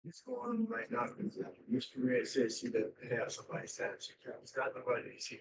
It's going on right now because Mr. Red says he doesn't have somebody sign his account. He's got nobody that's here.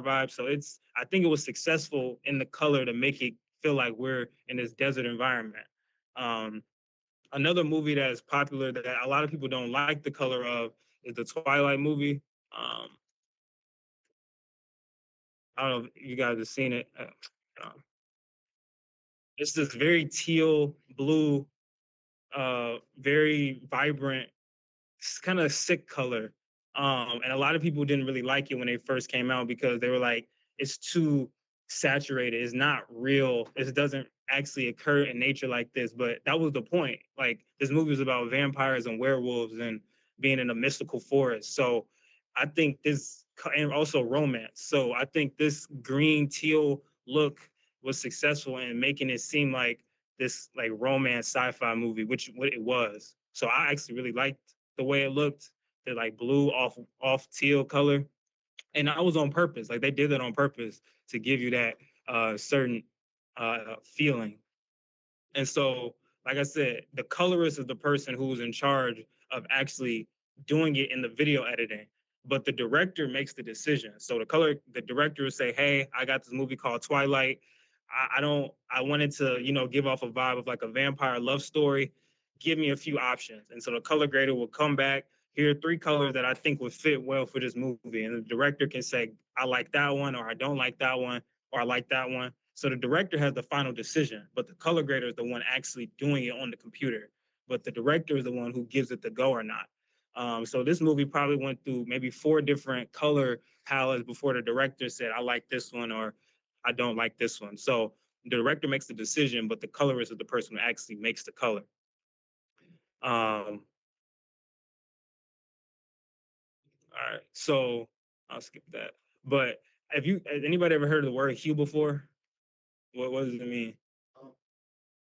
vibe. So I think it was successful in the color to make it feel like we're in this desert environment. Um, Another movie that is popular that a lot of people don't like the color of is the Twilight movie. Um, I don't know if you guys have seen it. It's this very teal blue, very vibrant, kind of sick color. And a lot of people didn't really like it when they first came out because they were like, it's too saturated. It's not real. It doesn't actually occur in nature like this. But that was the point. Like this movie was about vampires and werewolves and being in a mystical forest. So I think this, and also romance. So I think this green teal look was successful in making it seem like this like romance sci-fi movie, which what it was. So I actually really liked the way it looked, the like blue off teal color, and that was on purpose. Like they did that on purpose to give you that certain feeling. And so, like I said, the colorist is the person who's in charge of actually doing it in the video editing. But the director makes the decision. So the director will say, "Hey, I got this movie called Twilight. I don't. I wanted to, give off a vibe of like a vampire love story. Give me a few options." And so the color grader will come back. Here are three colors that I think would fit well for this movie, and the director can say, "I like that one," or "I don't like that one," or "I like that one." So the director has the final decision, but the color grader is the one actually doing it on the computer. But the director is the one who gives it the go or not. So this movie probably went through maybe 4 different color palettes before the director said, "I like this one," or "I don't like this one." So the director makes the decision, but the colorist is the person who actually makes the color. Um, all right, so I'll skip that. But has anybody ever heard of the word hue before? What does it mean? Um,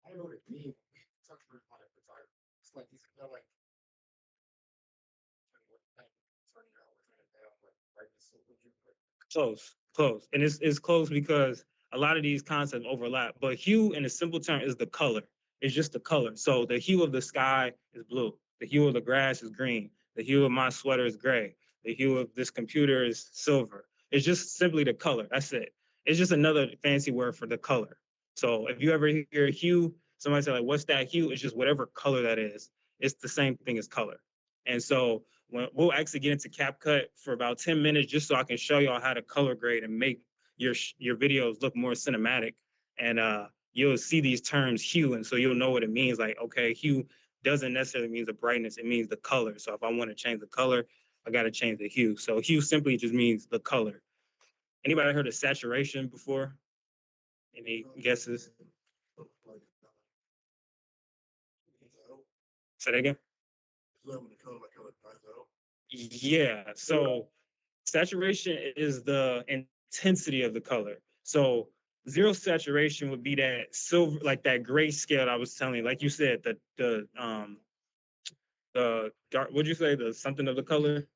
I don't know what it means. It's not for product photography. It's like these kind of like what type of turning out, what kind of down, what brightness would you put? Close. And it's close because a lot of these concepts overlap. But hue in a simple term is the color. It's just the color. So the hue of the sky is blue. The hue of the grass is green. The hue of my sweater is gray. The hue of this computer is silver. It's just simply the color. That's it. It's just another fancy word for the color. So if you ever hear hue, somebody say like, "What's that hue?" It's just whatever color that is. It's the same thing as color. And so we'll actually get into CapCut for about 10 minutes just so I can show y'all how to color grade and make your videos look more cinematic. And you'll see these terms hue, and so you'll know what it means. Like, okay, hue doesn't necessarily mean the brightness, it means the color. So if I want to change the color, I got to change the hue. So hue simply just means the color. Anybody heard of saturation before? Any guesses? Say that again. Yeah. So saturation is the intensity of the color. So zero saturation would be that silver, like that gray scale I was telling you. Like you said, the dark. What'd you say? The something of the color.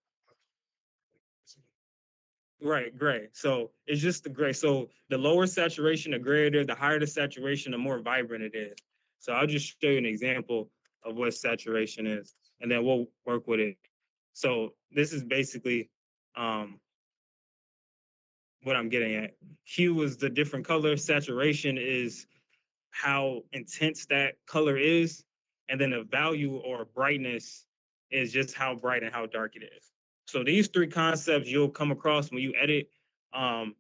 Right, gray. So it's just the gray. So the lower saturation, the grayer it is, the higher the saturation, the more vibrant it is. So I'll just show you an example of what saturation is, and then we'll work with it. So this is basically um, what I'm getting at. Hue is the different color. Saturation is how intense that color is, and then the value or brightness is just how bright and how dark it is. So these three concepts you'll come across when you edit, um,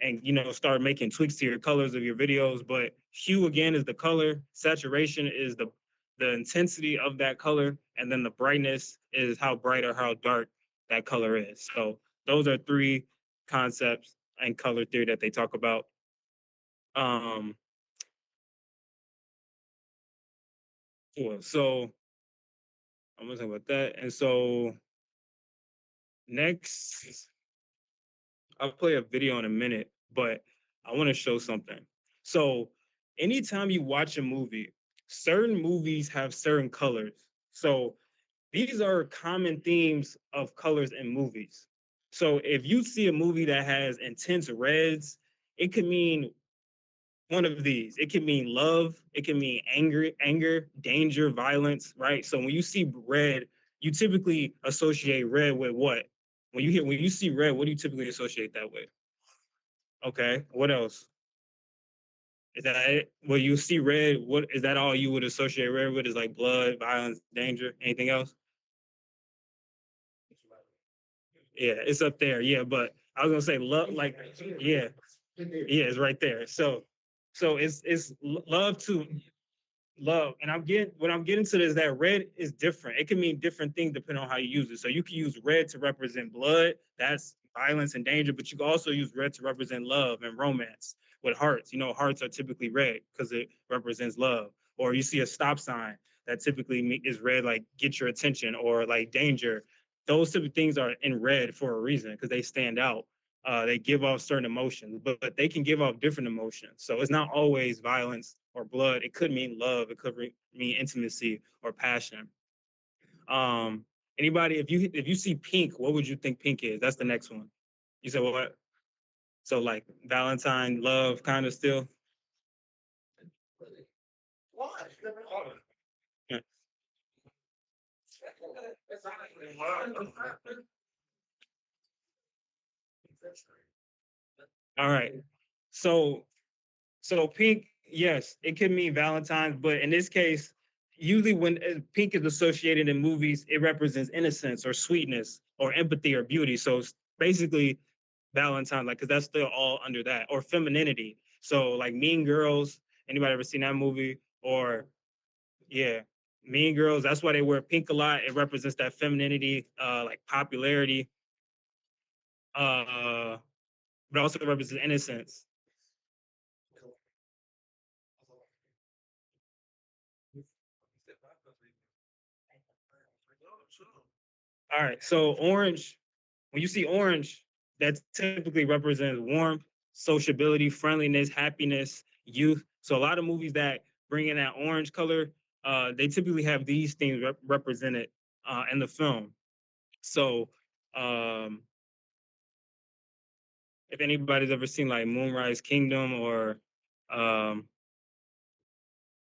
and start making tweaks to your colors of your videos. But hue again is the color, saturation is the intensity of that color, and then the brightness is how bright or how dark that color is. So those are three concepts and color theory that they talk about. Um, cool. So I'm gonna talk about that. And so next, I'll play a video in a minute, but I want to show something. So anytime you watch a movie, certain movies have certain colors. So these are common themes of colors in movies. So if you see a movie that has intense reds, it could mean one of these. It can mean love, it can mean anger, danger, violence, right? So when you see red, you typically associate red with what? When you see red, what do you typically associate that with? Okay. What else? Is that it? Well, you see red. What is that? All you would associate red with is like blood, violence, danger. Anything else? Yeah, it's up there. Yeah, but I was gonna say love. Like, yeah, yeah, it's right there. So love too. Love, and I'm getting to this, that red is different. It can mean different things depending on how you use it. So you can use red to represent blood, that's violence and danger, but you can also use red to represent love and romance with hearts. You know, hearts are typically red because it represents love. Or you see a stop sign that typically is red, like get your attention, or like danger. Those type of things are in red for a reason because they stand out. They give off certain emotions, but they can give off different emotions. So it's not always violence or blood. It could mean love. It could mean intimacy or passion. Um, Anybody, if you see pink, what would you think pink is? That's the next one. You said what? So like Valentine, love, kind of still. Yeah. All right. So So pink, yes, it can mean Valentine's, but in this case, usually when pink is associated in movies, it represents innocence or sweetness or empathy or beauty. So it's basically Valentine, like, because that's still all under that, or femininity. So like Mean Girls, anybody ever seen that movie? Or yeah, Mean Girls. That's why they wear pink a lot. It represents that femininity, like popularity, uh, but also represents innocence. All right, so orange, when you see orange, that typically represents warmth, sociability, friendliness, happiness, youth. So a lot of movies that bring in that orange color, they typically have these things represented in the film. So um, if anybody's ever seen like Moonrise Kingdom or um,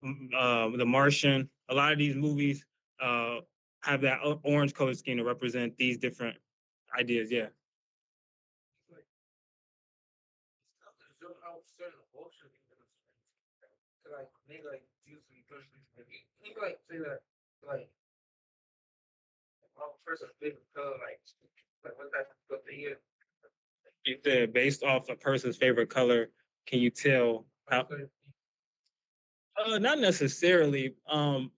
The Martian, a lot of these movies uh, have that orange color scheme to represent these different ideas. Yeah. You said based off a person's favorite color, can you tell how? Not necessarily.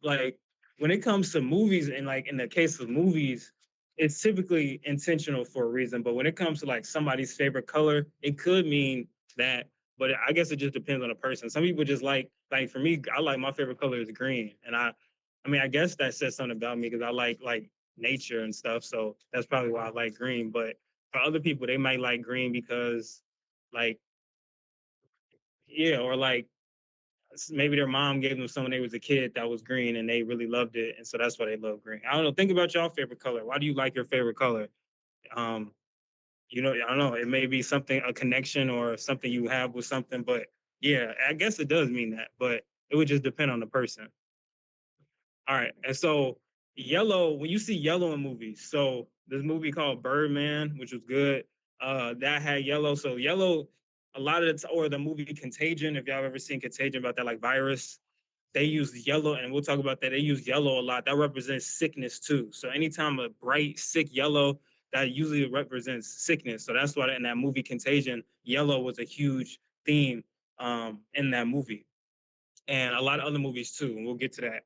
Like when it comes to movies, and like in the case of movies, it's typically intentional for a reason. But when it comes to like somebody's favorite color, it could mean that. But I guess it just depends on the person. Some people just like for me, I like my favorite color is green, and I mean, I guess that says something about me because I like nature and stuff. So that's probably why I like green. But for other people, they might like green because like yeah, or like maybe their mom gave them some when they was a kid that was green and they really loved it, and so that's why they love green. I don't know. Think about your favorite color. Why do you like your favorite color? Um, I don't know. It may be something, a connection or something you have with something, but yeah, I guess it does mean that, but it would just depend on the person. All right, and so yellow. When you see yellow in movies, so this movie called Birdman, which was good, that had yellow. So yellow, a lot of the or the movie Contagion. If y'all ever seen Contagion about that like virus, they use yellow, and we'll talk about that. They use yellow a lot. That represents sickness too. So anytime a bright, sick yellow, that usually represents sickness. So that's why in that movie Contagion, yellow was a huge theme in that movie, and a lot of other movies too. And we'll get to that.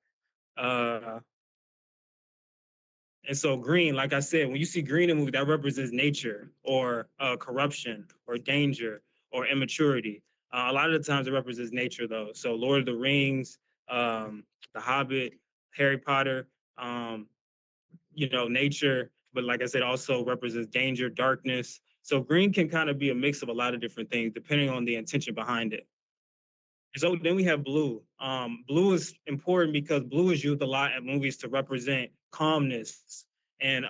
And so green, like I said, when you see green in a movie, that represents nature or corruption or danger or immaturity. A lot of the times it represents nature though. So Lord of the Rings, The Hobbit, Harry Potter, um, nature, but like I said, also represents danger, darkness. So green can kind of be a mix of a lot of different things depending on the intention behind it. So then we have blue. Blue is important because blue is used a lot in movies to represent calmness and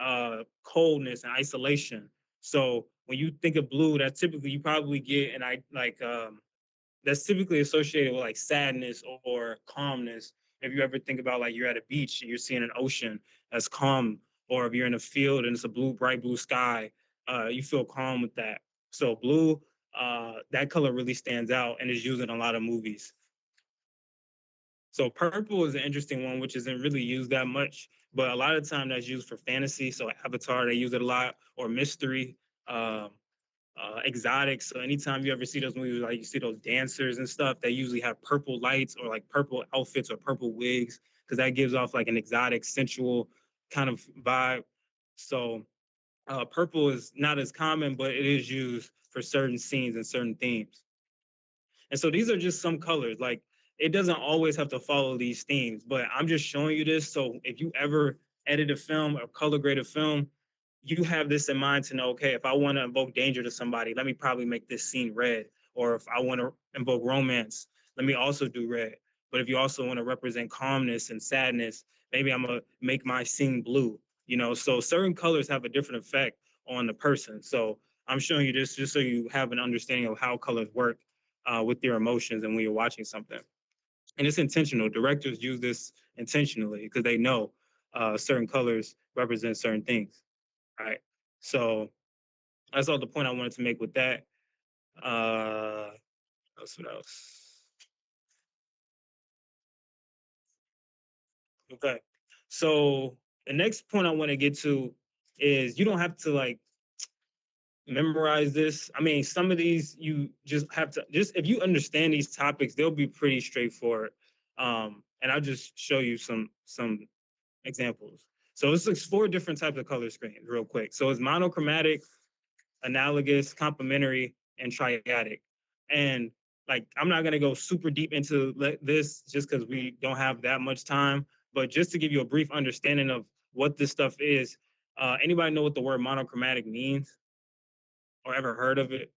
coldness and isolation. So when you think of blue, that typically you probably get and I like that's typically associated with like sadness or calmness. If you ever think about like you're at a beach and you're seeing an ocean that's calm, or if you're in a field and it's a bright blue sky, you feel calm with that. So blue that color really stands out and is used in a lot of movies. So purple is an interesting one, which isn't really used that much, but a lot of time that's used for fantasy. So Avatar, they use it a lot, or mystery, um, exotic. So anytime you ever see those movies, like you see those dancers and stuff, they usually have purple lights or like purple outfits or purple wigs, because that gives off like an exotic, sensual kind of vibe. So purple is not as common, but it is used for certain scenes and certain themes. And so these are just some colors. Like it doesn't always have to follow these themes, but I'm just showing you this. So if you ever edit a film or color grade a film, you have this in mind to know, okay, if I want to invoke danger to somebody, let me probably make this scene red. Or if I want to invoke romance, let me also do red. But if you also want to represent calmness and sadness, maybe I'm gonna make my scene blue. You know, so certain colors have a different effect on the person. So I'm showing you this just so you have an understanding of how colors work with your emotions and when you're watching something. And it's intentional. Directors use this intentionally because they know certain colors represent certain things. Right. So that's all the point I wanted to make with that. What else? Okay. So the next point I want to get to is you don't have to like memorize this. I mean, some of these you just have to just if you understand these topics, they'll be pretty straightforward. And I'll just show you some examples. So it's like 4 different types of color screens, real quick. So it's monochromatic, analogous, complementary, and triadic. And like, I'm not going to go super deep into this just because we don't have that much time. But just to give you a brief understanding of what this stuff is, anybody know what the word monochromatic means or ever heard of it?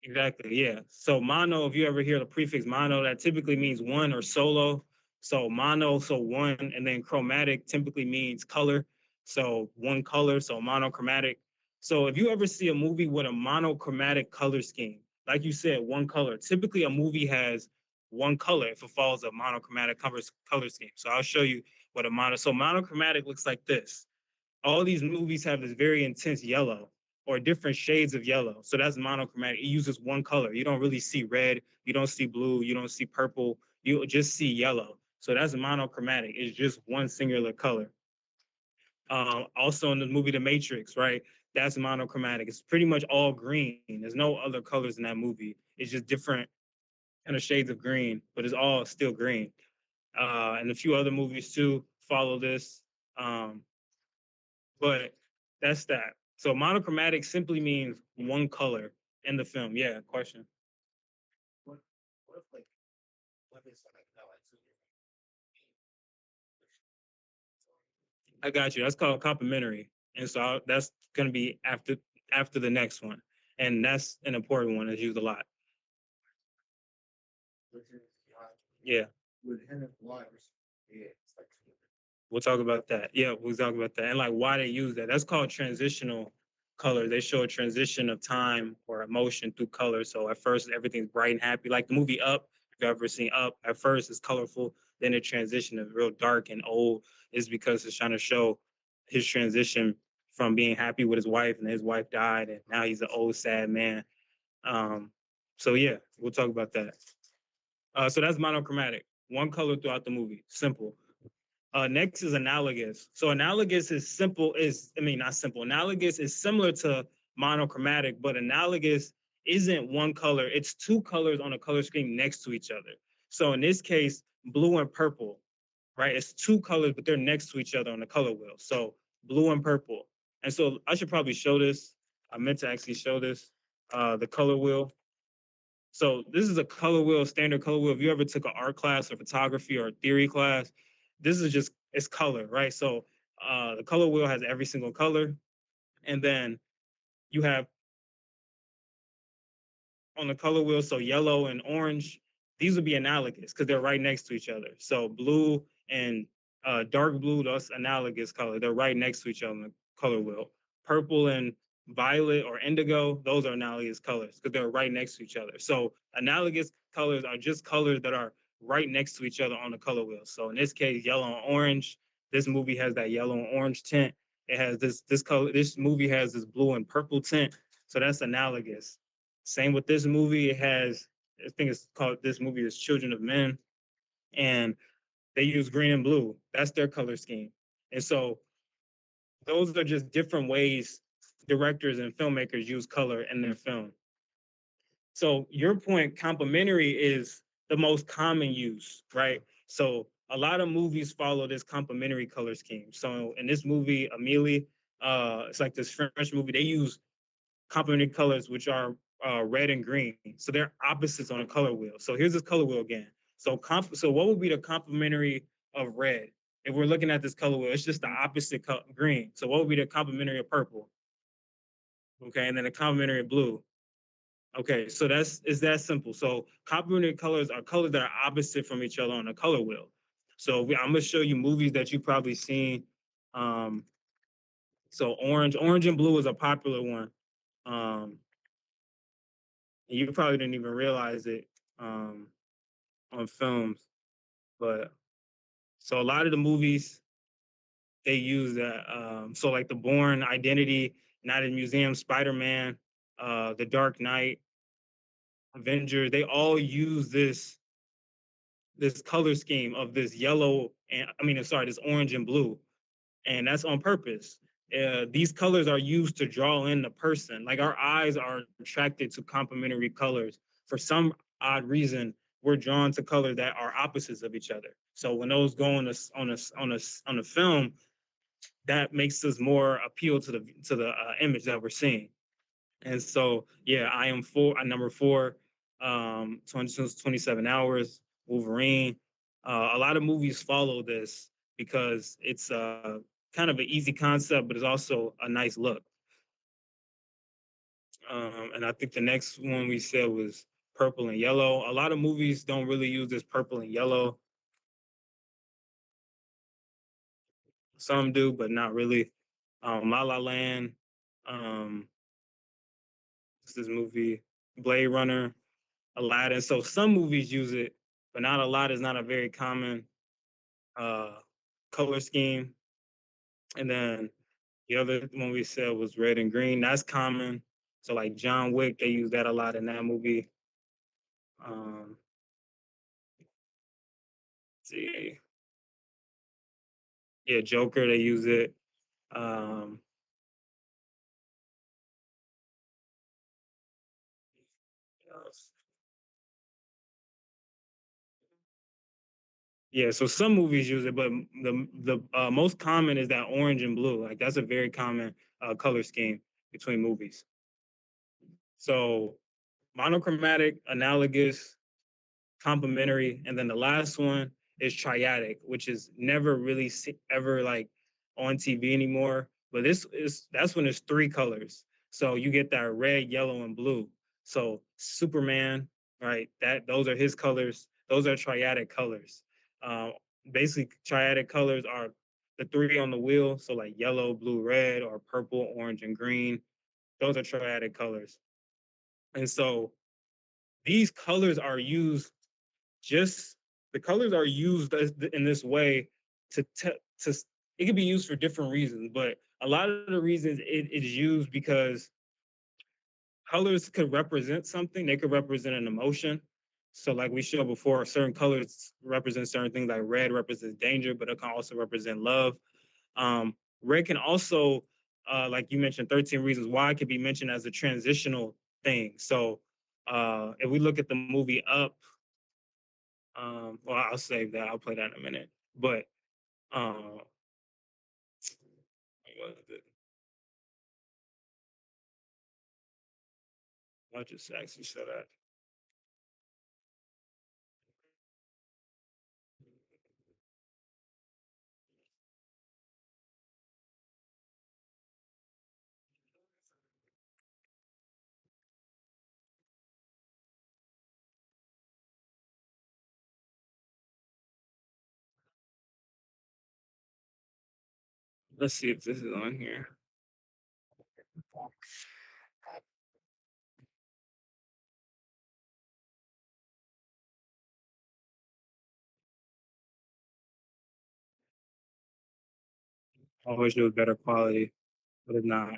Exactly. Yeah. So mono, if you ever hear the prefix mono, that typically means one or solo. So mono, so one, and then chromatic typically means color. So one color, so monochromatic. So if you ever see a movie with a monochromatic color scheme, like you said, one color, typically a movie has one color if it follows a monochromatic color scheme. So I'll show you what a so monochromatic looks like this. All these movies have this very intense yellow or different shades of yellow. So that's monochromatic. It uses one color. You don't really see red, you don't see blue, you don't see purple, you just see yellow. So that's monochromatic. It's just one singular color. Also in the movie The Matrix, right? That's monochromatic. It's pretty much all green. There's no other colors in that movie. It's just different kind of shades of green, but it's all still green. And a few other movies too follow this. But that's that. So monochromatic simply means one color in the film. Yeah, question. What, what if like, what if it's like, no, it's I got you. That's called complementary. And so that's going to be after the next one. And that's an important one. It's used a lot. Yeah, with him and wires. Yeah, it's like we'll talk about that. Yeah, we'll talk about that. And like why they use that. That's called transitional color. They show a transition of time or emotion through color. So at first everything's bright and happy. Like the movie Up, if you've ever seen Up, at first it's colorful, then it transition real dark and old is because it's trying to show his transition from being happy with his wife and his wife died and now he's an old sad man. Um, so yeah, we'll talk about that. So that's monochromatic, one color throughout the movie, simple. Next is analogous. So analogous is simple, not simple. Analogous is similar to monochromatic, but analogous isn't one color. It's 2 colors on a color scheme next to each other. So in this case, blue and purple, right? It's 2 colors, but they're next to each other on the color wheel. So blue and purple. And so I should probably show this. I meant to actually show this, the color wheel. So this is a color wheel, standard color wheel. If you ever took an art class or photography or theory class, this is just it's color, right? So the color wheel has every single color, and then you have on the color wheel, so yellow and orange, these would be analogous because they're right next to each other. So blue and dark blue, that's analogous color. They're right next to each other on the color wheel. Purple and violet or indigo, those are analogous colors because they're right next to each other. So analogous colors are just colors that are right next to each other on the color wheel. So in this case, yellow and orange. This movie has that yellow and orange tint. It has this color. This movie has this blue and purple tint. So that's analogous. Same with this movie. It has, I think it's called, this movie is Children of Men, and they use green and blue. That's their color scheme. And so those are just different ways directors and filmmakers use color in their film. So your point, complementary is the most common use, right? So a lot of movies follow this complementary color scheme. So in this movie, Amelie, it's like this French movie. They use complementary colors, which are red and green. So they're opposites on a color wheel. So here's this color wheel again. So so what would be the complementary of red? If we're looking at this color wheel, it's just the opposite green. So what would be the complementary of purple? Okay, and then the complementary of blue. Okay, so it's that simple. So complementary colors are colors that are opposite from each other on a color wheel. So I'm gonna show you movies that you've probably seen. Um, so orange and blue is a popular one. And you probably didn't even realize it um, on films. But so a lot of the movies they use that. So like the Bourne Identity, Night at the Museum, Spider-Man, The Dark Knight, Avengers, they all use this color scheme of this yellow and sorry, this orange and blue, and that's on purpose. These colors are used to draw in the person. Like our eyes are attracted to complementary colors. For some odd reason, we're drawn to colors that are opposites of each other. So when those go on a film, that makes us more appeal to the image that we're seeing. And so, yeah, I am number four, 27 hours, Wolverine. A lot of movies follow this because it's kind of an easy concept, but it's also a nice look. And I think the next one we said was purple and yellow. A lot of movies don't really use this purple and yellow. Some do, but not really. La La Land. Um, this movie, Blade Runner, Aladdin. So some movies use it, but not a lot. Is not a very common uh, color scheme. And then the other one we said was red and green. That's common. So like John Wick, they use that a lot in that movie. Um, let's see, yeah, Joker, they use it. Um, yeah, so some movies use it, but the most common is that orange and blue. Like that's a very common color scheme between movies. So monochromatic, analogous, complementary, and then the last one is triadic, which is never really ever like on TV anymore. But that's when it's three colors. So you get that red, yellow, and blue. So Superman, right? Those are his colors. Those are triadic colors. Uh, Basically, triadic colors are the three on the wheel. So like yellow, blue, red, or purple, orange, and green. Those are triadic colors. And so these colors are used just the colors are used in this way to it can be used for different reasons, but a lot of the reasons it is used because colors could represent something. They could represent an emotion. So like we showed before, certain colors represent certain things, like red represents danger, but it can also represent love. Red can also like you mentioned, 13 reasons why, it could be mentioned as a transitional thing. So if we look at the movie Up, well, I'll save that. I'll play that in a minute. But what was it? I'll just actually show that. Let's see if this is on here. I wish it was better quality, but it's not.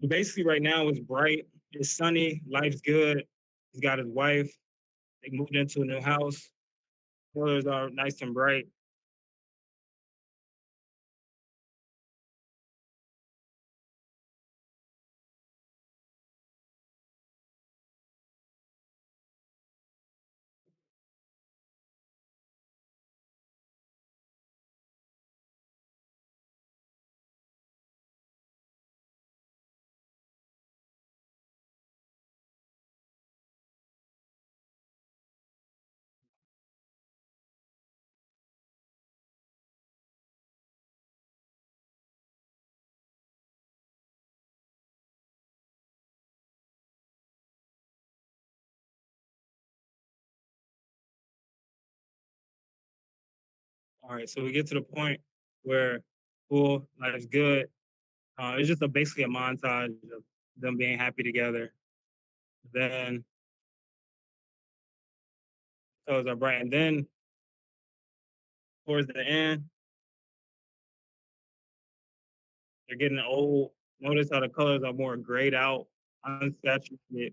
Basically, right now it's bright, it's sunny, life's good. He's got his wife. They moved into a new house. Colors are nice and bright. All right, so we get to the point where cool, life's good. It's just basically a montage of them being happy together. Then colors are bright, and then towards the end, they're getting old. Notice how the colors are more grayed out, unsaturated.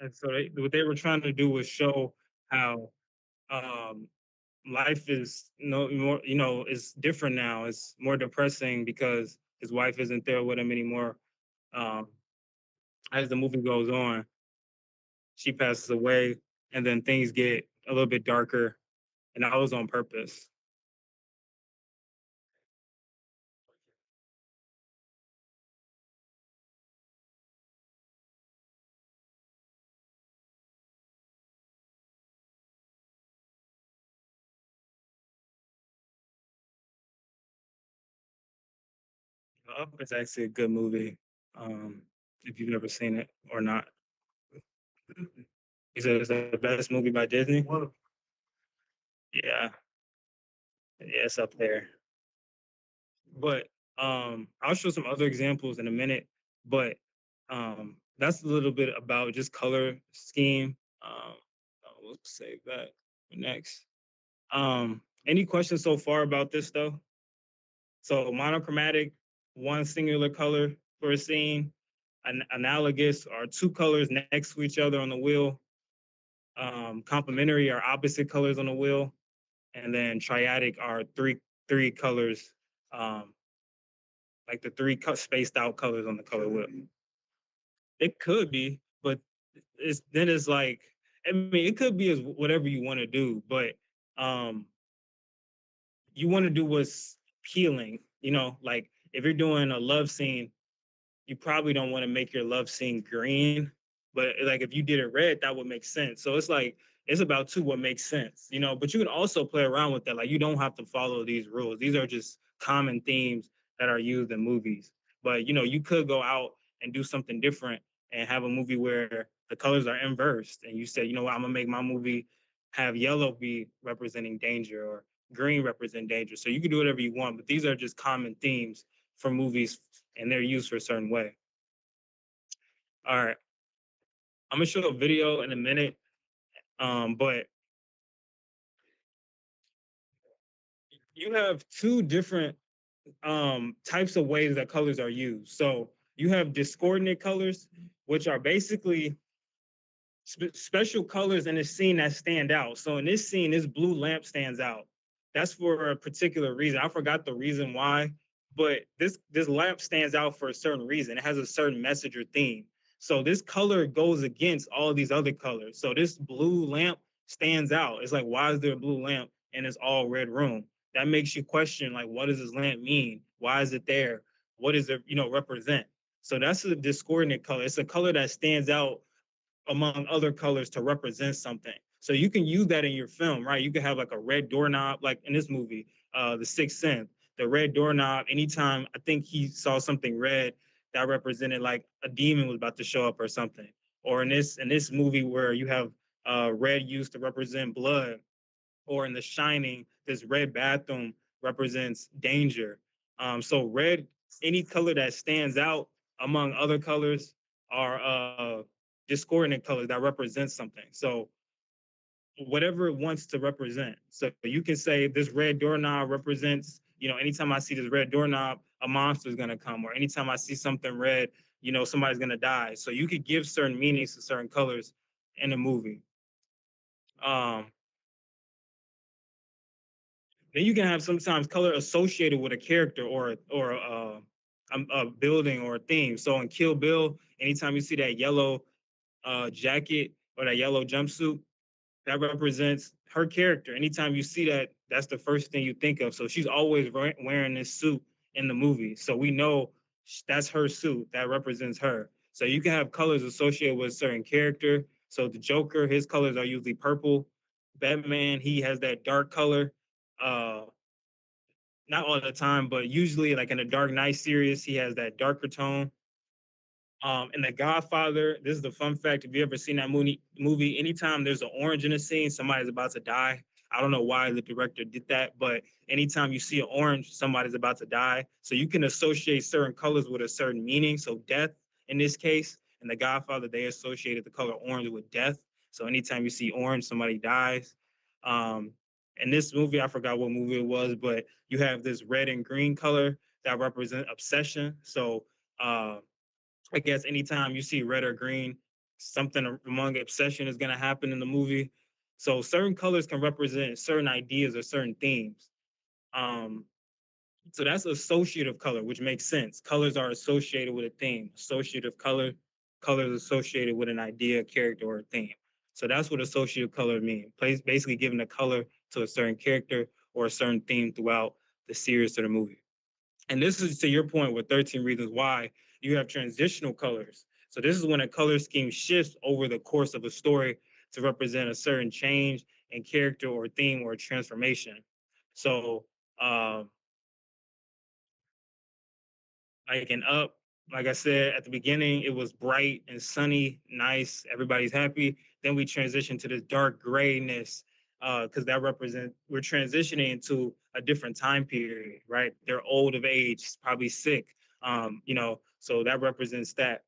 And so what they were trying to do was show how um, life is more, is different now. It's more depressing because his wife isn't there with him anymore. Um, as the movie goes on, she passes away, and then things get a little bit darker, and that was on purpose. Up is actually a good movie. If you've never seen it or not, he said it's the best movie by Disney. Yeah, yeah, it's up there. But I'll show some other examples in a minute. But that's a little bit about just color scheme. We'll save that for next. Any questions so far about this though? So monochromatic, one singular color for a scene. Analogous are two colors next to each other on the wheel. Complementary are opposite colors on the wheel, and then triadic are three colors, um, like the three spaced out colors on the color wheel. It could be, but it's like, I mean, it could be as whatever you want to do, but um, you want to do what's appealing. Like if you're doing a love scene, you probably don't want to make your love scene green, but like if you did it red, that would make sense. So it's like it's about two what makes sense. But you can also play around with that. Like you don't have to follow these rules. These are just common themes that are used in movies. But you could go out and do something different and have a movie where the colors are inversed, and you say, you know what, I'm gonna make my movie have yellow be representing danger or green represent danger. So you can do whatever you want, but these are just common themes for movies, and they're used for a certain way. All right, I'm gonna show a video in a minute, but you have two different types of ways that colors are used. So you have discordant colors, which are basically special colors in a scene that stand out. So in this scene, this blue lamp stands out. That's for a particular reason. I forgot the reason why, but this lamp stands out for a certain reason. It has a certain message or theme. So this color goes against all these other colors. So this blue lamp stands out. It's like, why is there a blue lamp in this all red room? That makes you question, like, what does this lamp mean? Why is it there? What does it, represent? So that's a discordant color. It's a color that stands out among other colors to represent something. So you can use that in your film, right? You can have like a red doorknob, like in this movie, The Sixth Sense. The red doorknob, anytime I think he saw something red that represented like a demon was about to show up or something. Or in this movie where you have red used to represent blood, or in The Shining, this red bathroom represents danger. So red, any color that stands out among other colors are discordant colors that represent something. So whatever it wants to represent. So you can say this red doorknob represents, anytime I see this red doorknob, a monster is going to come, or anytime I see something red, somebody's going to die. So you could give certain meanings to certain colors in a movie. Um, then you can have sometimes color associated with a character or a building or a theme. So in Kill Bill, anytime you see that yellow jacket or that yellow jumpsuit, that represents her character. Anytime you see that, that's the first thing you think of. So she's always wearing this suit in the movie. So we know that's her suit that represents her. So you can have colors associated with a certain character. So the Joker, his colors are usually purple. Batman, he has that dark color. Uh, Not all the time, but usually like in the Dark Knight series, he has that darker tone. In The Godfather, this is the fun fact. If you ever seen that movie, anytime there's an orange in a scene, somebody's about to die. I don't know why the director did that, but anytime you see an orange, somebody's about to die. So you can associate certain colors with a certain meaning. So death, in this case, in The Godfather, they associated the color orange with death. So anytime you see orange, somebody dies. Um, in this movie, I forgot what movie it was, but you have this red and green color that represent obsession. So I guess anytime you see red or green, something among obsession is going to happen in the movie. So certain colors can represent certain ideas or certain themes. Um, so that's associative color, which makes sense. Colors are associated with a theme. Associative colors associated with an idea, character, or a theme. So that's what associative color means. Basically giving a color to a certain character or a certain theme throughout the series or the movie. And this is to your point with 13 Reasons Why, you have transitional colors. So this is when a color scheme shifts over the course of a story to represent a certain change in character or theme or transformation. So um, like in Up, like I said at the beginning, it was bright and sunny, nice, everybody's happy. Then we transition to this dark grayness because that represents we're transitioning into a different time period, right? They're old of age, probably sick, so that represents that.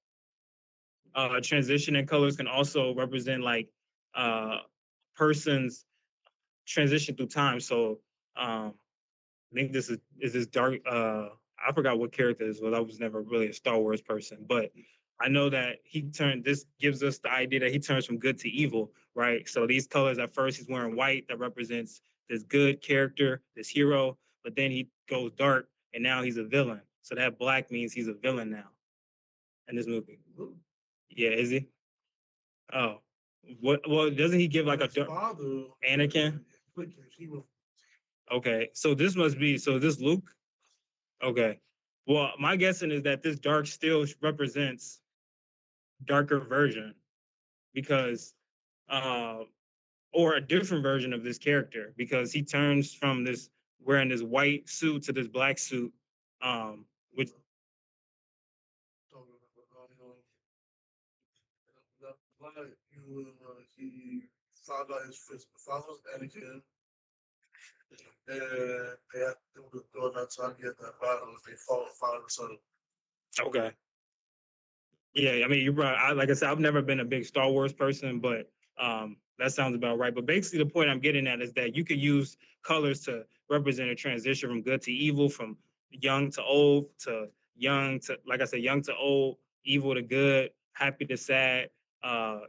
Transition in colors can also represent like person's transition through time. So um, I think this is this dark. I forgot what character this was. I was never really a Star Wars person, but I know that he turned. This gives us the idea that he turns from good to evil, right? So these colors at first he's wearing white that represents this good character, this hero, but then he goes dark and now he's a villain. So that black means he's a villain now in this movie. Yeah, is he? Oh, what? Well, doesn't he give like a father, Anakin? he was Okay, so this must be so this Luke. Okay. Well, my guessing is that this dark still represents darker version because uh or a different version of this character because he turns from this wearing this white suit to this black suit which he found out his father's Anakin, and they had to during that time get that battle. They fought father and son. okay. Yeah, I mean, you're right. Like I said, I've never been a big Star Wars person, but that sounds about right. But basically, the point I'm getting at is that you could use colors to represent a transition from good to evil, from young to old, to young to, like I said, young to old, evil to good, happy to sad, uh,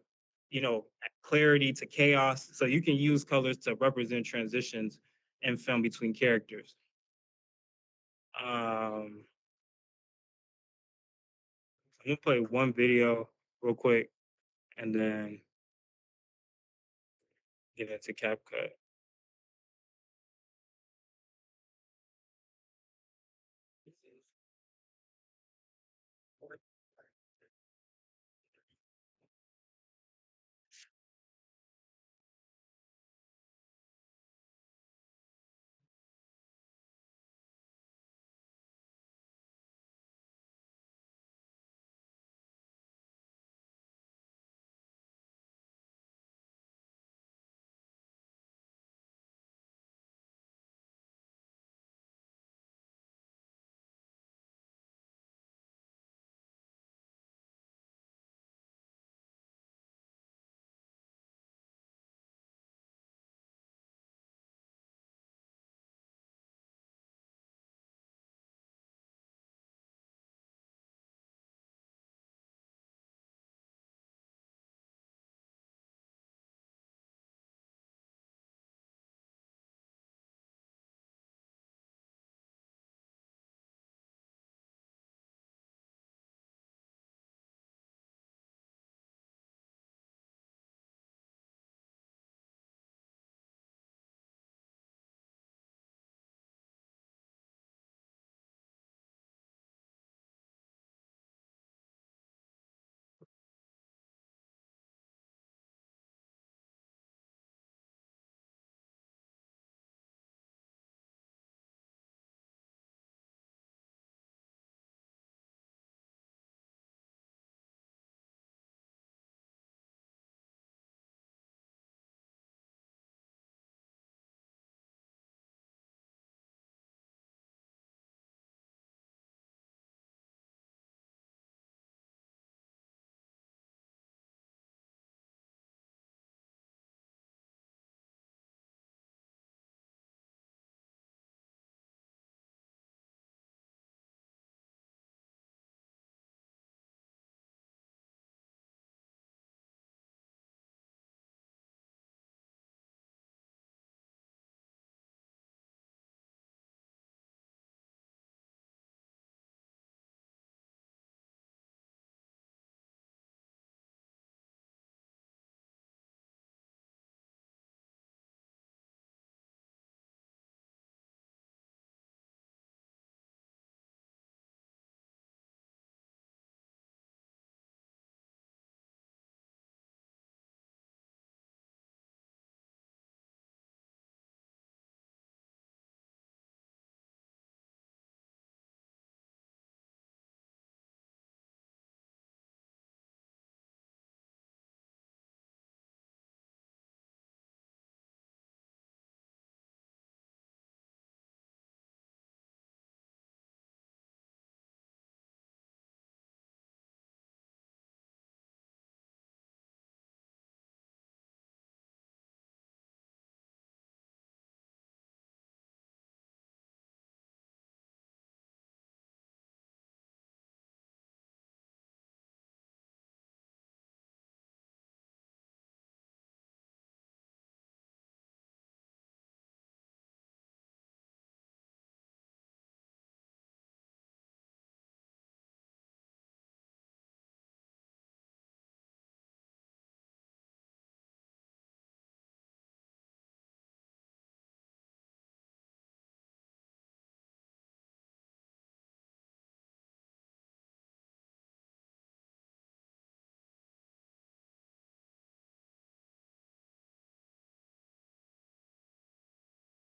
clarity to chaos. So you can use colors to represent transitions in film between characters. I'm gonna play one video real quick, and then get into CapCut.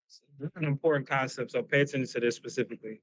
This is an important concept, so pay attention to this specifically.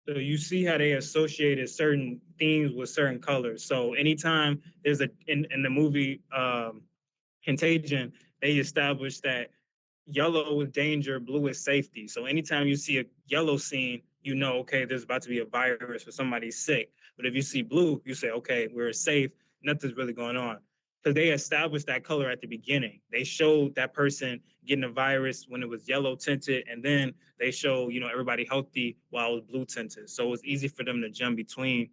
So you see how they associated certain themes with certain colors. So anytime there's a in the movie Contagion, they established that yellow is danger, blue is safety. So anytime you see a yellow scene, you know, okay, there's about to be a virus or somebody's sick. But if you see blue, you say, okay, we're safe, nothing's really going on. Because they established that color at the beginning. They showed that person getting a virus when it was yellow tinted, and then they show, you know, everybody healthy while it was blue tinted. So it was easy for them to jump between,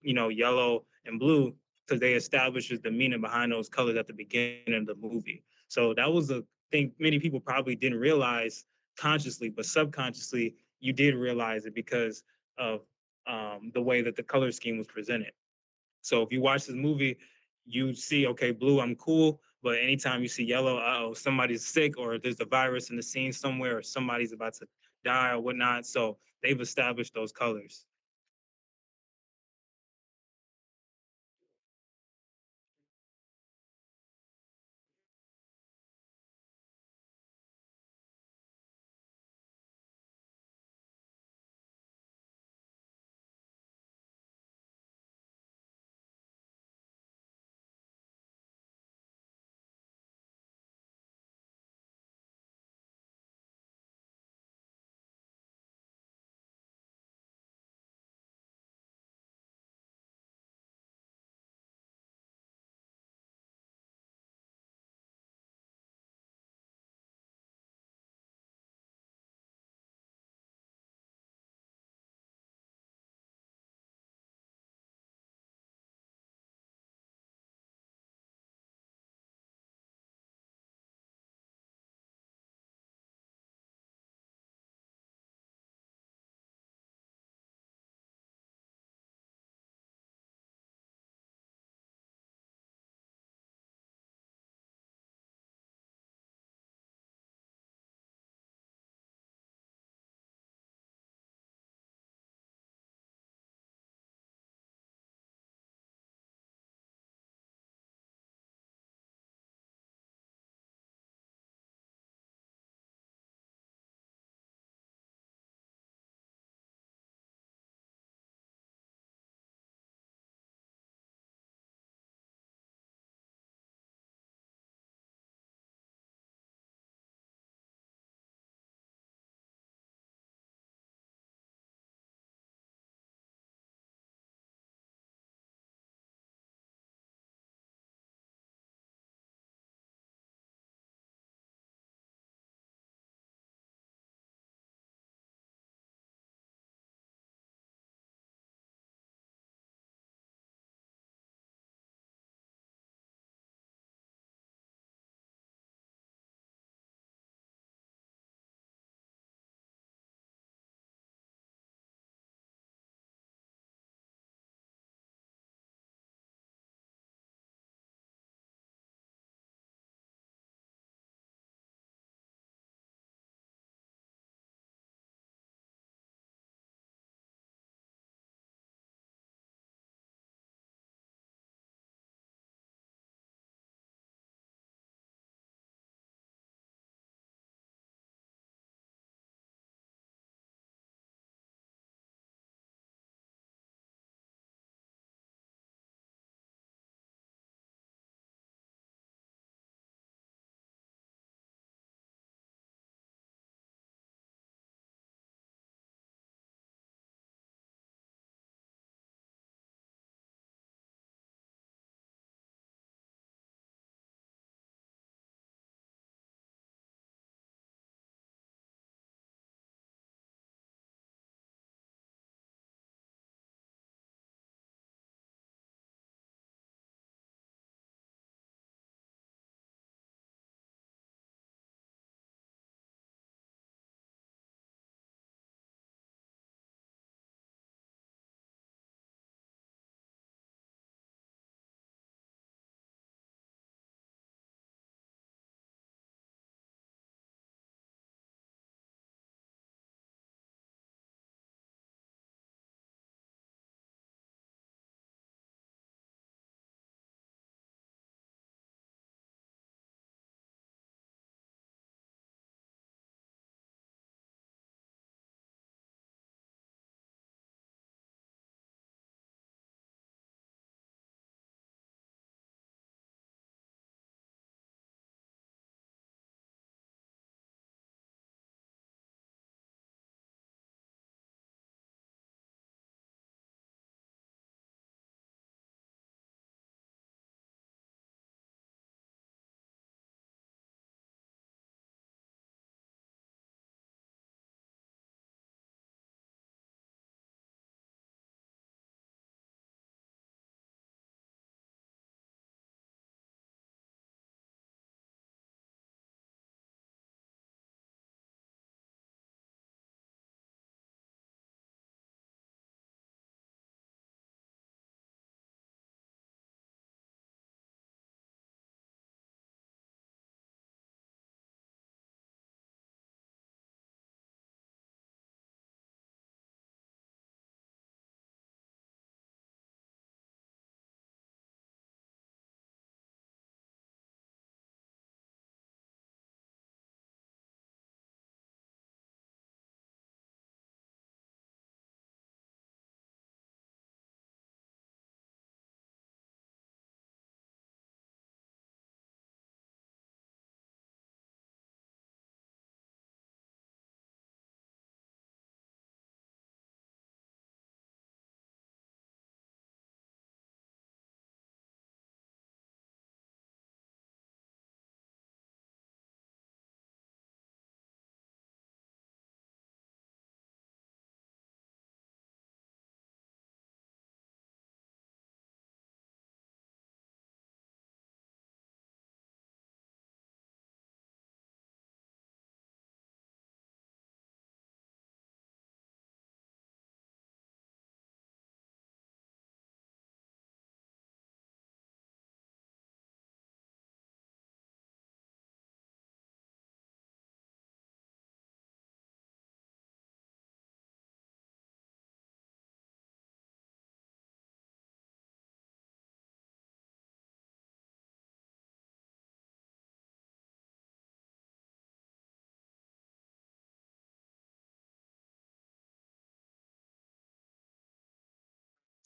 you know, yellow and blue because they established the meaning behind those colors at the beginning of the movie. So that was a thing many people probably didn't realize consciously, but subconsciously you did realize it because of the way that the color scheme was presented. So if you watch this movie, you see, okay, blue, I'm cool. But anytime you see yellow, oh, somebody's sick or there's a virus in the scene somewhere or somebody's about to die or whatnot. So they've established those colors.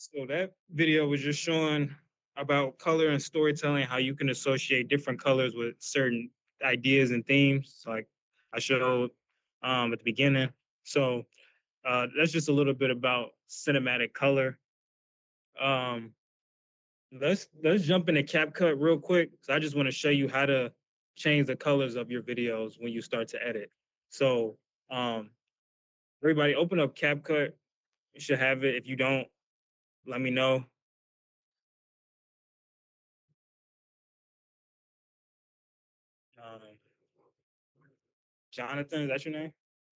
So that video was just showing about color and storytelling, how you can associate different colors with certain ideas and themes. So like I showed at the beginning. So that's just a little bit about cinematic color. Um, let's jump into CapCut real quick. So I just want to show you how to change the colors of your videos when you start to edit. So um, everybody, open up CapCut. You should have it. If you don't, let me know. Um, Jonathan, is that your name?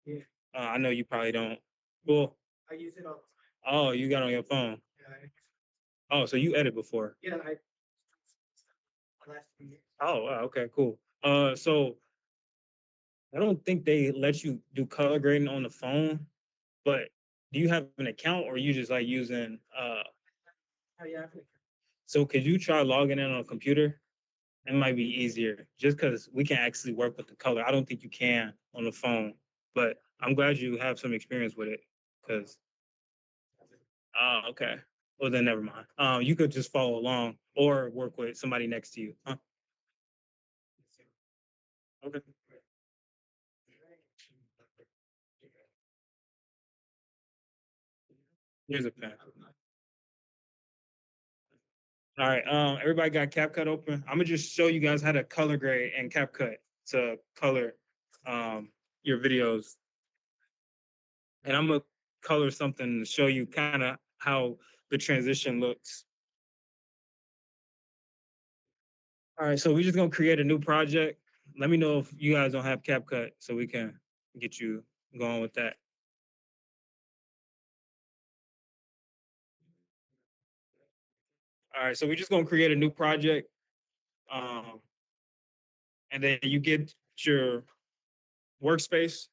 Yeah. I know you probably don't. Well, I use it all. Oh, you got it on your phone. Yeah. Oh, so you edit before? Yeah, last few years. Oh, wow, okay, cool. So I don't think they let you do color grading on the phone, but do you have an account or you just like using Oh yeah. So could you try logging in on a computer? It might be easier just because we can actually work with the color. I don't think you can on the phone, but I'm glad you have some experience with it because, oh, okay. Well, then never mind. You could just follow along or work with somebody next to you. Huh? Okay. Here's a pen. All right. Everybody got CapCut open. I'm gonna just show you guys how to color grade and CapCut to color your videos, and I'm gonna color something to show you kind of how the transition looks. All right, so we're just gonna create a new project. Let me know if you guys don't have CapCut so we can get you going with that. All right, so we're just gonna create a new project, um, and then you get your workspace.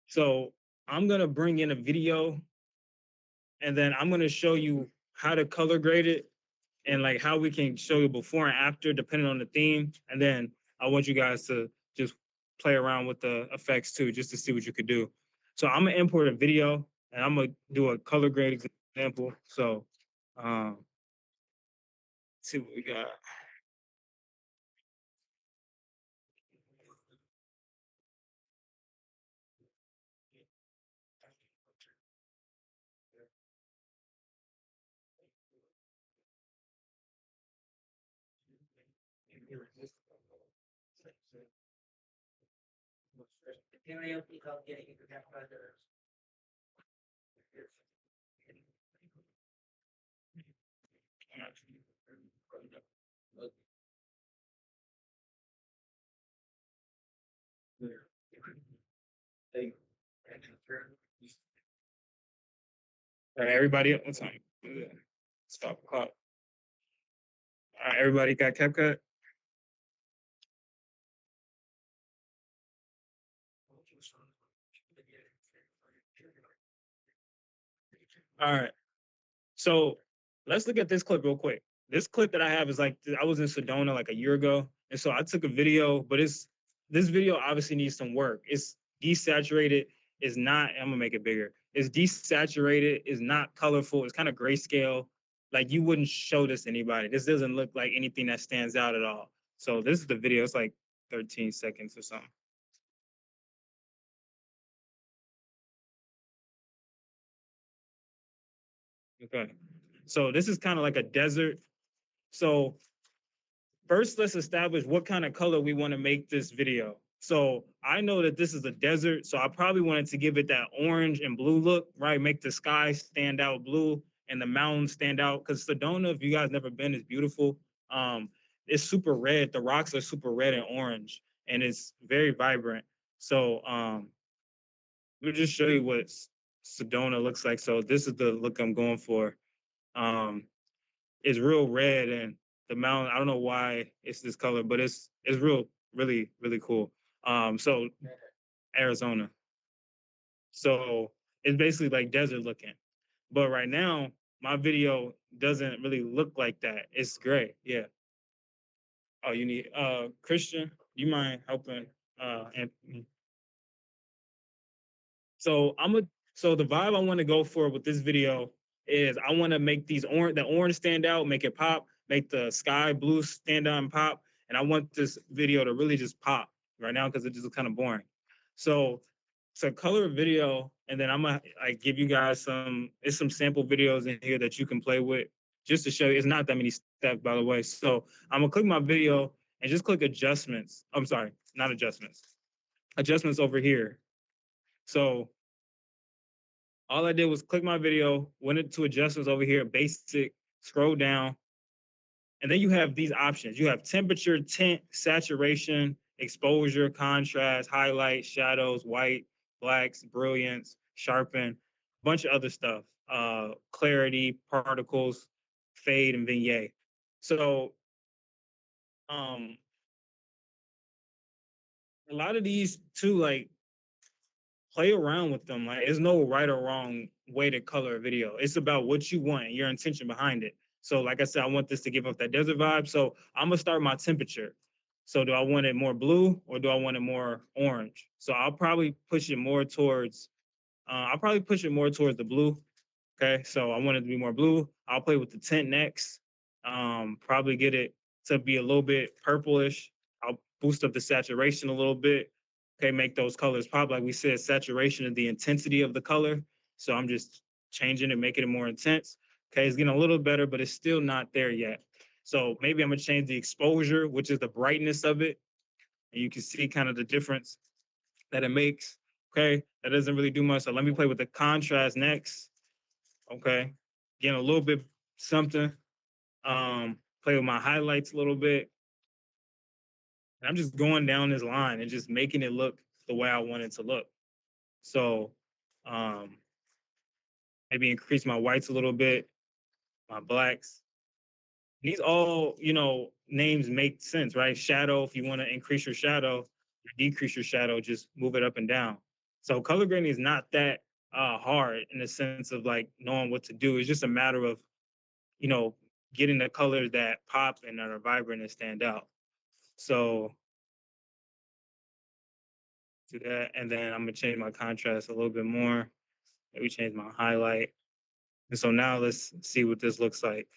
So I'm gonna bring in a video, and then I'm gonna show you how to color grade it and like how we can show you before and after depending on the theme. And then I want you guys to just play around with the effects too, just to see what you could do. So I'm gonna import a video and I'm gonna do a color grade example. So see what we got. All right, everybody, what time? Stop the clock. All right, everybody got CapCut? All right. So let's look at this clip real quick. This clip that I have is like I was in Sedona like a year ago, and so I took a video, but this video obviously needs some work. It's desaturated. Is not. I'm gonna make it bigger. It's desaturated. Is not colorful. It's kind of grayscale. Like you wouldn't show this to anybody. This doesn't look like anything that stands out at all. So this is the video. It's like 13 seconds or something. Okay. So this is kind of like a desert. So first, let's establish what kind of color we want to make this video. So I know that this is a desert, so I probably wanted to give it that orange and blue look, right? Make the sky stand out blue and the mountains stand out. Because Sedona, if you guys never been, is beautiful. It's super red. The rocks are super red and orange, and it's very vibrant. So let me just show you what Sedona looks like. So this is the look I'm going for. Um, is real red and the mountain. I don't know why it's this color, but it's real, really, really cool. So Arizona. So it's basically like desert looking. But right now, my video doesn't really look like that. It's gray. Yeah. Oh, you need Christian, you mind helping Anthony? So I'm a so the vibe I want to go for with this video is I want to make the orange stand out, make it pop, make the sky blue stand out and pop. And I want this video to really just pop right now because it just kind of boring. So color video, and then I'm gonna give you guys some sample videos in here that you can play with just to show you. It's not that many steps, by the way. So I'm gonna click my video and just click adjustments. I'm sorry, not adjustments. Adjustments over here. So all I did was click my video, went into adjustments over here, basic, scroll down, and then you have these options. You have temperature, tint, saturation, exposure, contrast, highlight, shadows, white, blacks, brilliance, sharpen, a bunch of other stuff. Clarity, particles, fade, and vignette. So um a lot of these too, like, play around with them. Like, there's no right or wrong way to color a video. It's about what you want and your intention behind it. So, like I said, I want this to give off that desert vibe. So I'm gonna start my temperature. So, do I want it more blue or do I want it more orange? So I'll probably push it more towards. The blue. Okay, so I want it to be more blue. I'll play with the tint next. Probably get it to be a little bit purplish. I'll boost up the saturation a little bit. Okay, make those colors pop. Like we said, saturation is the intensity of the color. So I'm just changing it, making it more intense. Okay, it's getting a little better, but it's still not there yet. So maybe I'm gonna change the exposure, which is the brightness of it. And you can see kind of the difference that it makes. Okay, that doesn't really do much. So let me play with the contrast next. Okay, getting a little bit something. Play with my highlights a little bit. And I'm just going down this line and just making it look the way I want it to look. So um, maybe increase my whites a little bit, my blacks. These all, names make sense, right? Shadow, if you want to increase your shadow, or decrease your shadow, just move it up and down. So color grading is not that hard in the sense of like knowing what to do. It's just a matter of, you know, getting the colors that pop and that are vibrant and stand out. So do that, and then I'm gonna change my contrast a little bit more. Maybe change my highlight. And so now let's see what this looks like.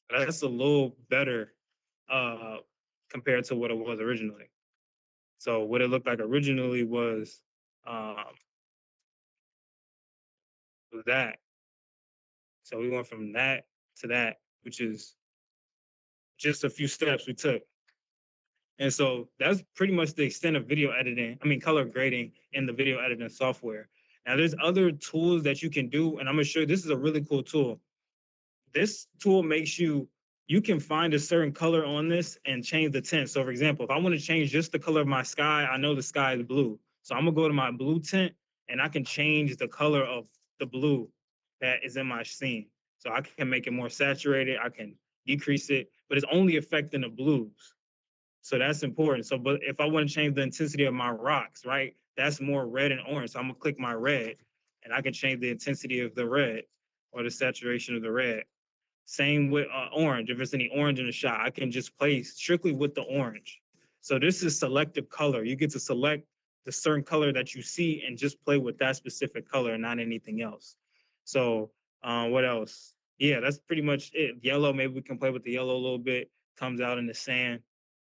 That's a little better uh, compared to what it was originally. So what it looked like originally um, was that. So we went from that to that, which is just a few steps we took. And so that's pretty much the extent of color grading in the video editing software. Now, there's other tools that you can do, and I'm gonna show you. This is a really cool tool. This tool makes you can find a certain color on this and change the tint. So, for example, if I want to change just the color of my sky, I know the sky is blue. So I'm gonna go to my blue tint, and I can change the color of the blue that is in my scene. So I can make it more saturated. I can decrease it, but it's only affecting the blues. So that's important. So, but if I want to change the intensity of my rocks, right, that's more red and orange. So I'm gonna click my red, and I can change the intensity of the red or the saturation of the red. Same with orange. If there's any orange in the shot, I can just play strictly with the orange. So this is selective color. You get to select the certain color that you see and just play with that specific color and not anything else. So what else? Yeah, that's pretty much it. Yellow, maybe we can play with the yellow a little bit. Comes out in the sand.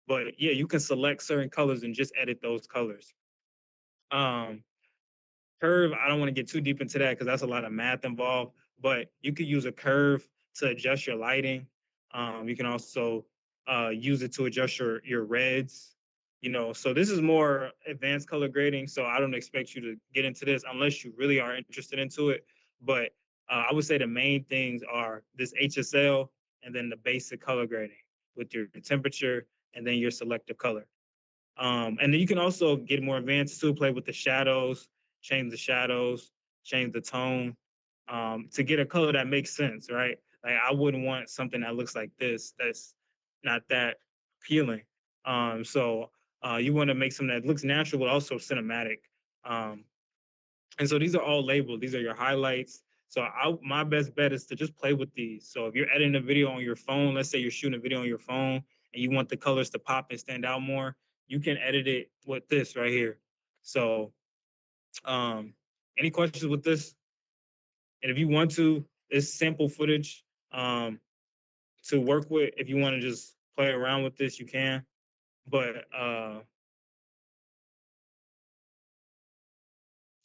But yeah, you can select certain colors and just edit those colors. Um, Curve, I don't want to get too deep into that because that's a lot of math involved, but you could use a curve to adjust your lighting. You can also use it to adjust your reds. So this is more advanced color grading. So I don't expect you to get into this unless you really are interested into it. But I would say the main things are this HSL and then the basic color grading with your temperature and then your selective color. And then you can also get more advanced to play with the shadows, change the tone, to get a color that makes sense, right? Like I wouldn't want something that looks like this that's not that appealing. So you want to make something that looks natural but also cinematic. Um, and so these are all labeled. These are your highlights. So my best bet is to just play with these. So if you're editing a video on your phone, let's say you're shooting a video on your phone and you want the colors to pop and stand out more, you can edit it with this right here. So any questions with this? And if you want to, it's sample footage to work with. If you want to just play around with this, you can. But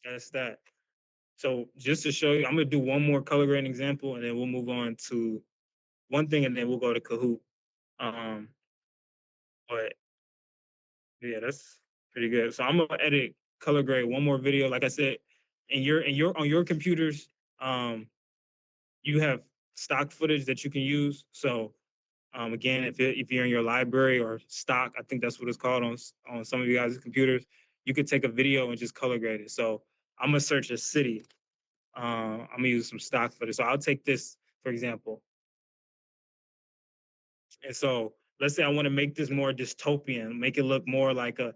that's that. So just to show you, I'm gonna do one more color grading example, and then we'll move on to one thing, and then we'll go to Kahoot. Um, but yeah, that's pretty good. So I'm gonna edit color grade one more video. Like I said, in your on your computers, um, you have stock footage that you can use. So again, if you're in your library or stock, I think that's what it's called on some of you guys' computers, you could take a video and just color grade it. So I'm gonna search a city. I'm gonna use some stock footage. So I'll take this for example. And so let's say I want to make this more dystopian, make it look more like a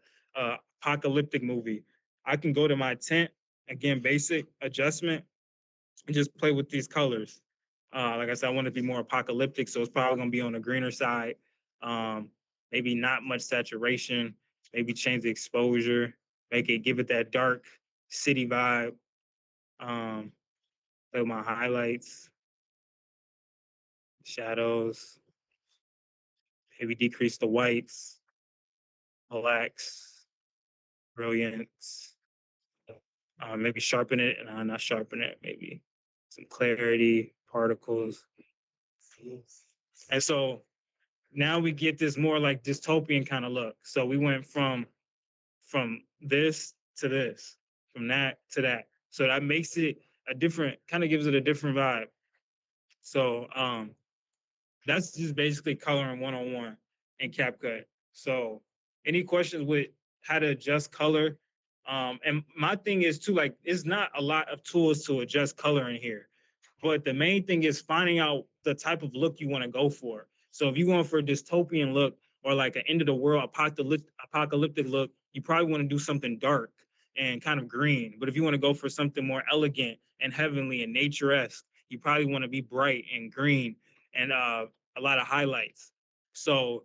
apocalyptic movie. I can go to my tent, again, basic adjustment, and just play with these colors. Like I said, I want to be more apocalyptic, so it's probably going to be on the greener side. Um, maybe not much saturation. Maybe change the exposure, give it that dark city vibe. Play with my highlights, shadows. Maybe decrease the whites, blacks, brilliance. Maybe sharpen it, and not sharpen it. Maybe some clarity, particles. And so now we get this more like dystopian kind of look. So we went from this to this, from that to that. So that makes it a different, kind of gives it a different vibe. So that's just basically coloring 101 in CapCut. So any questions with how to adjust color? And my thing is too, like, it's not a lot of tools to adjust color in here. But the main thing is finding out the type of look you want to go for. So if you're going for a dystopian look or like an end of the world apocalyptic look, you probably want to do something dark and kind of green. But if you want to go for something more elegant and heavenly and nature-esque, you probably want to be bright and green and a lot of highlights. So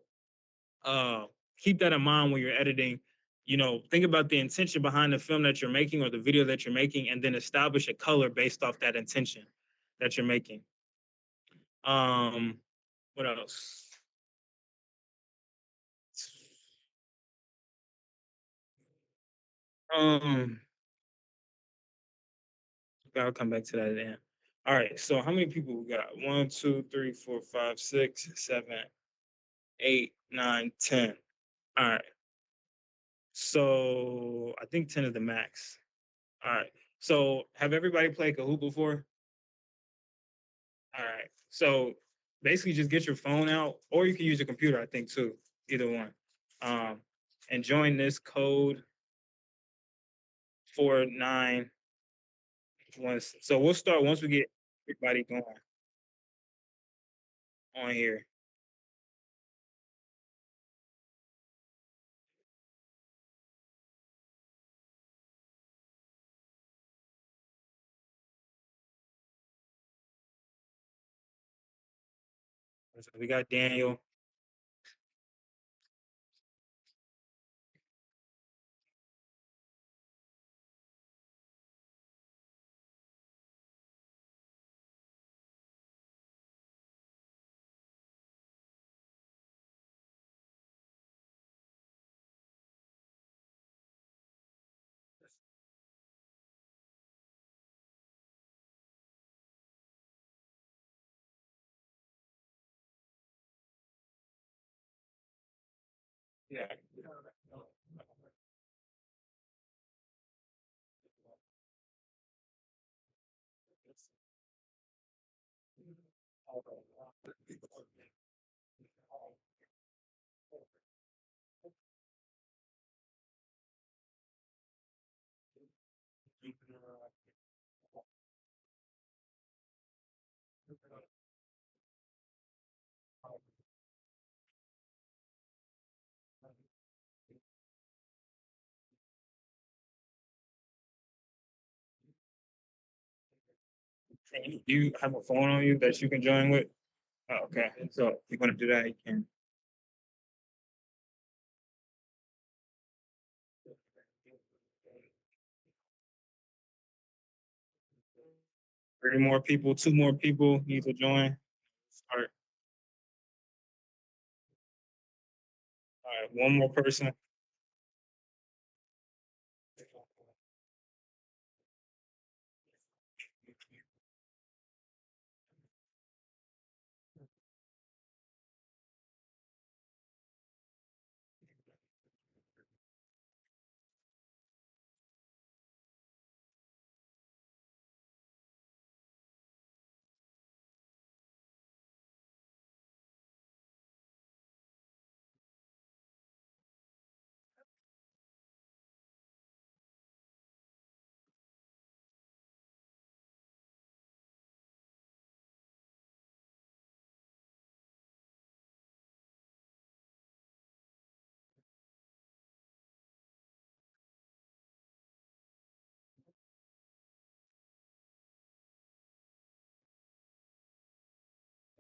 uh, keep that in mind when you're editing. You know, think about the intention behind the film that you're making or the video that you're making, and then establish a color based off that intention that you're making. What else? Um, I'll come back to that then. All right. So how many people we got? 1, 2, 3, 4, 5, 6, 7, 8, 9, 10. All right. So I think 10 is the max. All right. So have everybody played Kahoot before? All right. So basically just get your phone out, or you can use your computer, I think too. Either one. Um, and join this code 49. So we'll start once we get everybody going on here. So we got Daniel. Yeah. Do you have a phone on you that you can join with? Oh, okay. So if you want to do that, you can. 3 more people, 2 more people need to join. Start. All right, 1 more person.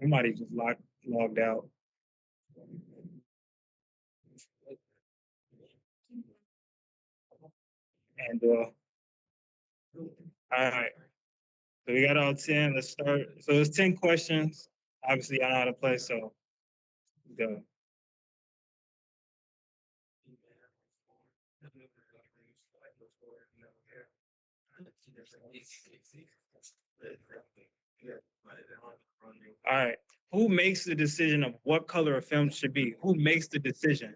Somebody just logged out. And all right. So we got all 10. Let's start. So it's 10 questions. Obviously, I know how to play, so go. All right. Who makes the decision of what color a film should be? Who makes the decision?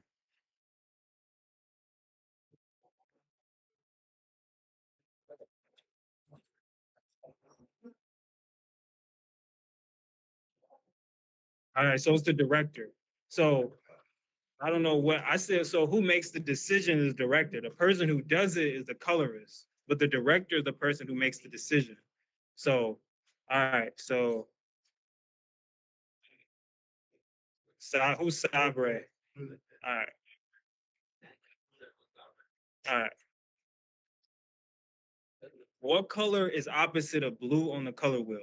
All right. So it's the director. So I don't know what I said. So who makes the decision is the director. The person who does it is the colorist, but the director is the person who makes the decision. So, all right. So, who's Sabre? All right. All right. What color is opposite of blue on the color wheel?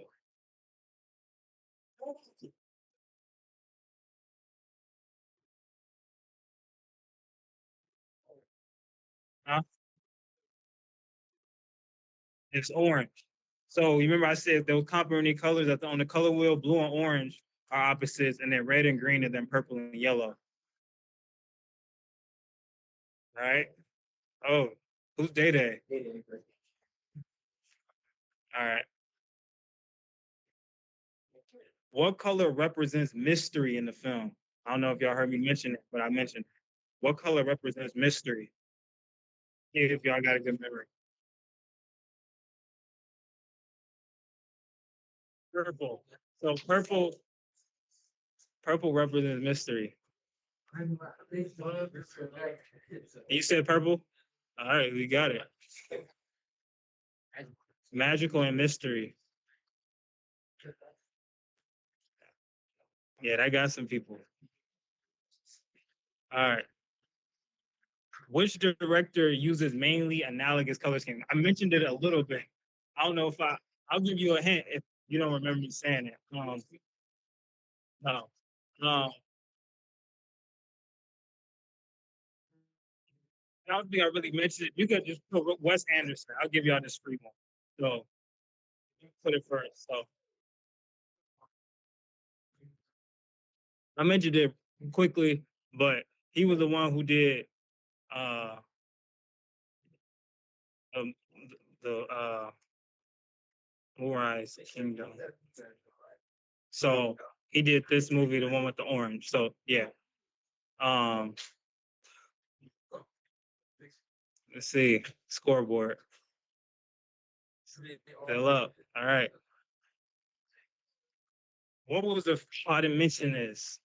Huh? It's orange. So you remember I said those complementary colors that on the color wheel, blue and orange are opposites, and then red and green, and then purple and yellow. All right. Oh, who's Day Day? All right. What color represents mystery in the film? I don't know if y'all heard me mention it, but I mentioned it. What color represents mystery? If y'all got a good memory. Purple. So purple represents mystery. You said purple? All right, we got it. Magical and mystery. Yeah, that got some people. All right. Which director uses mainly analogous color scheme? I mentioned it a little bit. I don't know if I'll give you a hint if you don't remember me saying it. No. I don't think I really mentioned it. You could just put Wes Anderson. I'll give y'all this free one. So you put it first. So I mentioned it quickly, but he was the one who did uh um, the Moonrise Kingdom. So he did this movie, the one with the orange. So yeah. Um let's see. Scoreboard. Fill up. All right. What was the I didn't mention this.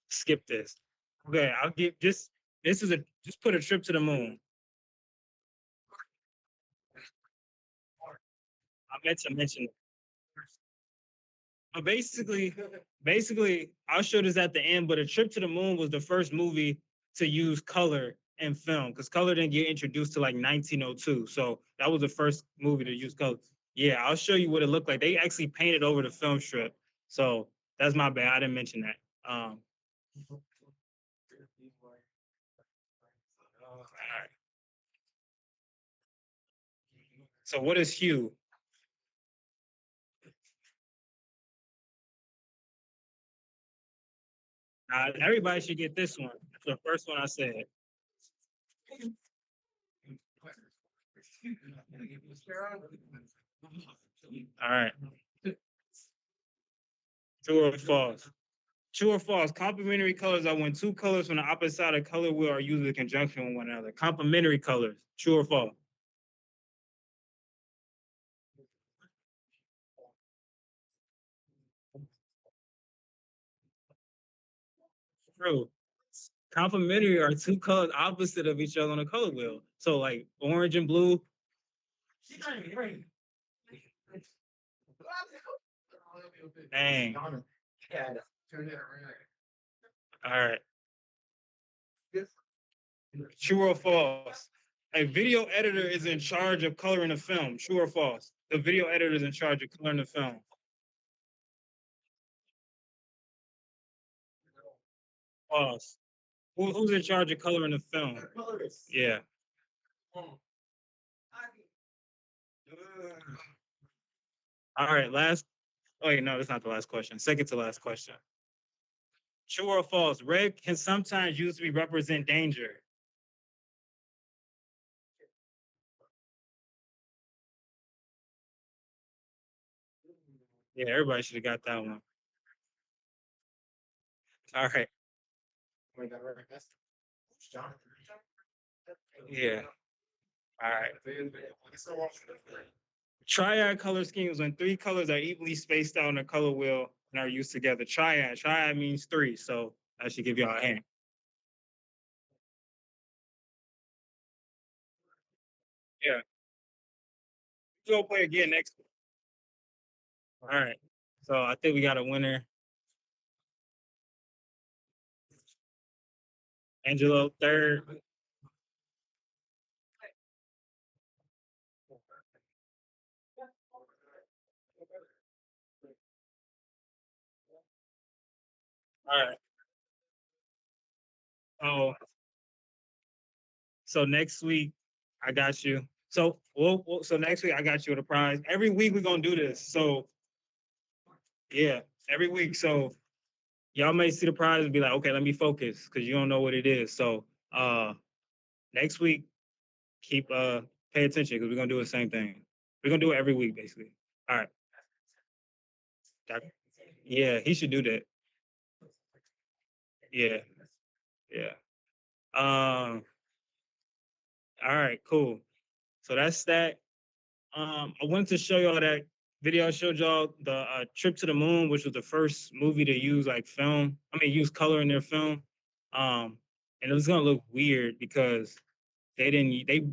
Skip this. Okay, I'll give this is a just put a trip to the moon. I meant to mention it. But basically, I'll show this at the end. But A Trip to the Moon was the first movie to use color in film because color didn't get introduced to like 1902. So that was the first movie to use color. Yeah, I'll show you what it looked like. They actually painted over the film strip. So that's my bad. I didn't mention that. All right. So what is hue? Everybody should get this one. It's the first one I said. All right. True or false? True or false? Complementary colors are when two colors from the opposite side of the color wheel are used in conjunction with one another. Complementary colors. True or false? True. Complementary are two colors opposite of each other on the color wheel. So like orange and blue. Dang. All right. True or false? A video editor is in charge of coloring the film. True or false? The video editor is in charge of coloring the film. False. Who's in charge of coloring the film? Yeah. All right. Last. Oh, wait, no, that's not the last question. Second to last question. True or false? Red can sometimes used to represent danger. Yeah, everybody should have got that one. All right. Yeah. All right. Triad color schemes when three colors are evenly spaced out on a color wheel and are used together. Triad. Triad means three, so I should give y'all a hint. Yeah. We'll play again next week. All right. So I think we got a winner. Angelo third. All right. Oh, so next week I got you. So so next week I got you with a prize. Every week we're gonna do this. So yeah, every week. So y'all may see the prize and be like, okay, let me focus because you don't know what it is. So next week, keep pay attention because we're gonna do the same thing. We're gonna do it every week, basically. All right. Yeah, he should do that. Yeah, yeah. All right, cool. So that's that. I wanted to show y'all that video I showed y'all, the Trip to the Moon, which was the first movie to use like film. I mean, use color in their film. And it was gonna look weird because they didn't. They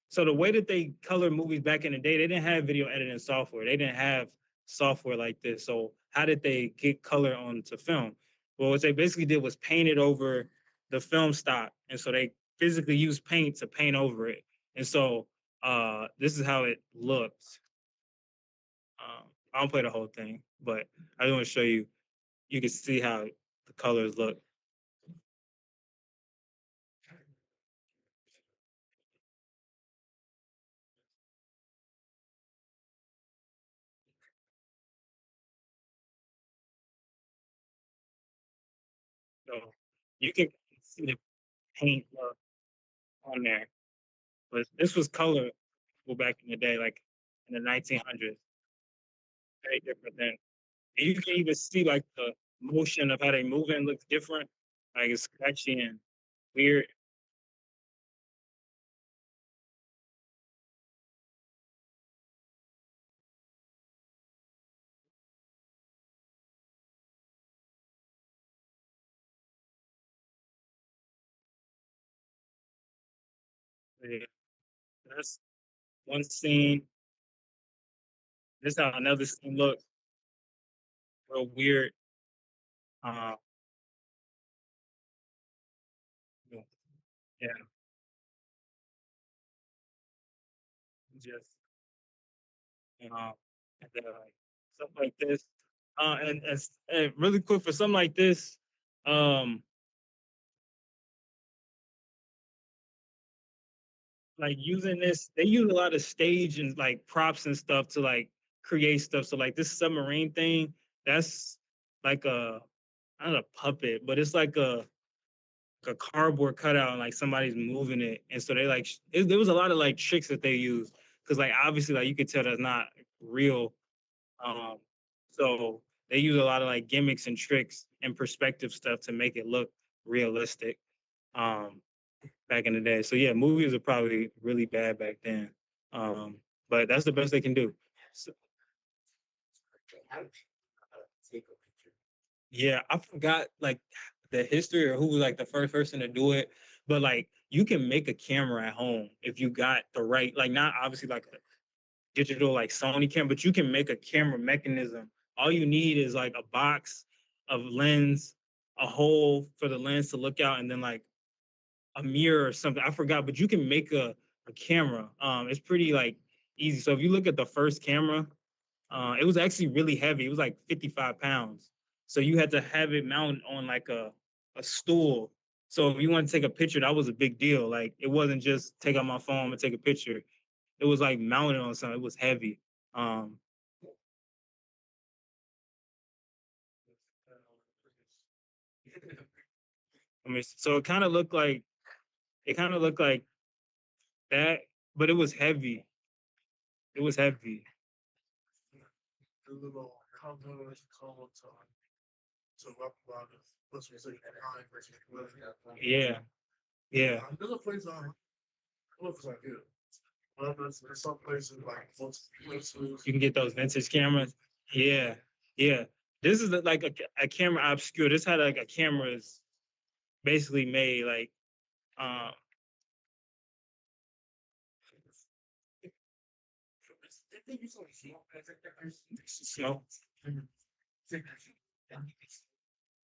so the way that they colored movies back in the day, they didn't have video editing software. They didn't have software like this. So how did they get color onto film? Well, what they basically did was paint it over the film stock, and so they physically used paint to paint over it. And so this is how it looks. I don't play the whole thing, but I just want to show you. You can see how the colors look. So you can see the paint look on there. But this was color back in the day, like in the 1900s. Very different then. And you can even see like the motion of how they moving looks different. Like it's scratchy and weird. Yeah. That's one scene. This is how another scene looks. Real weird. Uh, yeah, just and then, like stuff like this. And really quick for something like this, um, like using this, they use a lot of stage and like props and stuff to like create stuff. So like this submarine thing, that's like a not a puppet, but it's like a cardboard cutout and like somebody's moving it. And so they like there was a lot of like tricks that they used because like obviously like you could tell that's not real. Um, so they use a lot of like gimmicks and tricks and perspective stuff to make it look realistic. Um, back in the day. So yeah, movies are probably really bad back then. Um, but that's the best they can do. So, yeah, I forgot like the history or who was like the first person to do it, but like you can make a camera at home if you got the right, like not obviously like a digital like Sony camera, but you can make a camera mechanism. All you need is like a box of lens, a hole for the lens to look out, and then like a mirror or something. I forgot, but you can make a camera. It's pretty like easy. So if you look at the first camera, it was actually really heavy. It was like 55 pounds. So you had to have it mounted on like a stool. So if you want to take a picture, that was a big deal. Like it wasn't just take out my phone and take a picture. It was like mounted on something. It was heavy. Um, I mean, so it kind of looked like that, but it was heavy. It was heavy. The little components called to rough about it. Plus we say behind versus Yeah, yeah. there's a place on I don't know if it's like it. Well, there's some places like most places. You can get those vintage cameras. Yeah, yeah. This is like a camera obscure. This had like a camera is basically made like um smoke.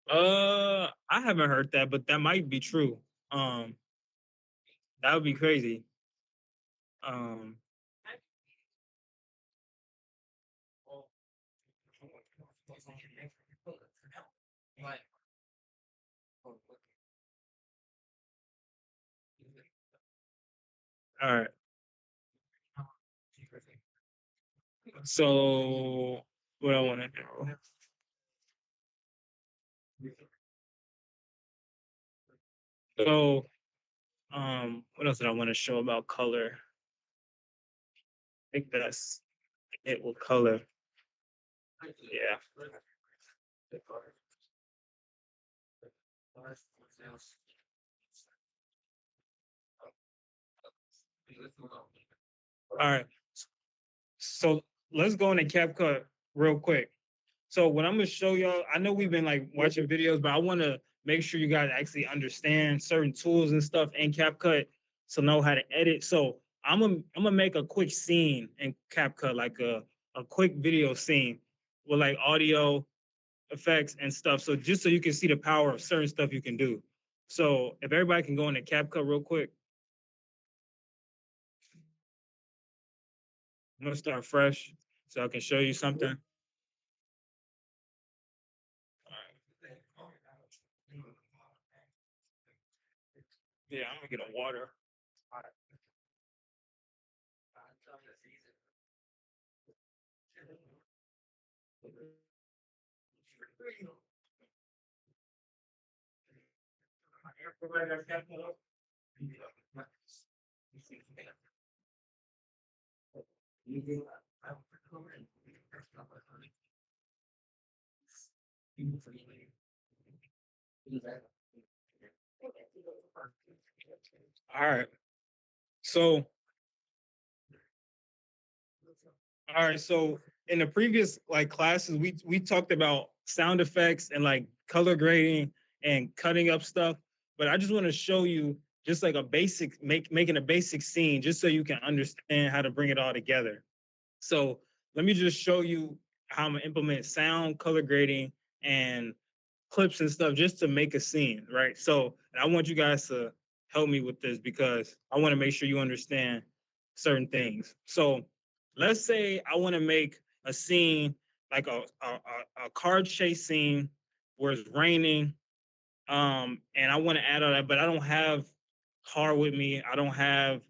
I haven't heard that, but that might be true. Um, that would be crazy. Um, all right. So what I want to do. So what else did I want to show about color? I think that's it with color. Yeah. All right. So let's go into CapCut real quick. So what I'm gonna show y'all, I know we've been like watching videos, but I want to make sure you guys actually understand certain tools and stuff in CapCut to know how to edit. So I'm gonna make a quick scene in CapCut, like a quick video scene with like audio effects and stuff. So just so you can see the power of certain stuff you can do. So if everybody can go into CapCut real quick, I'm gonna start fresh so I can show you something. Yeah, I'm gonna get a water. All right. So all right. So in the previous like classes, we talked about sound effects and like color grading and cutting up stuff. But I just want to show you just like a basic making a basic scene just so you can understand how to bring it all together. So let me just show you how I'm gonna implement sound, color grading, and clips and stuff just to make a scene, right? So and I want you guys to help me with this because I want to make sure you understand certain things. So let's say I want to make a scene like a car chase scene where it's raining, and I want to add all that, but I don't have car with me. I don't have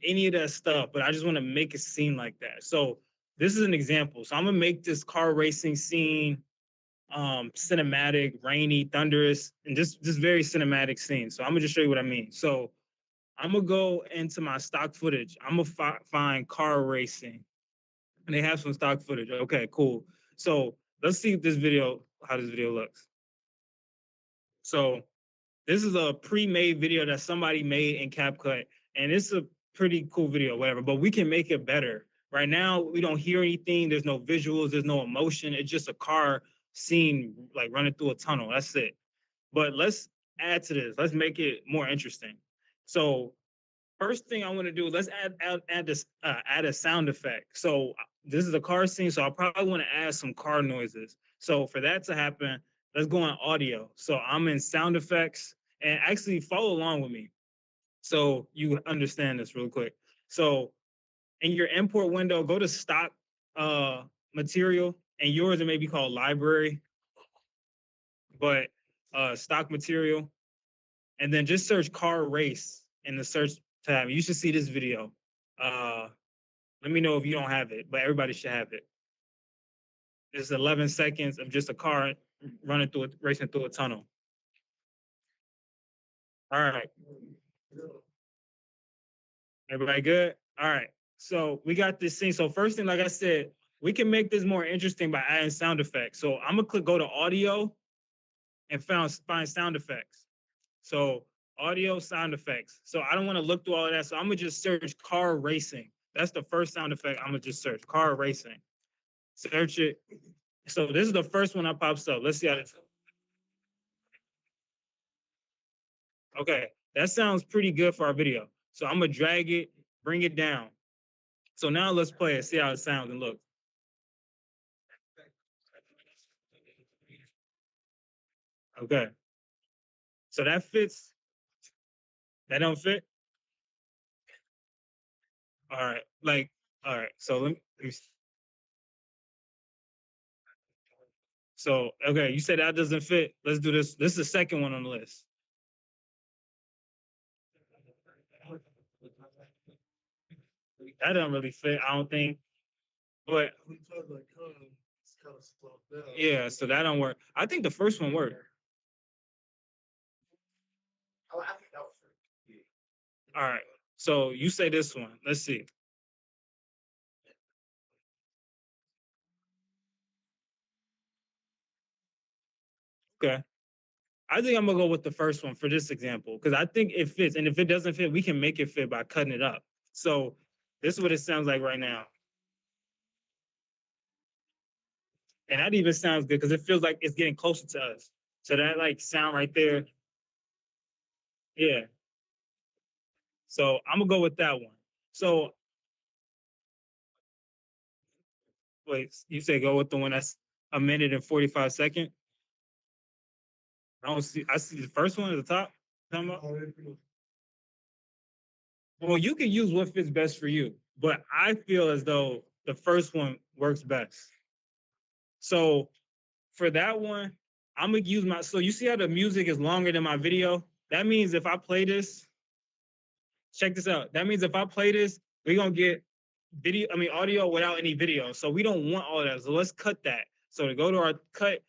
any of that stuff, but I just want to make a scene like that. So this is an example. So I'm gonna make this car racing scene cinematic, rainy, thunderous, and just very cinematic scene. So I'm gonna just show you what I mean. So I'm gonna go into my stock footage. I'm gonna find car racing, and they have some stock footage. Okay, cool. So let's see how this video looks. So this is a pre-made video that somebody made in CapCut, and it's a pretty cool video, whatever, but we can make it better. Right now, we don't hear anything. There's no visuals. There's no emotion. It's just a car scene like running through a tunnel. That's it. But let's add to this. Let's make it more interesting. So first thing I want to do, let's add a sound effect. So this is a car scene, so I probably want to add some car noises. So for that to happen, let's go on audio. So I'm in sound effects, and actually follow along with me so you understand this real quick. So in your import window, go to stock material, and yours it may be called library, but stock material, and then just search car race in the search tab. You should see this video. Let me know if you don't have it, but everybody should have it. It's 11 seconds of just a car racing through a tunnel. All right. Everybody good? All right. So we got this scene. So first thing, like I said, we can make this more interesting by adding sound effects. So I'm gonna go to audio and find sound effects. So audio sound effects. So I don't want to look through all of that. So I'm gonna just search car racing. That's the first sound effect. I'm gonna just search car racing. Search it. So this is the first one that pops up. Let's see how this. Okay, that sounds pretty good for our video. So I'm gonna drag it, bring it down. So now let's play it, see how it sounds and looks. Okay. So that fits. That don't fit. All right. Like, all right. So let me so okay, you said that doesn't fit. Let's do this. This is the second one on the list. That doesn't really fit, I don't think. But yeah, so that don't work. I think the first one worked. All right. So you say this one. Let's see. Okay. I think I'm gonna go with the first one for this example because I think it fits. And if it doesn't fit, we can make it fit by cutting it up. So this is what it sounds like right now. And that even sounds good because it feels like it's getting closer to us. So that like sound right there. Yeah. So I'm gonna go with that one. So wait, you say go with the one that's a minute and 45 seconds? I see the first one at the top. Well, you can use what fits best for you, but I feel as though the first one works best. So for that one, I'm gonna use so you see how the music is longer than my video? That means if I play this, check this out. That means if I play this, we're gonna get audio without any video. So we don't want all that. So let's cut that. So to go to our cut,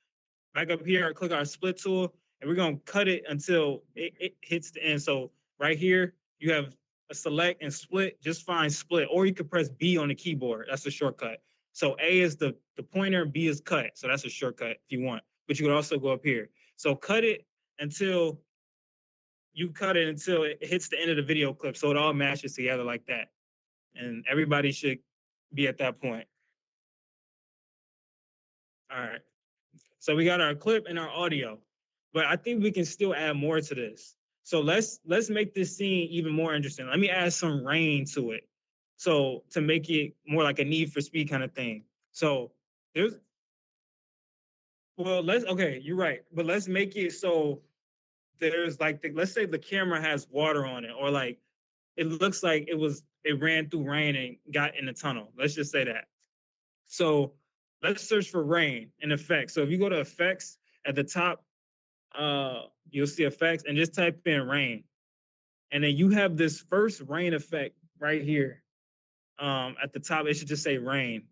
back up here, click our split tool, and we're gonna cut it until it hits the end. So right here, you have a select and split, just find split, or you could press B on the keyboard. That's a shortcut. So A is the pointer, B is cut. So that's a shortcut if you want. But you could also go up here. So cut it until it hits the end of the video clip. So it all matches together like that. And everybody should be at that point. All right. So we got our clip and our audio, but I think we can still add more to this. So let's make this scene even more interesting. Let me add some rain to it. So to make it more like a Need for Speed kind of thing. So okay, you're right. But let's make it so there's like, let's say the camera has water on it, or like, it looks like it ran through rain and got in the tunnel. Let's just say that. So let's search for rain and effects. So if you go to effects at the top, you'll see effects and just type in rain. And then you have this first rain effect right here. At the top, it should just say rain.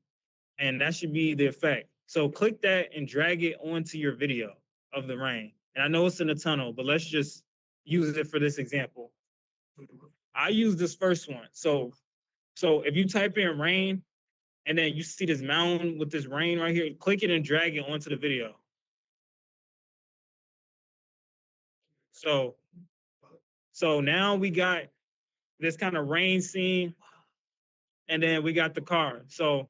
And that should be the effect. So click that and drag it onto your video of the rain. And I know it's in a tunnel, but let's just use it for this example. I use this first one. So if you type in rain and then you see this mountain with this rain right here, click it and drag it onto the video. So now we got this kind of rain scene, and then we got the car. So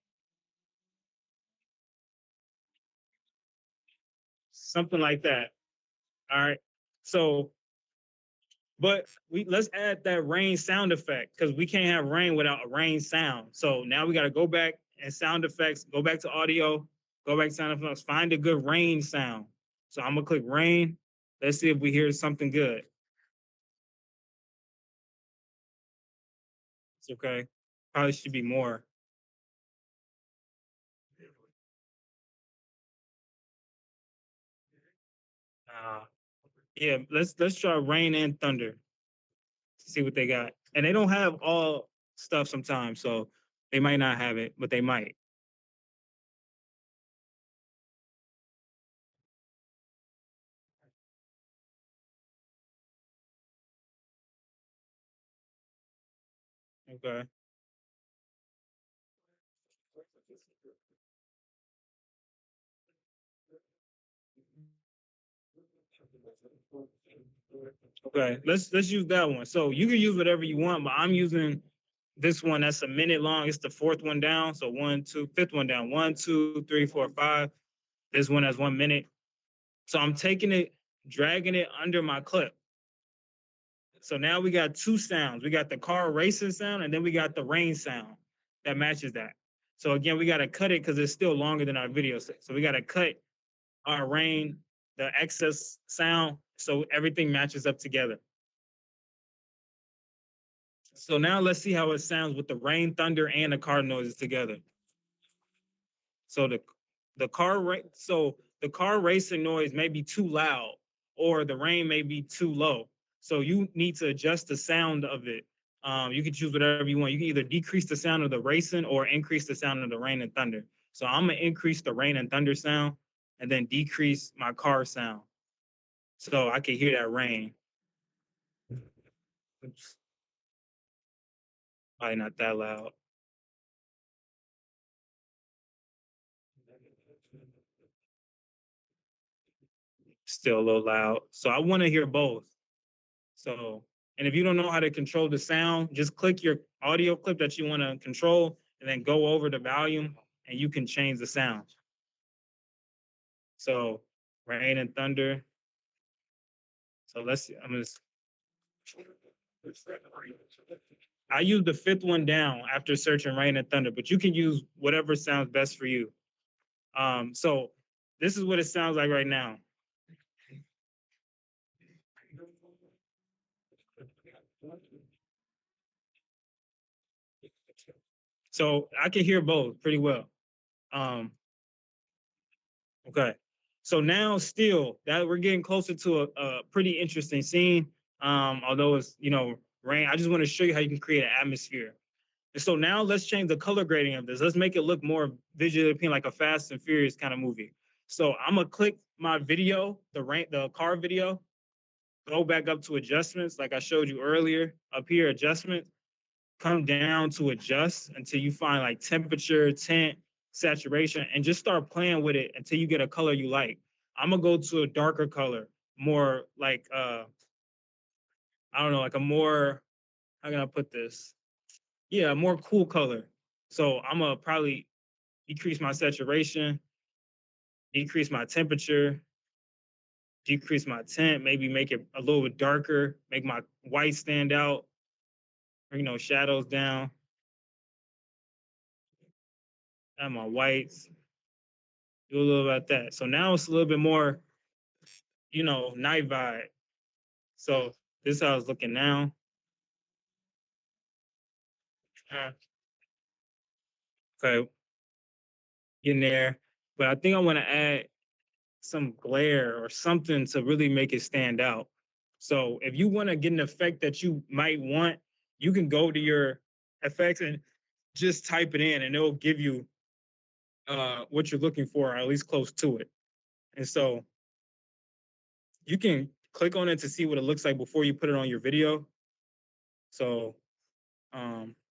something like that. All right. So, but let's add that rain sound effect because we can't have rain without a rain sound. So now we got to go back and sound effects, go back to audio, go back to sound effects, find a good rain sound. So I'm gonna click rain. Let's see if we hear something good. It's okay. Probably should be more. Yeah, let's try rain and thunder. See what they got. And they don't have all stuff sometimes, so they might not have it, but they might. Okay. Okay, let's use that one. So you can use whatever you want, but I'm using this one that's a minute long. It's the fourth one down. So fifth one down. 1, 2, 3, 4, 5. This one has 1 minute. So I'm taking it, dragging it under my clip. So now we got two sounds. We got the car racing sound, and then we got the rain sound that matches that. So again, we got to cut it because it's still longer than our video. So we got to cut our rain, the excess sound, so everything matches up together. So now let's see how it sounds with the rain, thunder, and the car noises together. So the car racing noise may be too loud, or the rain may be too low. So you need to adjust the sound of it. You can choose whatever you want. You can either decrease the sound of the racing or increase the sound of the rain and thunder. So I'm gonna increase the rain and thunder sound, and then decrease my car sound, so I can hear that rain. Oops. Probably not that loud. Still a little loud. So I want to hear both. So, and if you don't know how to control the sound, just click your audio clip that you want to control and then go over the volume and you can change the sound. So, rain and thunder. So let's see. I use the fifth one down after searching rain and thunder, but you can use whatever sounds best for you. So this is what it sounds like right now. So I can hear both pretty well. Okay. So now still that we're getting closer to a pretty interesting scene. Although it's, rain, I just want to show you how you can create an atmosphere. And so now let's change the color grading of this. Let's make it look more visually appealing, like a Fast and Furious kind of movie. So I'm gonna click my video, the car video, go back up to adjustments, like I showed you earlier. Up here, adjustment, come down to adjust until you find like temperature, tint, saturation, and just start playing with it until you get a color you like. I'm gonna go to a darker color, more like I don't know, like a more, how can I put this? Yeah, a more cool color. So I'm gonna probably decrease my saturation, decrease my temperature, decrease my tint, maybe make it a little bit darker, make my white stand out, shadows down, add my whites, do a little about that. So now it's a little bit more, night vibe. So this is how it's looking now. Okay, getting there. But I think I want to add some glare or something to really make it stand out. So if you want to get an effect that you might want, you can go to your effects and just type it in and it'll give you what you're looking for, or at least close to it. And so you can click on it to see what it looks like before you put it on your video. So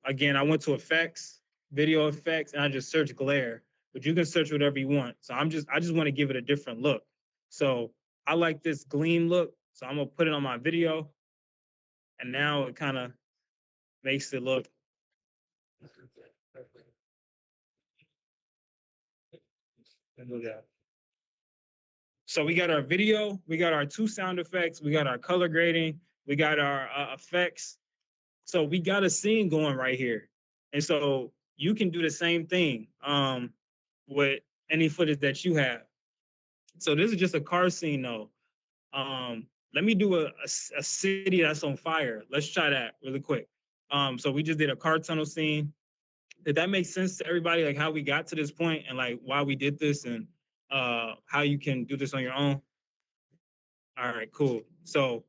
again, I went to effects, video effects, and I just searched glare. But you can search whatever you want. So I just want to give it a different look. So I like this gleam look. So I'm gonna put it on my video, and now it kind of makes it look. Look at. So we got our video, we got our two sound effects, we got our color grading, we got our effects. So we got a scene going right here. And so you can do the same thing with any footage that you have. So this is just a car scene though. Let me do a city that's on fire. Let's try that really quick. So we just did a car tunnel scene. Did that make sense to everybody? Like how we got to this point and like why we did this and how you can do this on your own? All right, cool. So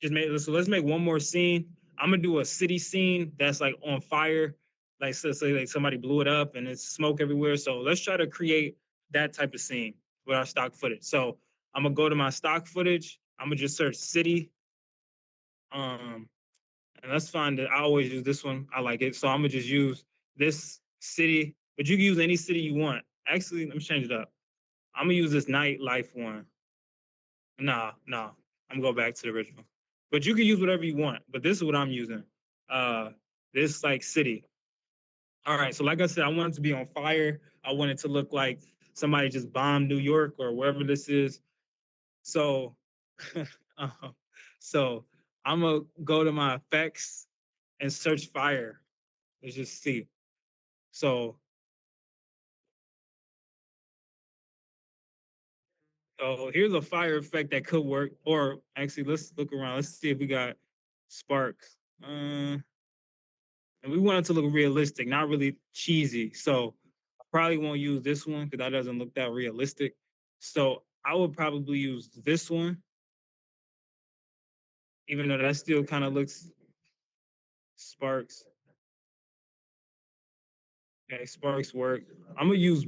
let's make one more scene. I'm gonna do a city scene that's like on fire, like so say like somebody blew it up and it's smoke everywhere. So let's try to create that type of scene with our stock footage. So I'm gonna go to my stock footage. I'm gonna just search city. And let's find that I always use this one. I like it. So I'm gonna just use this city, but you can use any city you want. Actually, let me change it up. I'm gonna use this nightlife one. Nah. I'm gonna go back to the original. But you can use whatever you want. But this is what I'm using. Uh, this like city. All right. So like I said, I want it to be on fire. I want it to look like somebody just bombed New York or wherever this is. So, uh, so I'm gonna go to my effects and search fire. Let's just see. So, oh, here's a fire effect that could work. Or actually, let's look around. Let's see if we got sparks. And we want it to look realistic, not really cheesy. So I probably won't use this one because that doesn't look that realistic. So I would probably use this one, even though that still kind of looks sparks. Okay, sparks work. I'm gonna use,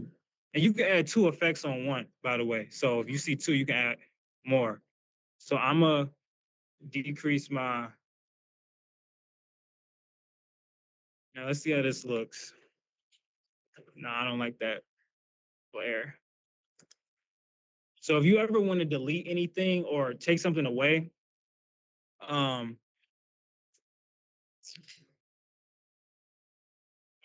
and you can add two effects on one, by the way. So if you see two, you can add more. So I'm gonna decrease my. Now let's see how this looks. No, I don't like that glare. So if you ever want to delete anything or take something away, um,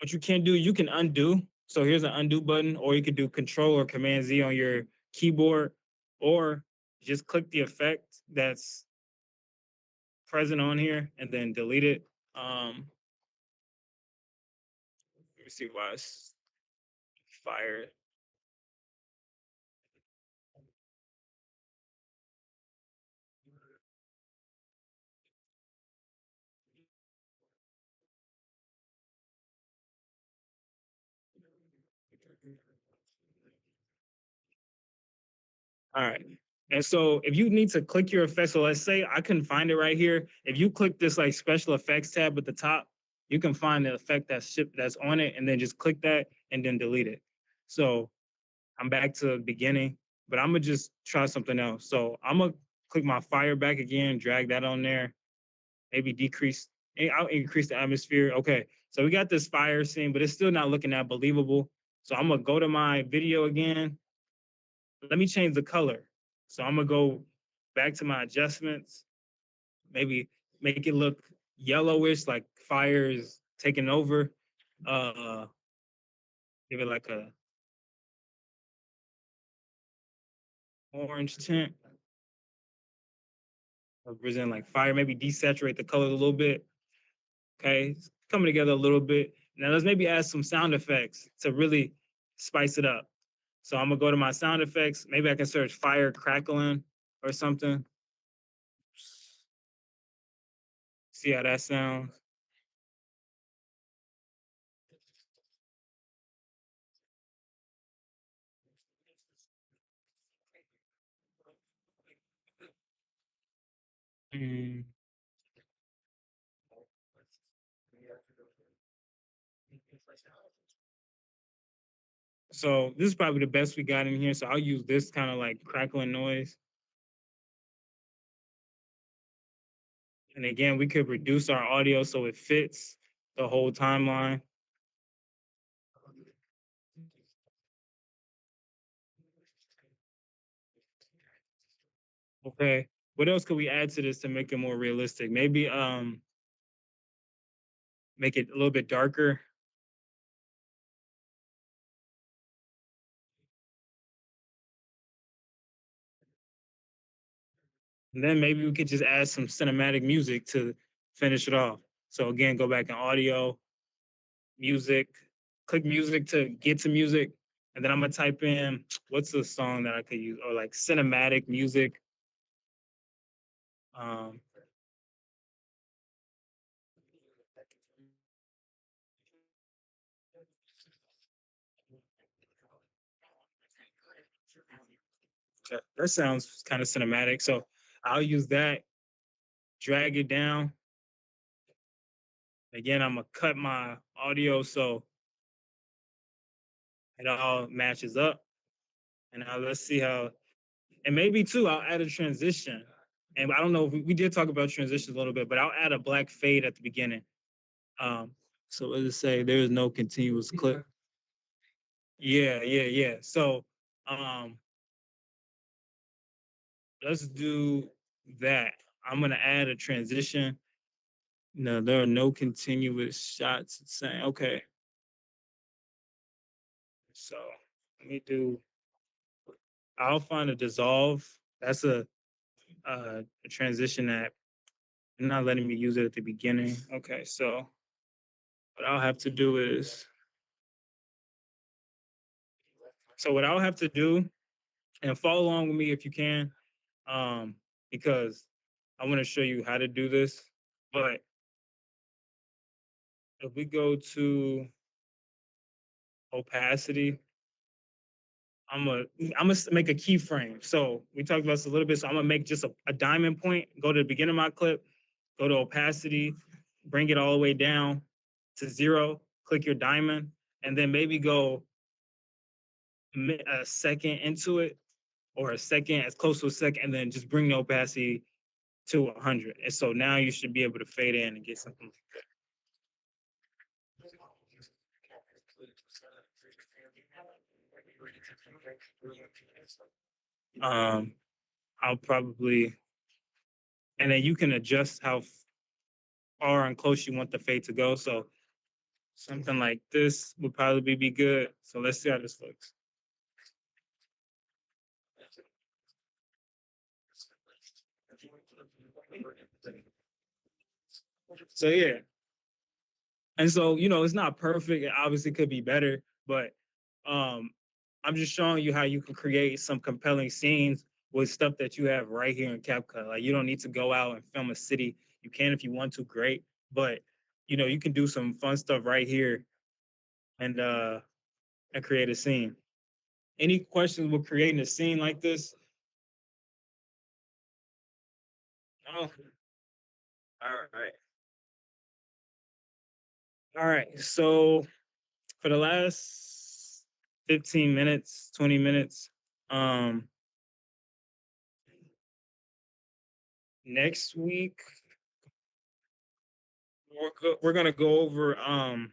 what you can do, you can undo. So here's an undo button, or you could do Control or Command Z on your keyboard, or just click the effect that's present on here and then delete it. Let me see why it's fired. All right. And so if you need to click your effect, so let's say I couldn't find it right here. If you click this like special effects tab at the top, you can find the effect that's on it and then just click that and then delete it. So I'm back to the beginning, but I'm gonna just try something else. So I'm gonna click my fire back again, drag that on there, maybe decrease, I'll increase the atmosphere. Okay, so we got this fire scene, but it's still not looking that believable. So I'm gonna go to my video again. Let me change the color. So I'm gonna go back to my adjustments, maybe make it look yellowish, like fire is taking over. Uh, give it like a orange tint, represent like fire. Maybe desaturate the color a little bit. Okay, it's coming together a little bit. Now let's maybe add some sound effects to really spice it up. So I'm gonna go to my sound effects. Maybe I can search fire crackling or something. See how that sounds. Mm. So this is probably the best we got in here. So I'll use this kind of like crackling noise. And again, we could reduce our audio so it fits the whole timeline. Okay. What else could we add to this to make it more realistic? Maybe make it a little bit darker. And then maybe we could just add some cinematic music to finish it off. So again, go back in audio, music, click music to get to music. And then I'm gonna type in what's the song that I could use or like cinematic music. Um, that sounds kind of cinematic. So I'll use that, drag it down. Again, I'm gonna cut my audio so it all matches up. And now let's see how, and maybe too, I'll add a transition. And I don't know if we did talk about transitions a little bit, but I'll add a black fade at the beginning. Um, so let's say there is no continuous clip. Yeah. So um, let's do that. I'm gonna add a transition. No, there are no continuous shots. It's saying okay. So let me do. I'll find a dissolve. That's a transition that not letting me use it at the beginning. Okay, so what I'll have to do is so what I'll have to do and follow along with me if you can, um, because I want to show you how to do this. But if we go to opacity, I'm gonna make a keyframe. So we talked about this a little bit. So I'm gonna make just a diamond point. Go to the beginning of my clip. Go to opacity. Bring it all the way down to 0. Click your diamond, and then maybe go a second into it, or a second, as close to a second, and then just bring the opacity to 100. And so now you should be able to fade in and get something. Um, I'll probably, and then you can adjust how far and close you want the fade to go. So something like this would probably be good. So let's see how this looks. So yeah. And so, it's not perfect. It obviously could be better, but um I'm just showing you how you can create some compelling scenes with stuff that you have right here in CapCut. Like you don't need to go out and film a city. You can if you want to, great. But you can do some fun stuff right here and create a scene. Any questions with creating a scene like this? Oh, all right. All right. So for the last 15 minutes, 20 minutes, um, next week we're gonna go over kind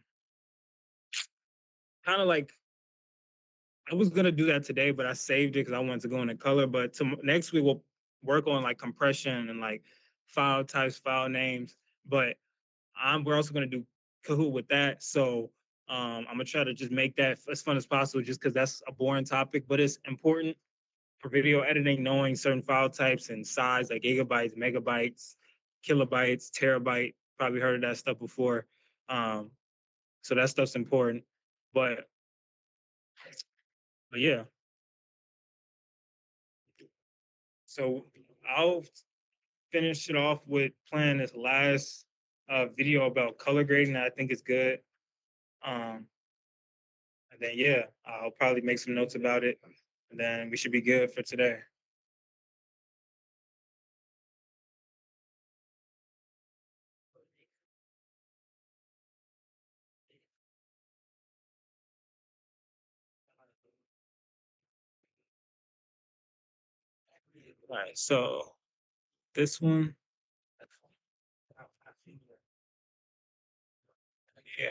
of like I was gonna do that today, but I saved it because I wanted to go into color. But next week we'll work on like compression and like file types, file names. But we're also gonna do Kahoot with that. So I'm gonna try to just make that as fun as possible, just because that's a boring topic, but it's important for video editing, knowing certain file types and size, like gigabytes, megabytes, kilobytes, terabyte. Probably heard of that stuff before. Um, so that stuff's important. But but yeah. So I'll finish it off with playing this last video about color grading that I think is good. Um, and then yeah, I'll probably make some notes about it, and then we should be good for today. All right, so this one, yeah.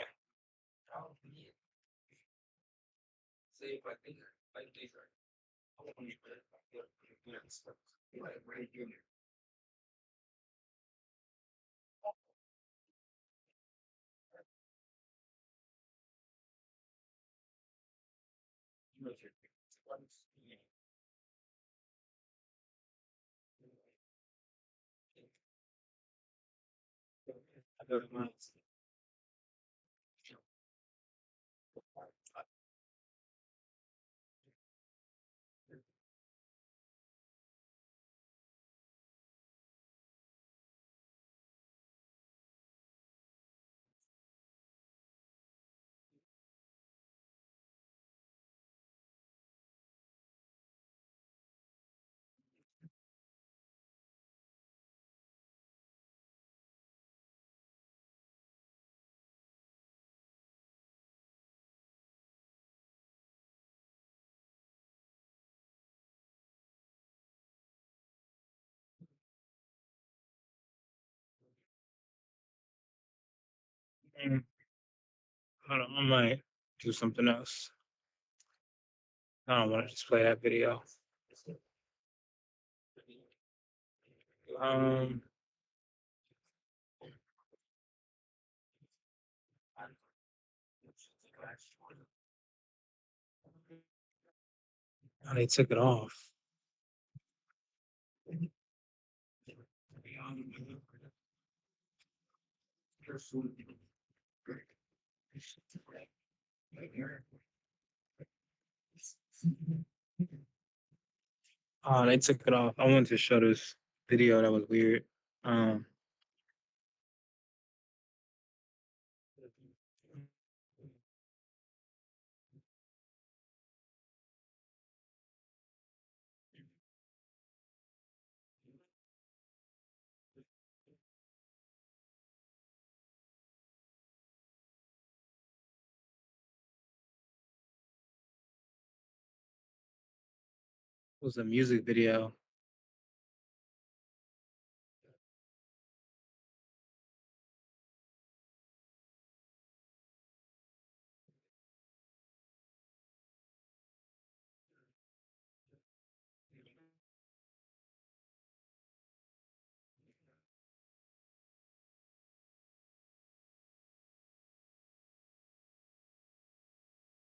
Mm, hold on, I might do something else. I don't want to just play that video. Um, oh, they took it off. Oh, they took it off. I wanted to show this video that was weird. Um, it was a music video.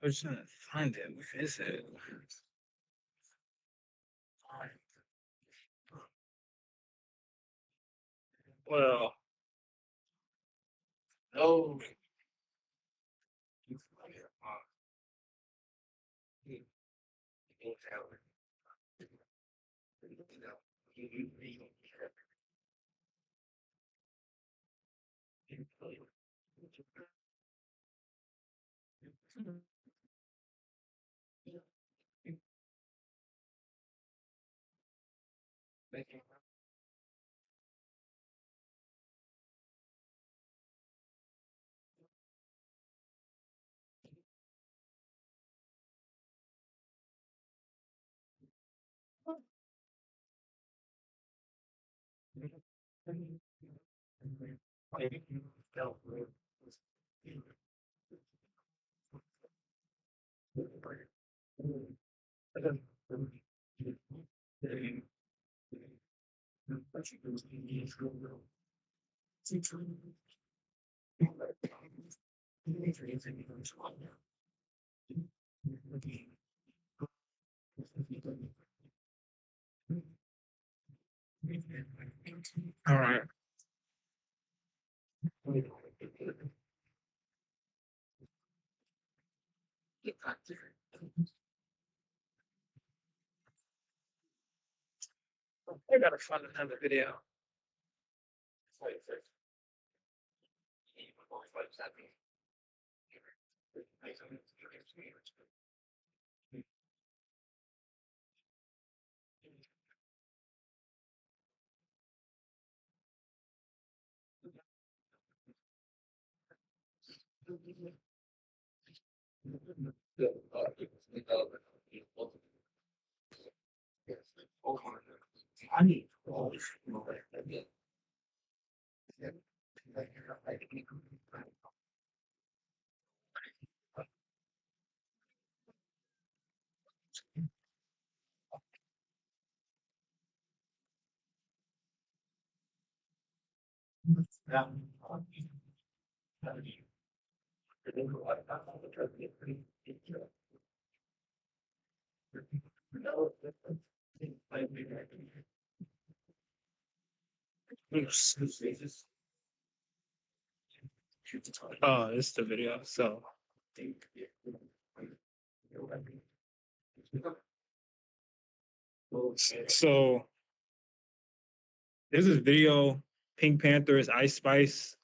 I was trying to find it. Where is it? Well, no. All right. I gotta find another video. Oh, it's the video. So so there's this video, Pink Panthers, Ice Spice.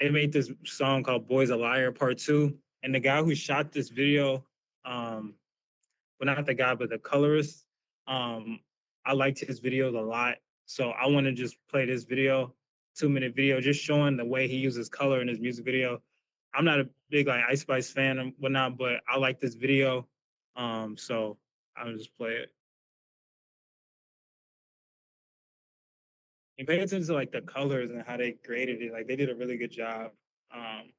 They made this song called Boy's a Liar Part 2. And the guy who shot this video, well, not the guy, but the colorist, I liked his videos a lot. So I want to just play this video, 2-minute video, just showing the way he uses color in his music video. I'm not a big like Ice Spice fan and whatnot, but I like this video. So I'll just play it. And pay attention to like the colors and how they created it. Like they did a really good job. Um,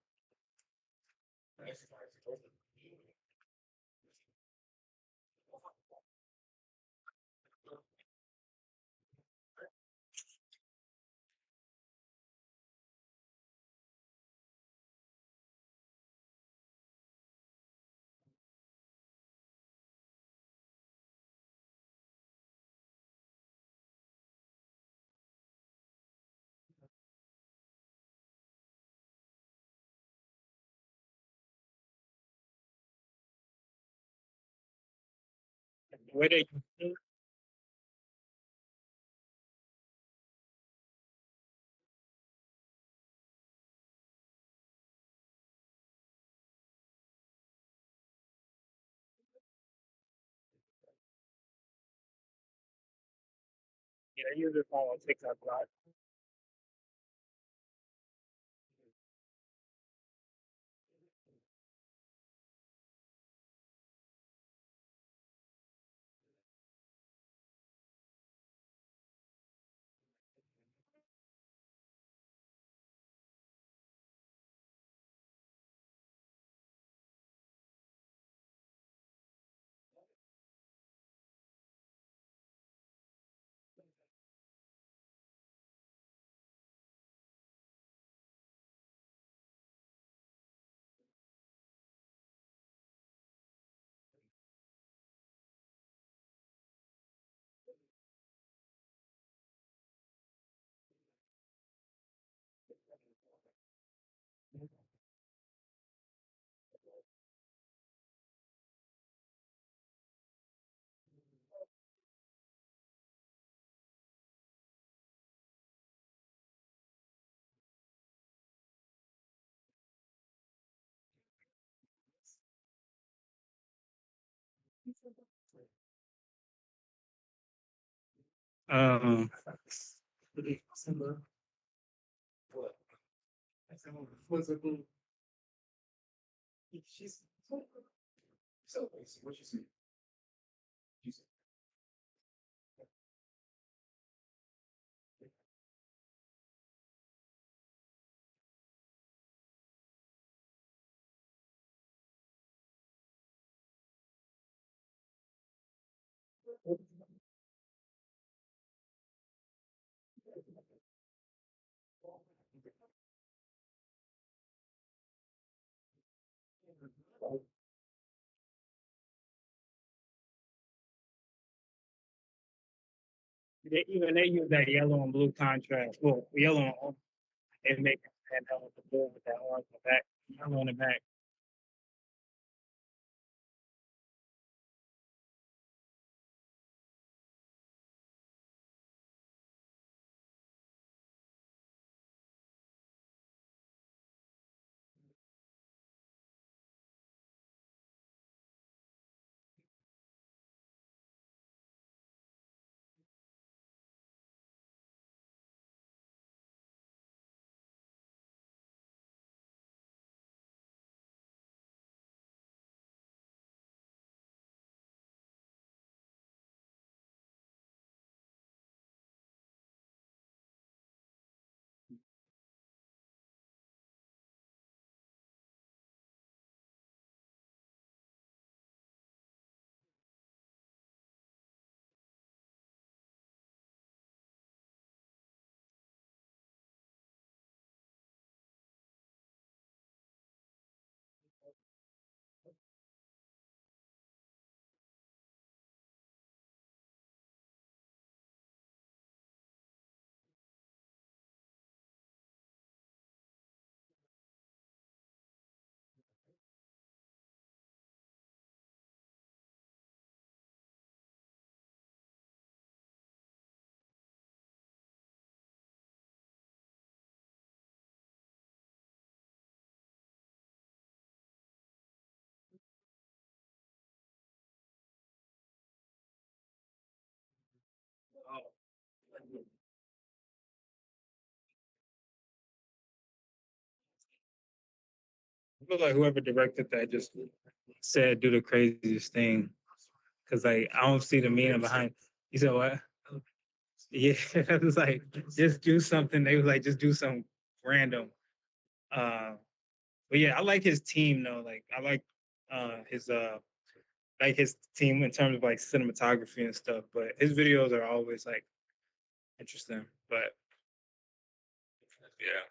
the way they yeah, they use it on TikTok a lot. Um, they use that yellow and blue contrast. Well, yellow and orange. They make it stand out with the blue with that orange in the back, yellow in the back. feel like whoever directed that just said do the craziest thing because like I don't see the meaning behind. You said what? Yeah, it was like just do something. They was like just do something random. Uh, but yeah, I like his team though. Like I like his team in terms of like cinematography and stuff. But his videos are always like interesting. But yeah.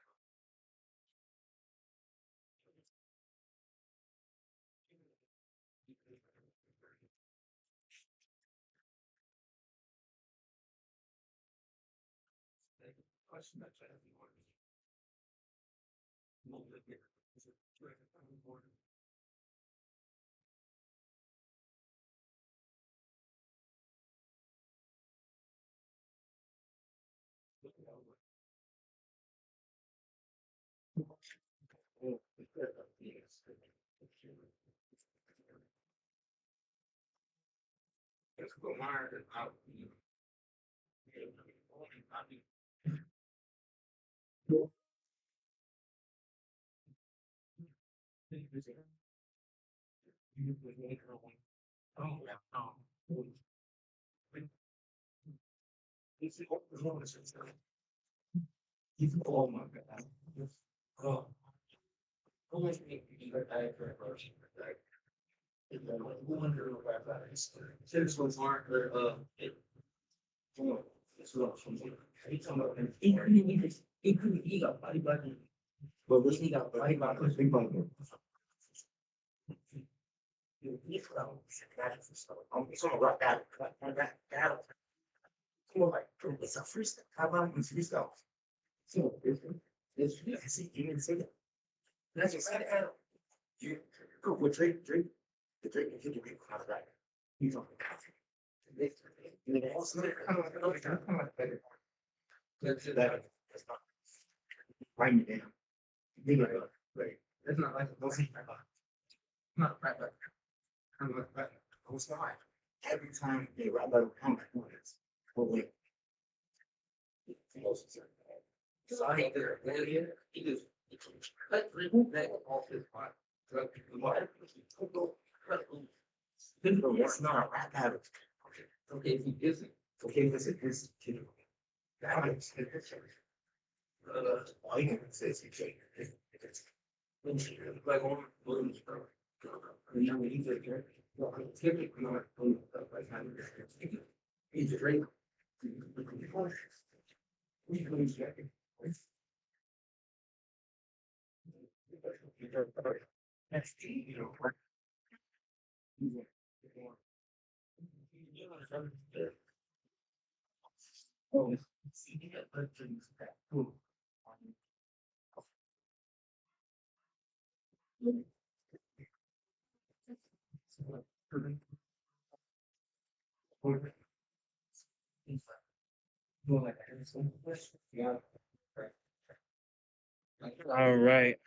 All right.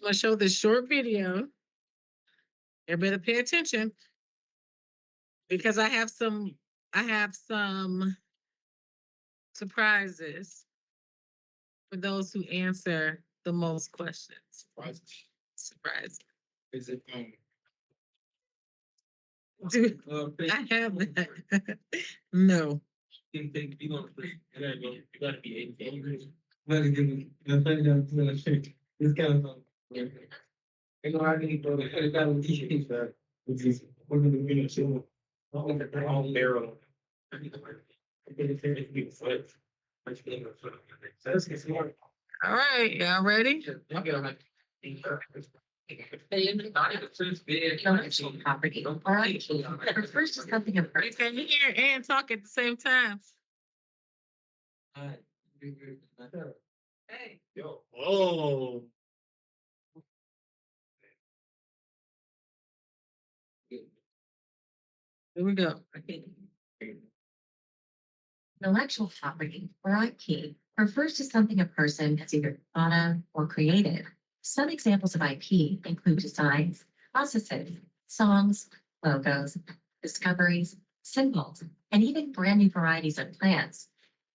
I'm gonna show this short video. Everybody pay attention because I have some surprises for those who answer the most questions. Surprise. Is it Dude, I have that. No. you gotta be 8. This kind of you know, I need to got a t-shirt that which is one of the minutes all barrel. All right, y'all ready? Intellectual property or IP refers to something of You can hear and talk at the same time. Hey. Yo, oh. Here we go. intellectual property or IP refers to something a person has either thought of or created. Some examples of IP include designs, processes, songs, logos, discoveries, symbols, and even brand new varieties of plants.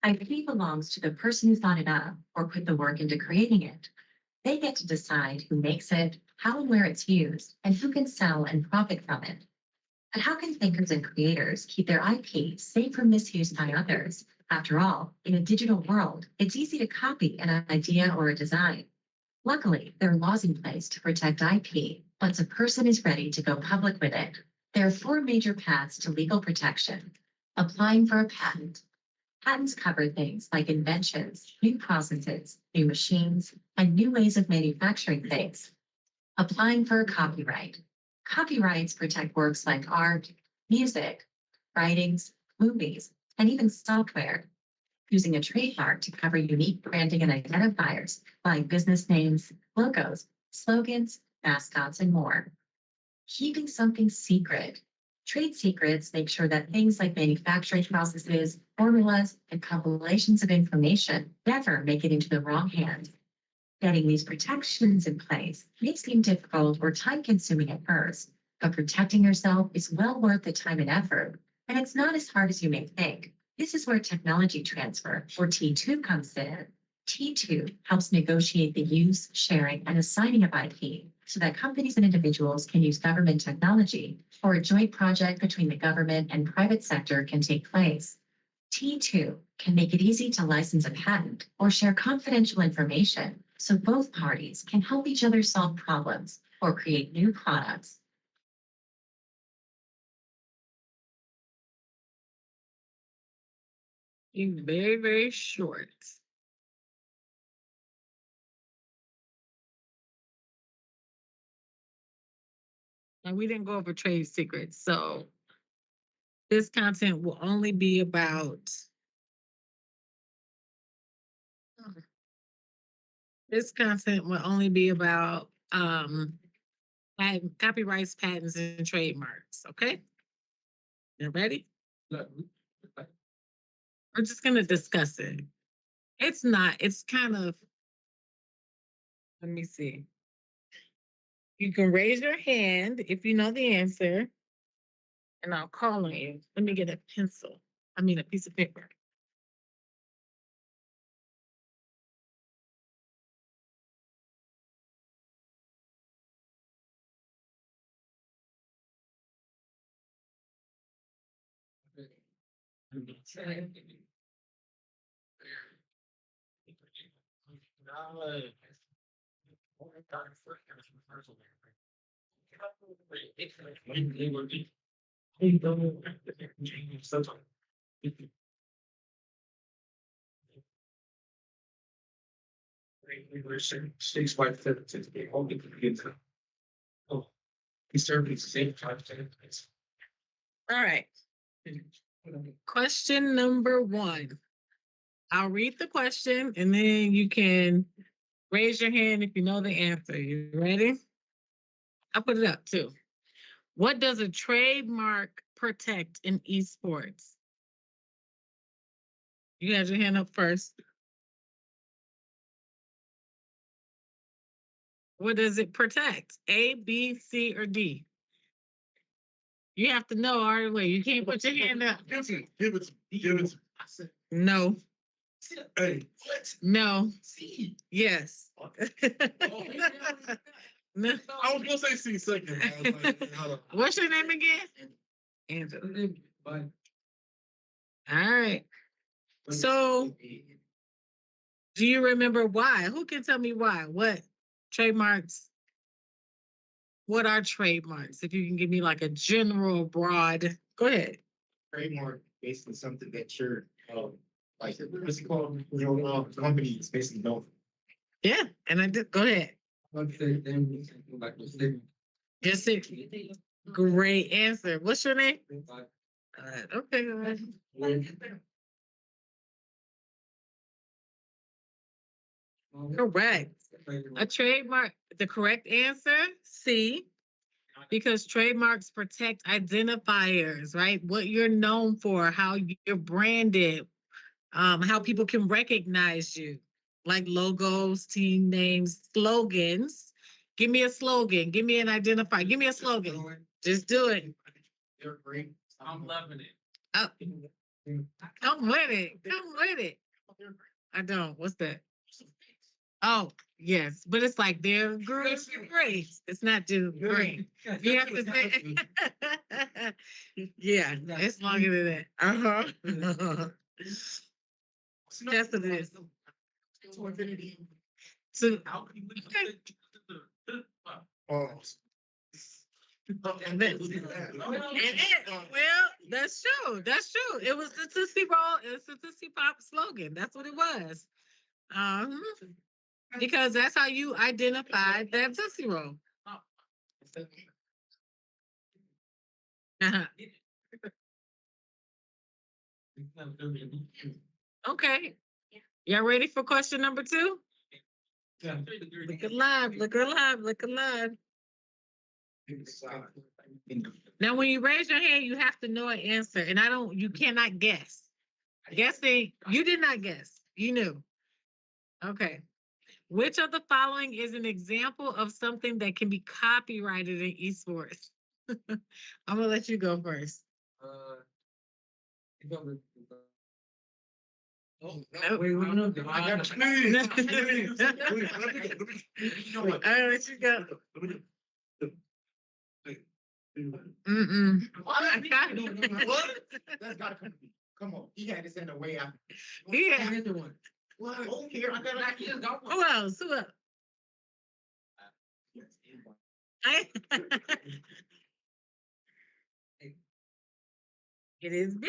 IP belongs to the person who thought it up or put the work into creating it. They get to decide who makes it, how and where it's used, and who can sell and profit from it. But how can thinkers and creators keep their IP safe from misuse by others? After all, in a digital world, it's easy to copy an idea or a design. Luckily, there are laws in place to protect IP once a person is ready to go public with it. There are 4 major paths to legal protection. Applying for a patent. Patents cover things like inventions, new processes, new machines, and new ways of manufacturing things. Applying for a copyright. Copyrights protect works like art, music, writings, movies, and even software. Using a trademark to cover unique branding and identifiers like business names, logos, slogans, mascots, and more. Keeping something secret. Trade secrets make sure that things like manufacturing processes, formulas, and compilations of information never make it into the wrong hands. Getting these protections in place may seem difficult or time-consuming at first, but protecting yourself is well worth the time and effort, and it's not as hard as you may think. This is where technology transfer, or T2, comes in. T2 helps negotiate the use, sharing, and assigning of IP so that companies and individuals can use government technology, or a joint project between the government and private sector can take place. T2 can make it easy to license a patent or share confidential information so both parties can help each other solve problems or create new products. He's very, very short. And we didn't go over trade secrets, so this content will only be about copyrights, patents, and trademarks. Okay, you ready? We're just gonna discuss it. It's kind of, let me see. You can raise your hand if you know the answer, and I'll call on you. Let me get a pencil. I mean, a piece of paper. Six white feathers. Oh, he served the same time. All right. Question number 1. I'll read the question and then you can raise your hand if you know the answer. You ready? I'll put it up too. What does a trademark protect in esports? You got your hand up first. What does it protect? A, B, C, or D? You have to know all the way. You can't put your hand up. Give it. No. Hey, what? No. C. Yes. No. I was gonna say C second. I was like, hold on. What's your name again? Andrew. All right. So, do you remember why? Who can tell me why? What trademarks? What are trademarks? If you can give me like a general, broad. Go ahead. Trademark basically something that you're like what's it called? Your company is basically known for. Yeah, and I did. Go ahead. Just it. Great answer. What's your name? Okay. Go ahead. Correct. A trademark. The correct answer, C, because trademarks protect identifiers, right? What you're known for, how you're branded, how people can recognize you, like logos, team names, slogans. Give me a slogan. Give me an identifier. Give me a slogan. Just do it. You're great. I'm loving it. Oh, come with it. Come with it. I don't. What's that? Oh, yes, but it's like they're great. Great. It's not just great. You have to say, yeah, it's longer than that. Uh-huh. Yes, it is. So, Pause. and then- well, that's true. That's true. It was the Tootsie Roll. It's the Tootsie Pop slogan. That's what it was. Because that's how you identified that Tootsie Roll. Uh-huh. Okay. Y'all ready for question number 2? Look alive, look alive, look alive. Now, when you raise your hand, you have to know an answer, and you cannot guess. Guessing, you did not guess. You knew. Okay. Which of the following is an example of something that can be copyrighted in esports? I'm gonna let you go first. Oh, Nope. wait, I'll let you go. Mm-mm. What? That's gotta come. Come on. He had this in the way after. Yeah. What? Oh, here, I got ideas. Who else? Who else? It is B.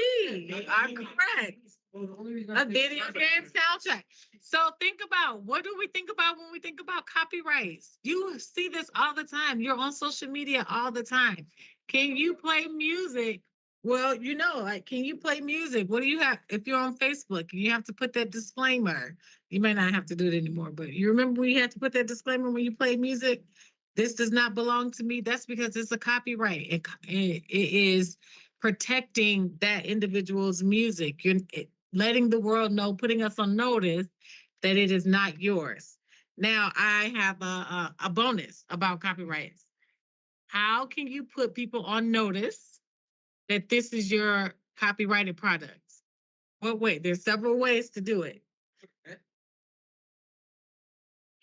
You are correct. A video game soundtrack. So think about, what do we think about when we think about copyrights? You see this all the time. You're on social media all the time. Can you play music? Well, like, can you play music? What do you have? If you're on Facebook, you have to put that disclaimer. You may not have to do it anymore, but you remember when you had to put that disclaimer when you play music? This does not belong to me. That's because it's a copyright. It is protecting that individual's music. You're letting the world know, putting us on notice that it is not yours. Now, I have a bonus about copyrights. How can you put people on notice that this is your copyrighted product? Well, wait, there's several ways to do it.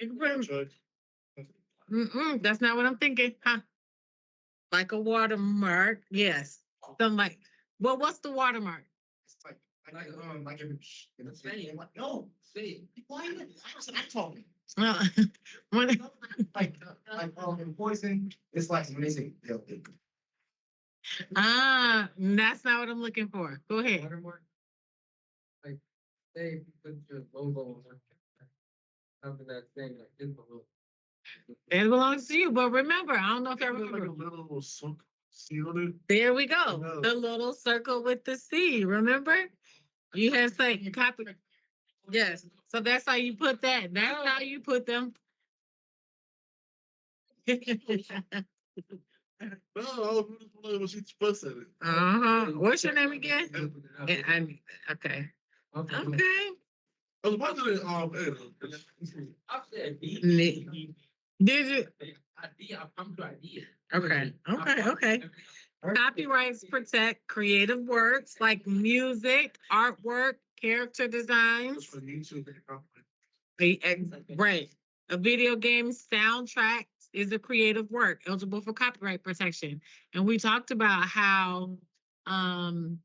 You can put them, that's not what I'm thinking, huh? Like a watermark, yes. Something like, well, what's the watermark? It's like no, say why I'm talking. When- In poison, it's like when they say that's not what I'm looking for. Go ahead. watermark. Like say if you put your logo on something that's saying like this below. It belongs to you, but remember, I don't know if I Like remember. a little seal on it. There we go. No. The little circle with the C. Remember? You had say copy. Yes. So that's how you put that. That's how you put them. No, I was when she's supposed to. Uh-huh. What's your name again? Okay. Okay. I was wondering, I said Nick. Did you? Idea, I'm to idea. Okay. Copyrights protect creative works like music, artwork, character That's designs. for YouTube and company. Right. A video game soundtrack is a creative work eligible for copyright protection. And we talked about how um,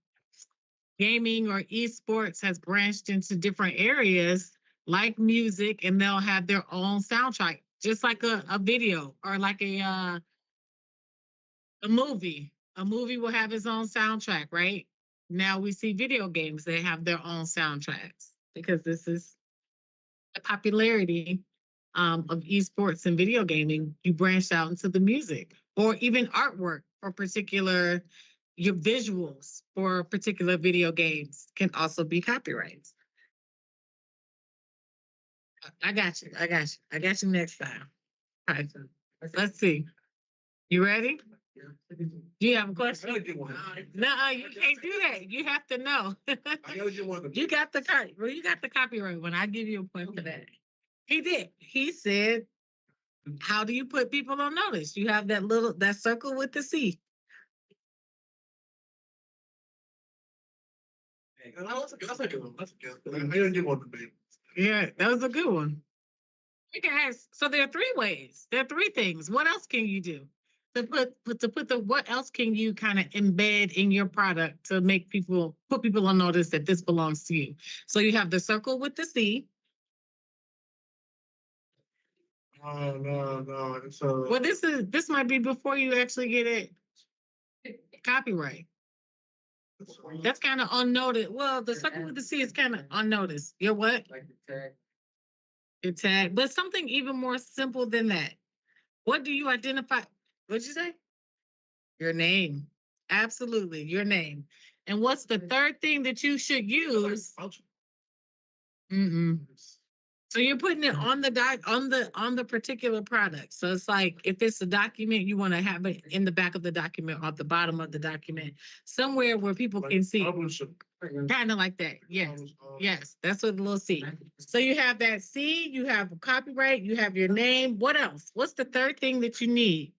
gaming or esports has branched into different areas like music, and they'll have their own soundtrack, just like a video or like a movie. A movie will have its own soundtrack, right? Now we see video games, they have their own soundtracks because this is the popularity of esports and video gaming. You branch out into the music or even artwork for particular, your visuals for particular video games can also be copyrights. I got you. I got you next time. All right. Let's see. You ready? Do you have a question? No, you can't do that. You have to know. You got the you got the copyright one. I give you a point for that. He did. He said, "How do you put people on notice? You have that circle with the C." That's a good one. That's a good one. I didn't get one to me. Yeah, that was a good one. Okay, guys. So there are three ways. There are three things. What else can you do what else can you kind of embed in your product to make put people on notice that this belongs to you? So you have the circle with the C. No. So Well, this might be before you actually get it copyright. That's kind of unnoticed. Well, the circle with the C is kind of unnoticed. You're what? Like the tag. Your tag, but something even more simple than that. What do you identify? What'd you say? Your name. Absolutely, your name. And what's the third thing that you should use? Mm-mm. So you're putting it on the particular product. So it's like if it's a document, you want to have it in the back of the document or at the bottom of the document, somewhere where people can see. Kind of like that. Yes. Yes. That's what the little C. So you have that C, you have copyright, you have your name. What else? What's the third thing that you need?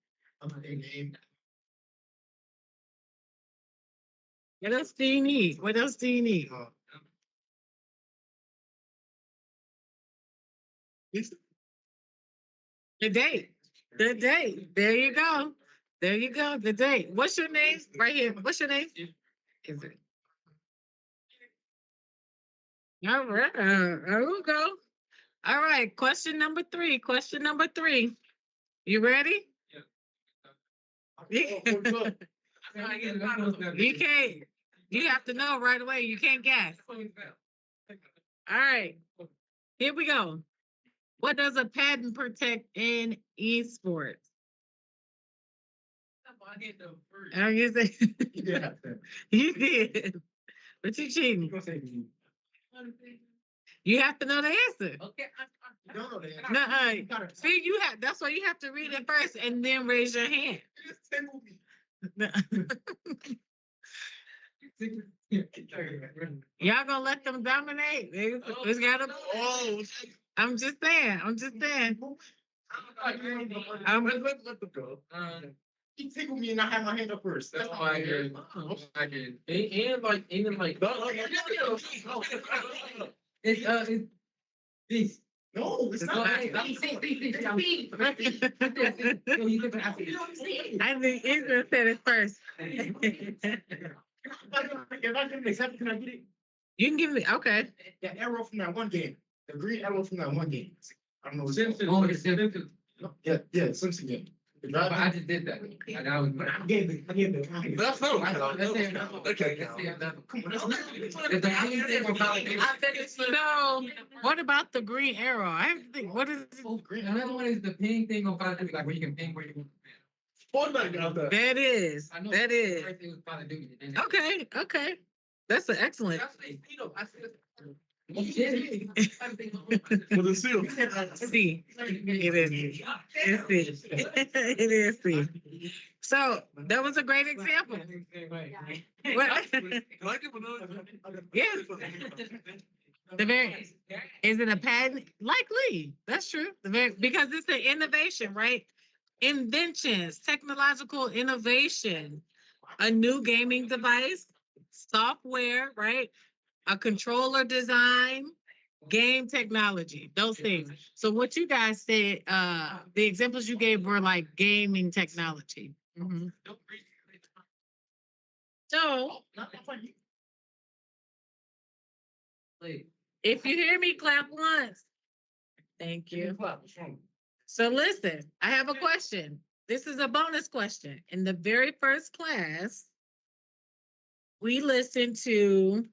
What else do you need? What else do you need? The date. The date. There you go. There you go. The date. What's your name? Right here. What's your name? Is it? All right. There we go. All right. Question number three. Question number three. You ready? You can't. You have to know right away. You can't guess. All right. Here we go. What does a patent protect in esports? I guess you did. But you cheating. You have to know the answer. Okay. No, see, you have. That's why you have to read it first and then raise your hand. Y'all gonna let them dominate? It's gotta. Oh, I'm just saying. I'm just saying. let them go. He tickled me and I had my hand up first. That's Oh, I get it. I get it. And like, even like, it's this. No, it's No, not. hey, I think Israel said it first. If I can accept, can I get it? You can give me okay. That arrow from that one game. The green arrow from that one game. I don't know. Simpson. Oh, it's Simpson. Yeah, Simpson game. But I just did that. And I was. I gave it. That's no. Okay. Come on, that's If the only thing about it, So, what about the green arrow? I have to think. What is it? green. another one is the ping thing on Call of Duty, like where you can ping where you want. Fortnite got that. That is. I know That is. first thing was Call of Duty. Okay. Okay. That's an excellent. For the seal. C. It is. It's C. It is C. So that was a great example. What? Can I give another? Yeah. The very is it a patent? Likely, that's true. The very because it's an innovation, right? Inventions, technological innovation, a new gaming device, software, right? A controller design, game technology, those things. So what you guys said, the examples you gave were like gaming technology. Mhm. So if you hear me clap once, thank you. So listen, I have a question. This is a bonus question. In the very first class, we listened to,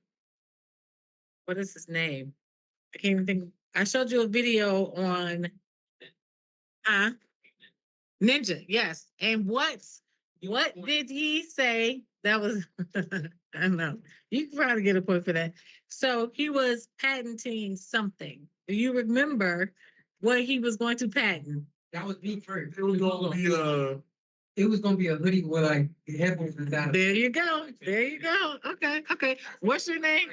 what is his name? I can't even think. I showed you a video on Ninja, yes. And what did he say? That was I don't know. You can probably get a point for that. So he was patenting something. Do you remember what he was going to patent? That was me first. It was gonna be It was gonna be a hoodie with like headphones inside. There you go. There you go. Okay. Okay. What's your name?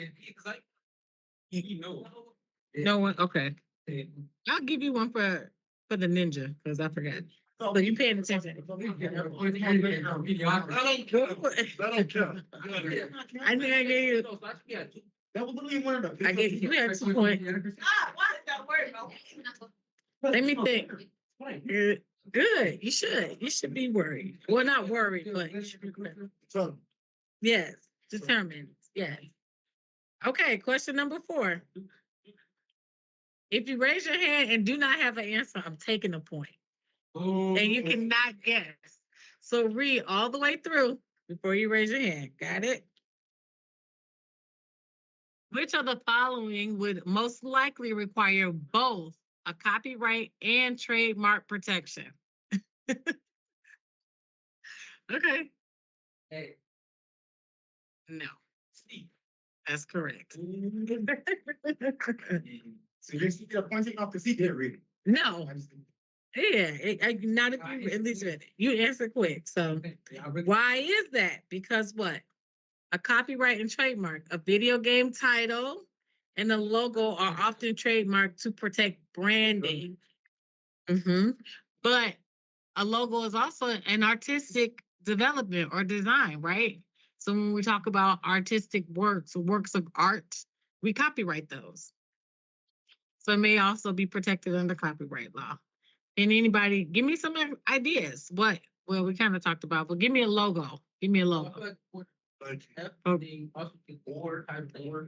You know. No one. Okay. I'll give you one for the ninja because I forgot. So you paying attention. that don't count. I think I gave you. That was literally one of them. I gave you had 2 points. Let me think. Good. Good. You should. You should be worried. Well, not worried, but you should be worried. So, Yes. Determined. Yes. Okay. Question number 4. If you raise your hand and do not have an answer, I'm taking a point. And you cannot guess. So read all the way through before you raise your hand. Got it? Which of the following would most likely require both a copyright and trademark protection? Okay. Hey. No. That's correct. So you're pointing off the seat there, really. No. Yeah, not if you at least read it. You answer quick. So why is that? Because what? A copyright and trademark, a video game title and a logo are often trademarked to protect branding. But a logo is also an artistic development or design, right? So when we talk about artistic works or works of art, we copyright those. So it may also be protected under copyright law. And anybody, give me some ideas. What? Well, we kind of talked about, but give me a logo. Give me a logo. Nike,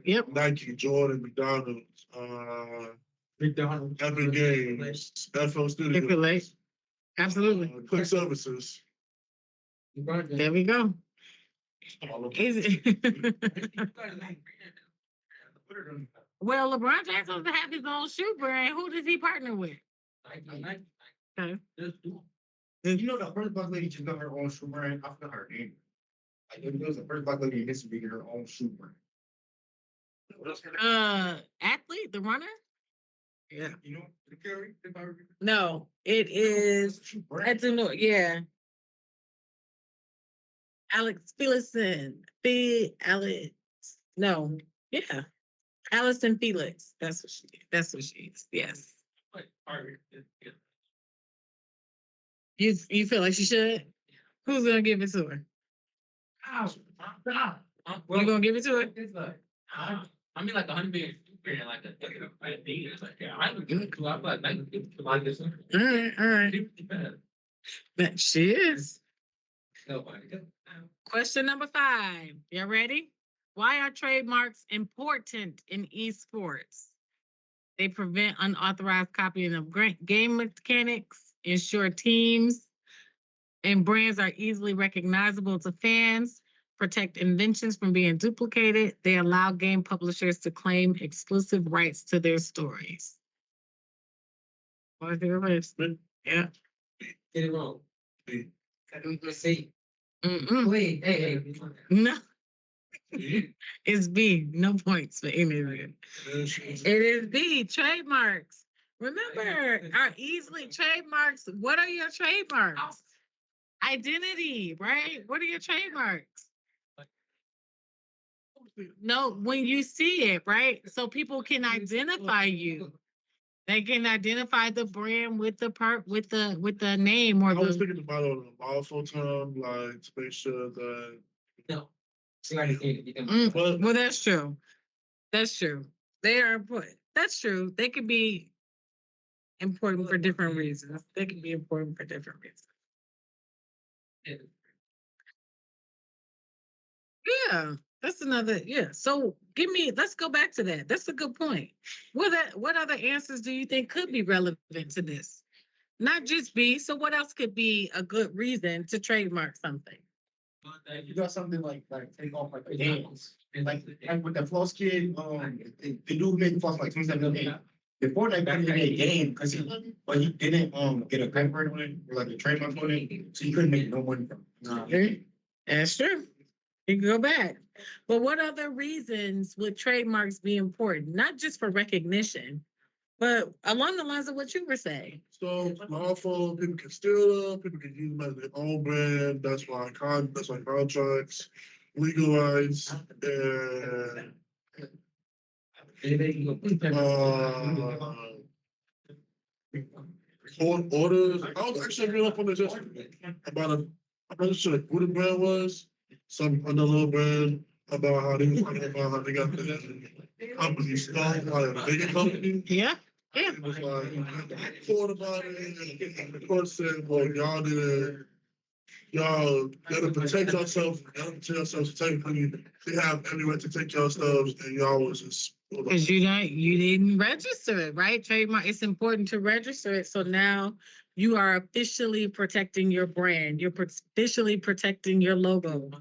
Yep. Nike, Jordan, McDonald's, Epic Games, FL Studios, Chick-fil-A. Absolutely. Quick Services. There we go. Is it? Well, LeBron James doesn't have his own shoe brand. Who does he partner with? Okay. You know, the first black lady just got her own shoe brand. I forgot her name. Like, it was the first black lady in history to get her own shoe brand. Athlete, the runner? Yeah. You know, the Curry, if I remember. No, it is. Shoe I brand. don't know. Yeah. Alex Felixson. Alex. No. Yeah. Allison Felix. That's what she is. That's what she is. Yes. You feel like she should? Who's gonna give it to her? You gonna give it to her? I mean, like 100 like a All right. But she is. Question number 5. You ready? Why are trademarks important in esports? They prevent unauthorized copying of game mechanics, ensure teams and brands are easily recognizable to fans, protect inventions from being duplicated. They allow game publishers to claim exclusive rights to their stories. What's your first? Yeah. Get it wrong. See. Wait, hey. No. It's B. No points for any of it. It is B. Trademarks. Remember, are easily trademarks. What are your trademarks? Identity, right? What are your trademarks? No, when you see it, right? So people can identify you. They can identify the brand with the with the name or I was the. thinking about it on a also time, like to make sure that. No. C.L.I.C.K. Well, that's true. That's true. They are important. That's true. They could be important for different reasons. They can be important for different reasons. Yeah, that's another. Yeah. So let's go back to that. That's a good point. What other answers do you think could be relevant to this? Not just B. So what else could be a good reason to trademark something? You got something like take off like the games. And like with the floss kid, they do make floss like 27 million. Before that back in the game, because he didn't get a paper on it or like a trademark on it, so you couldn't make no money from it. Okay. That's true. You can go back. But what other reasons would trademarks be important? Not just for recognition, but along the lines of what you were saying. So lawful, people can steal them, people can use them as their own brand. That's why contracts, legal rights, and orders. I was actually reading up on this yesterday about I'm not sure who the brand was. Some another brand about how they was talking about how they got the company started by a bigger company. Yeah. Yeah. It was like report about it, and the court said, "Well, y'all gotta protect yourself. Gotta protect yourselves. Technically, they have every right to take your stuff, and y'all was just." Because you didn't register it, right? Trademark, it's important to register it. So now you are officially protecting your brand. You're officially protecting your logo.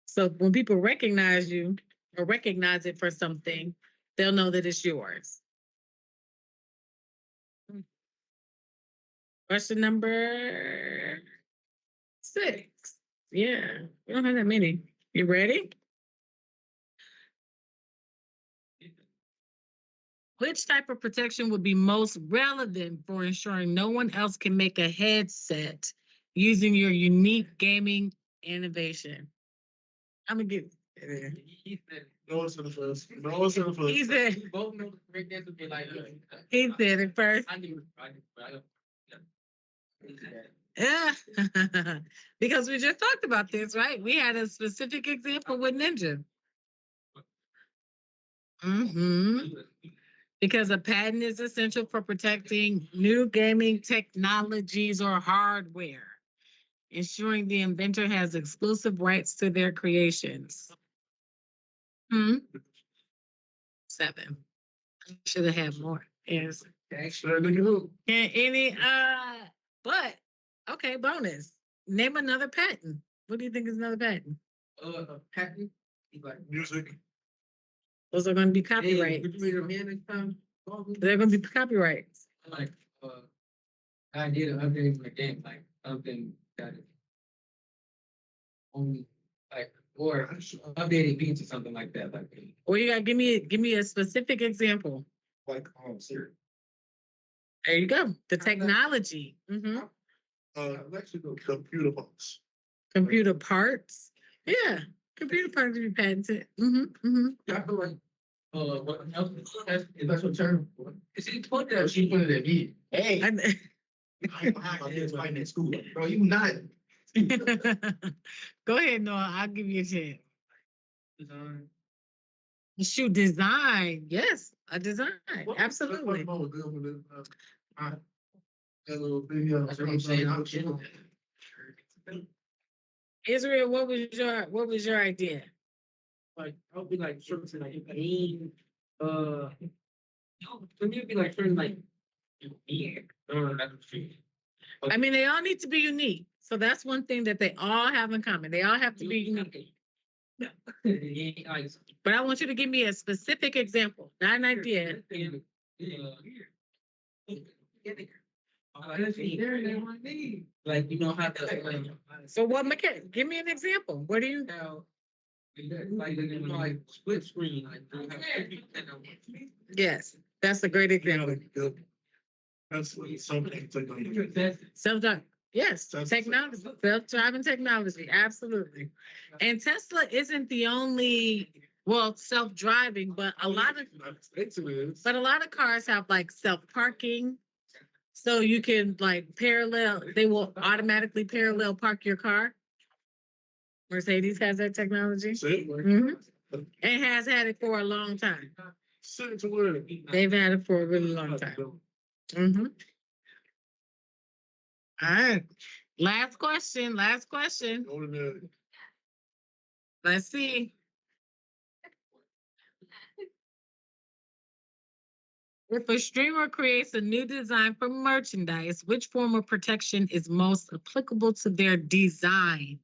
So when people recognize you or recognize it for something, they'll know that it's yours. Question number 6. Yeah, we don't have that many. You ready? Which type of protection would be most relevant for ensuring no one else can make a headset using your unique gaming innovation? I'm gonna get. No one's in the first. No one's in the first. He said. We both know the correct answer would be like. He said it first. I knew. Yeah, because we just talked about this, right? We had a specific example with Ninja. Because a patent is essential for protecting new gaming technologies or hardware, ensuring the inventor has exclusive rights to their creations. 7. Should have had more. Yes. Can any but okay, bonus. Name another patent. What do you think is another patent? Patent. Music. Those are going to be copyrights. They're going to be copyrights. Like idea of updating my game, like something that is only like or updating beats or something like that. Like Or you got to give me a specific example. Like Siri. There you go. The technology. Electrical computer parts. Computer parts. Yeah. Computer parts to be patented. I feel like what else is that's what term is it put that she put it at me. Hey, it's fighting at school, bro. You not. Go ahead, Noah. I'll give you a chance. Design. Shoot, design. Yes, a design. Absolutely. That's what I'm saying. I'm chill. Israel, what was your idea? Like I'll be like certain like game. No, for me it'd be like certain like yeah. I mean, they all need to be unique. So that's one thing that they all have in common. They all have to be unique. But I want you to give me a specific example, not an idea. Like you know how to So what mechanic? Give me an example. What do you know? Like split screen. Yes, that's a great example. That's something. Self-driving. Yes, technology, self-driving technology, absolutely. And Tesla isn't the only well, self-driving, but a lot of But a lot of cars have like self-parking. So you can like parallel, they will automatically parallel park your car. Mercedes has that technology. See? Mhm. And has had it for a long time. Send it to where? They've had it for a really long time. Mm-hmm. All right. Last question. Last question. Go to the- Let's see. If a streamer creates a new design for merchandise, which form of protection is most applicable to their design?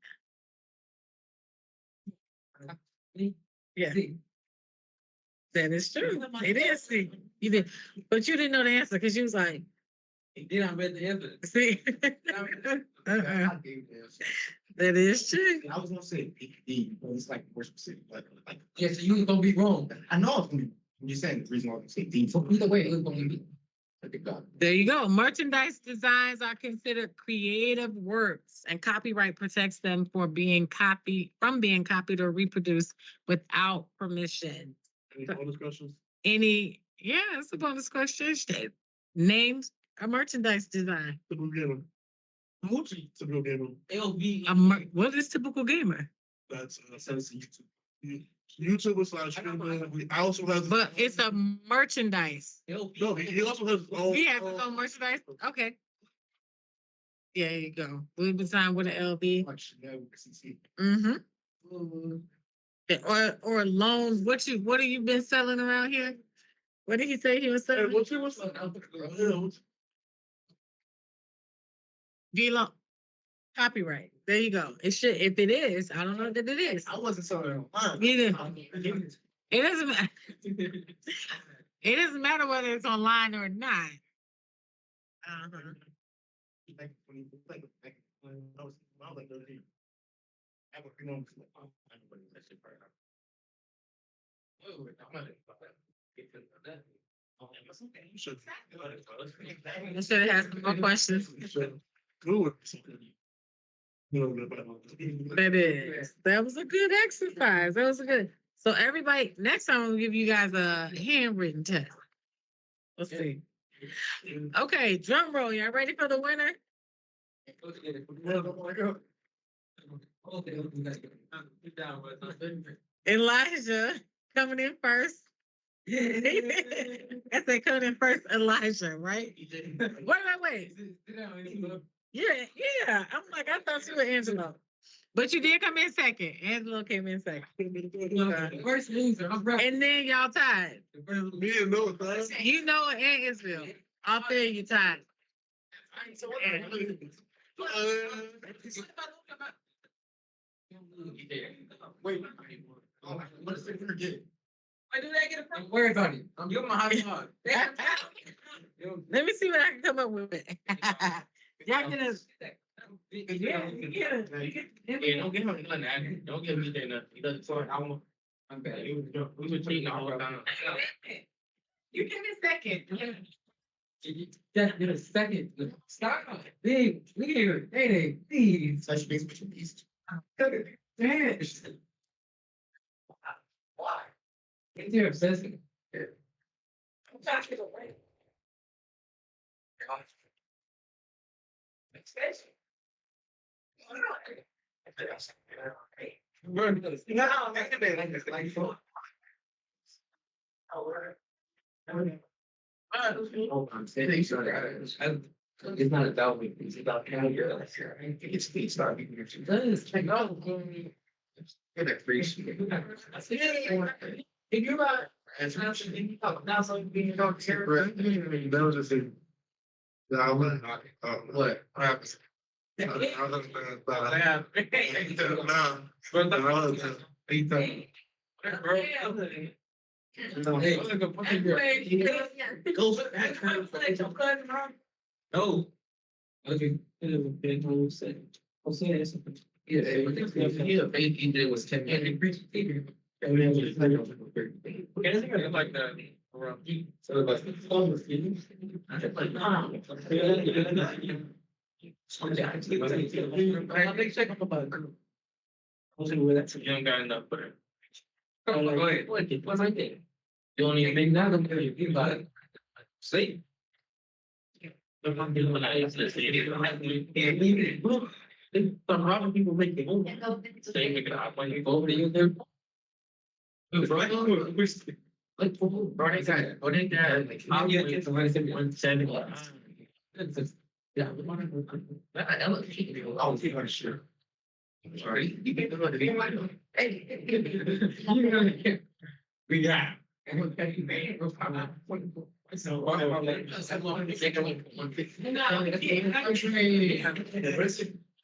Yeah, that is true. It is C. You did, but you didn't know the answer because you was like, Then I read the answer. see. I gave the answer. That is true. I was gonna say D, but it's like more specific, like. Yeah, so you was gonna be wrong. I know it's gonna be, I'm just saying, the reason why I'm gonna say D. So either way, it was gonna be. I think God. There you go. Merchandise designs are considered creative works, and copyright protects them from being copied or reproduced without permission. Any bonus questions? Yeah, it's a bonus question. Name a merchandise design. Typical gamer. Typical gamer. LV. What is typical gamer? That's YouTuber slash streamer. I also have. But it's a merchandise. No, he also has his own. He has his own merchandise. Okay. Yeah, there you go. Blue design with an LV. Much, no, CC. Mm-hmm. Or loans. What have you been selling around here? What did he say he was Hey, selling? what's your V-loan. Copyright. There you go. It should, if it is, I don't know that it is. I wasn't selling online. Neither. It doesn't matter. It doesn't matter whether it's online or not. Uh-huh. Like, when I was like 13, I have a few moments like, oh, I know that shit right now. Oh, I'm not get to that. Oh, that's okay. You should. You should have had some more questions. You should do it. You know, but- That is. That was a good exercise. That was a good. So everybody, next time I'll give you guys a handwritten test. Let's see. Okay, drum roll. Y'all ready for the winner? Elijah coming in first. I said coming in first, Elijah, right? Wait. Yeah. I'm like, I thought you were Angelo. But you did come in second. Angelo came in second. First loser. I'm right. And then y'all tied. Me and Noah, man. You know it and Israel. All three of you tied. Wait, what is it forget? I do that get a Don't worry about it. I'm giving my hot dog. Let me see what I can come up with. Y'all get us. Yeah, don't give him nothing. Don't give me that nothing. He doesn't sort. I'm bad. We were cheating the whole time. You give me a second. Just get a second. Stop. Big, weird, please. Such base between these. Damn. Why? It's your obsession. I'm talking away. Extension. It's not about me. It's about how you're like, it's feet start being your two. Technology. If you're not, now something being talked here. That was just a. Yeah, I went. What? No. Okay. I'll say this. Yeah, it was 10 minutes. Okay, I think I like that. So like, young guy enough, but Go ahead. What's right there? You don't even make that until you think about it. See? The wrong people make the move. They make it up when you go over there. Like, bro, they got, like, how you get to 170. Yeah. I look, oh, sure. Sorry. Hey. We got.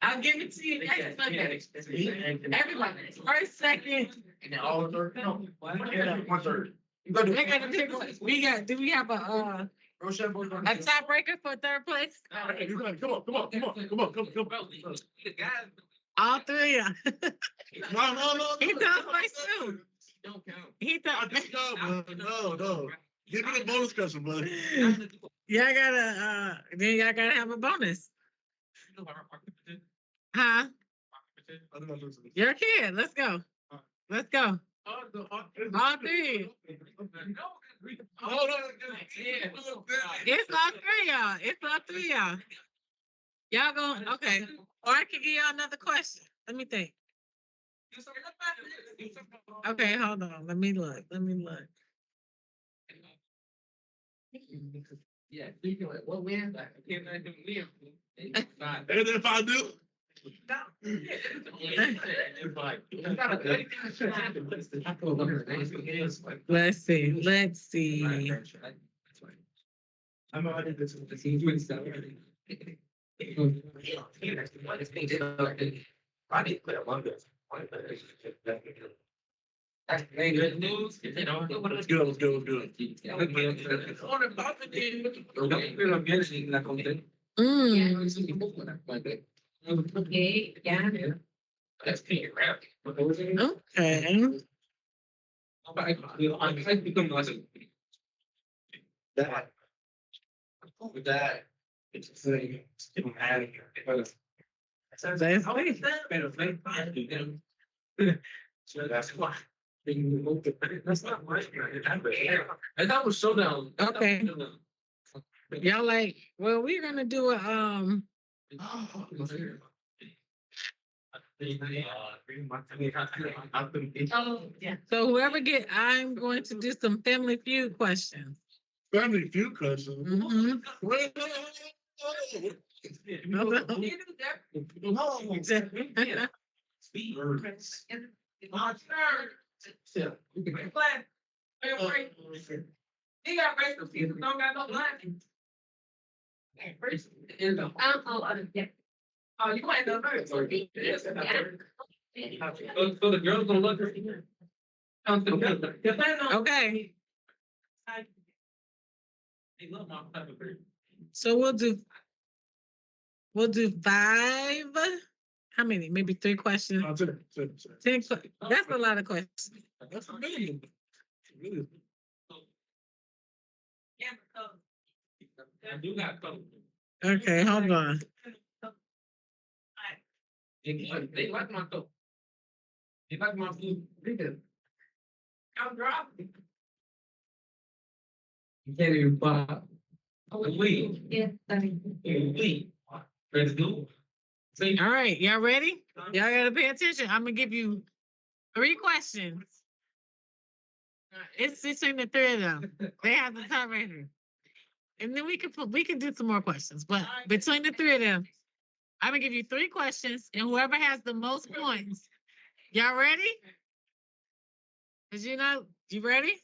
I'll give it to you next Monday. Everybody, first, second. And then all third, no, 1/3. You Do gotta do do we have a tiebreaker for third place? Come on. All three of you. No. He thought place too. Don't count. He I thought. just go, man. No. Give me the bonus question, buddy. Y'all gotta, then y'all gotta have a bonus. Huh? I do not listen. You're a kid. Let's go. Let's go. All three. It's all three y'all. It's all three y'all. Y'all going, okay. Or I can give y'all another question. Let me think. Okay, hold on. Let me look. Yeah, you can like, well, where's that? I can't let him live. And if I do, Let's see. I'm already this with the team doing stuff. I need to play a London. That's very good news. You know, let's go. Okay, yeah. That's pretty rap. Okay. I become lesson. That. With that, it's just saying, get them out of here. So that's why. That's not my. And that was so down. Okay. Y'all like, well, we're gonna do a Oh, yeah. so whoever I'm going to do some Family Feud questions. Family Feud question. Mhm. He got racial people, don't got no line. Yeah. Oh, you ain't no nurse. So the girls gonna look at you. Okay, They love my pepper. so we'll do 5. How many? Maybe 3 questions. 10. That's a lot of questions. That's a million. I do got coke. Okay, hold on. They like my coke. They like my food. They do. I'm dropping. You can't even buy. Wait. Yeah, I mean. Wait. Let's go. See? All right, y'all ready? Y'all gotta pay attention. I'm gonna give you 3 questions. It's between the 3 of them. They have the tiebreaker. And then we can do some more questions. But between the 3 of them, I'm gonna give you 3 questions, and whoever has the most points. Y'all ready? You ready?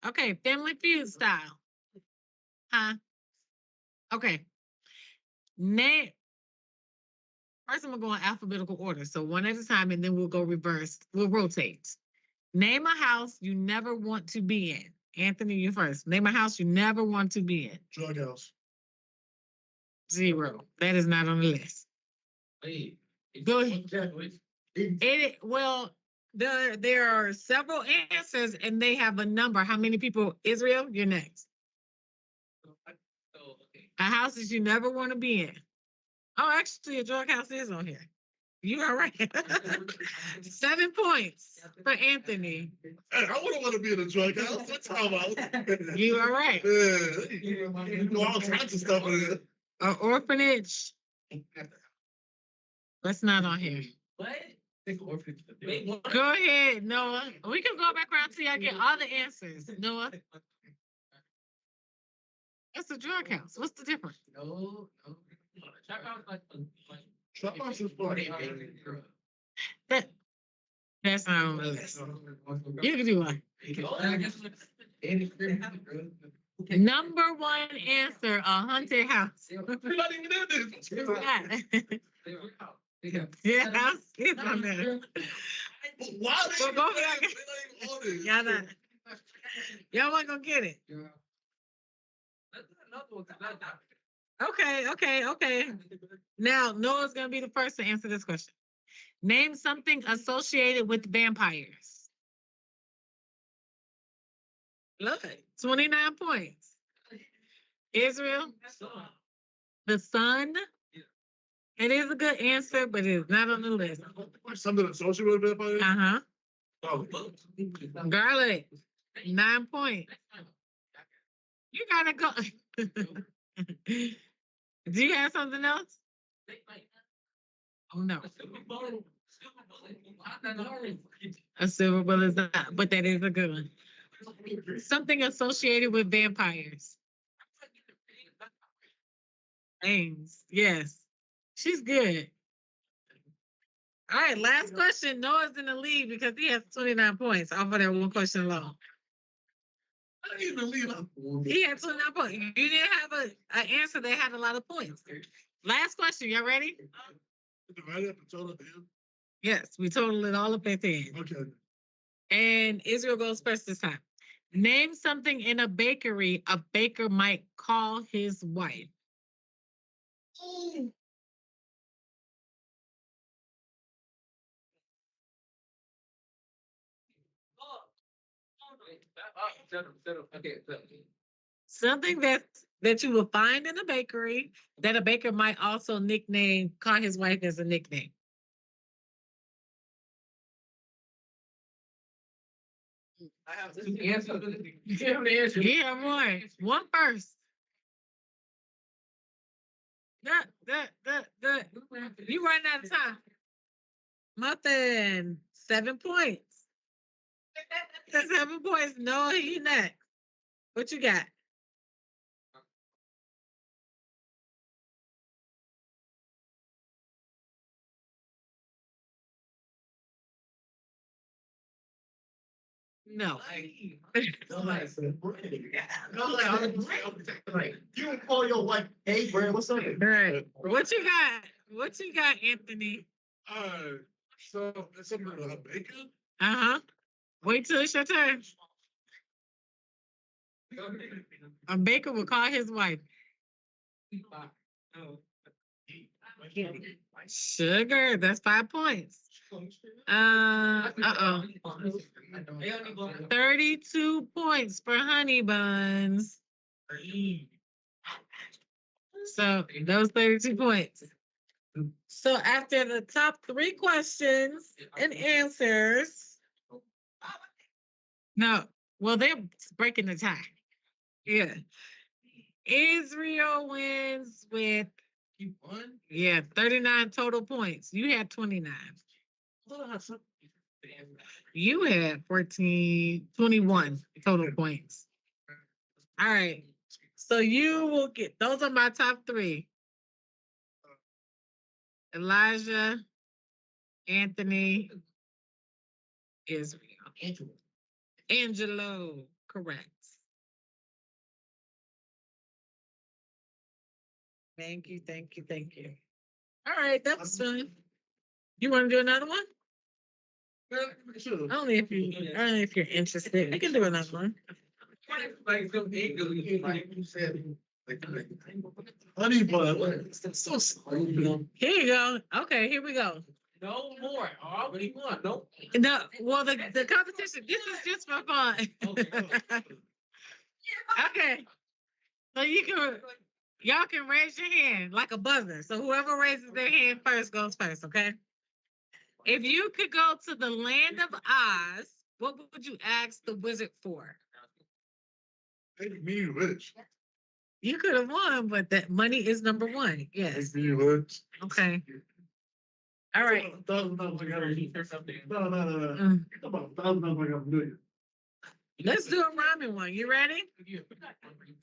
Okay, Family Feud style. Huh? Okay. First, I'm gonna go in alphabetical order. So one at a time, and then we'll go reverse. We'll rotate. Name a house you never want to be in. Anthony, you first. Name a house you never want to be in. Drug house. 0. That is not on the list. Wait. Go ahead. There are several answers, and they have a number. How many people? Israel, you're next. Okay. A house that you never want to be in. Oh, actually, a drug house is on here. You are right. 7 points for Anthony. Hey, I wouldn't want to be in a drug house. That's how I You are right. Yeah. You know all kinds of stuff in there. An orphanage. That's not on here. What? Go ahead, Noah. We can go back around till y'all get all the answers. Noah, that's a drug house. What's the difference? No. Trap house like Trap house is funny. That, that's not on the list. You can do one. Number one answer, a haunted house. You're not even in this. Yeah, I'll skip on that. Why they Well, go even back. they're not even on this? Y'all not. Y'all wasn't gonna get it. Okay. Now Noah's gonna be the first to answer this question. Name something associated with vampires. Look, 29 points. Israel, the sun. It is a good answer, but it's not on the list. Something associated with vampires? Uh-huh. Oh, Garlic, 9 points. You gotta go. Do you have something else? Oh no. A silver bullet is not, but that is a good one. Something associated with vampires. Names. Yes. She's good. All right, last question. Noah's in the lead because he has 29 points off of that one question alone. I didn't even leave out. He had 29 points. You didn't have an answer that had a lot of points. Last question. Y'all ready? Divided up and total at the end. Yes, we totaled it all up at the end. Okay. And Israel goes first this time. Name something in a bakery a baker might call his wife. Something that you will find in a bakery that a baker might also call his wife as a nickname. I have two answers. Yeah, one first. You running out of time. Nothing. 7 points. 7 points. No, you next. What you got? No. You can call your wife, hey, Brad, what's up? All right. What you got? What you got, Anthony? So it's something about a baker? Uh-huh. Wait till it's your turn. A baker will call his wife. Sugar, that's 5 points. 32 points for honey buns. So those 32 points. So after the top 3 questions and answers, no, well, they're breaking the tie. Yeah. Israel wins with 39 total points. You had 29. You had 21 total points. All right. So you will get, those are my top 3. Elijah, Anthony, Israel. Angelo, correct. Thank you. All right, that was fun. You want to do another one? Sure. Only if you're interested. We can do another one. Honey bun. That's so slow. Here you go. Okay, here we go. No more. I already won. No. No, well, the competition, this is just for fun. Okay. So y'all can raise your hand like a buzzer. So whoever raises their hand first goes first, okay? If you could go to the land of Oz, what would you ask the wizard for? Make me rich. You could have won, but that money is number one. Yes. Make me rich. Okay. All right. $1,000 I got a No. Mm. About $1,000 I got a million. Let's do a rhyming one. You ready?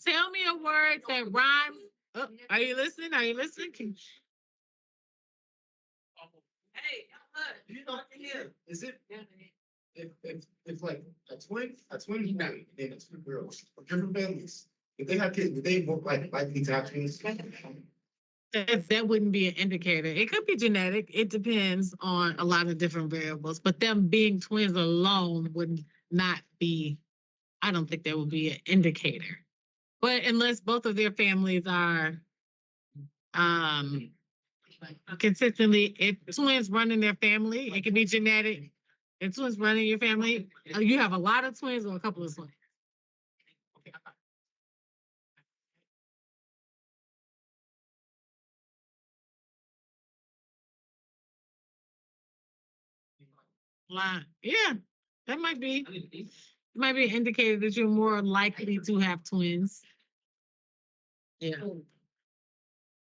Tell me a word that rhymes. Oh, are you listening? Are you listening? Hey, you know, is it if like a twin boy and then a twin girl from different families, if they have kids, would they both like likely to have twins? That wouldn't be an indicator. It could be genetic. It depends on a lot of different variables, but them being twins alone would not be, I don't think that would be an indicator. But unless both of their families are consistently, if twins run in their family, it could be genetic. If twins run in your family, you have a lot of twins or a couple of twins. Yeah, that might be. It might be an indicator that you're more likely to have twins. Yeah.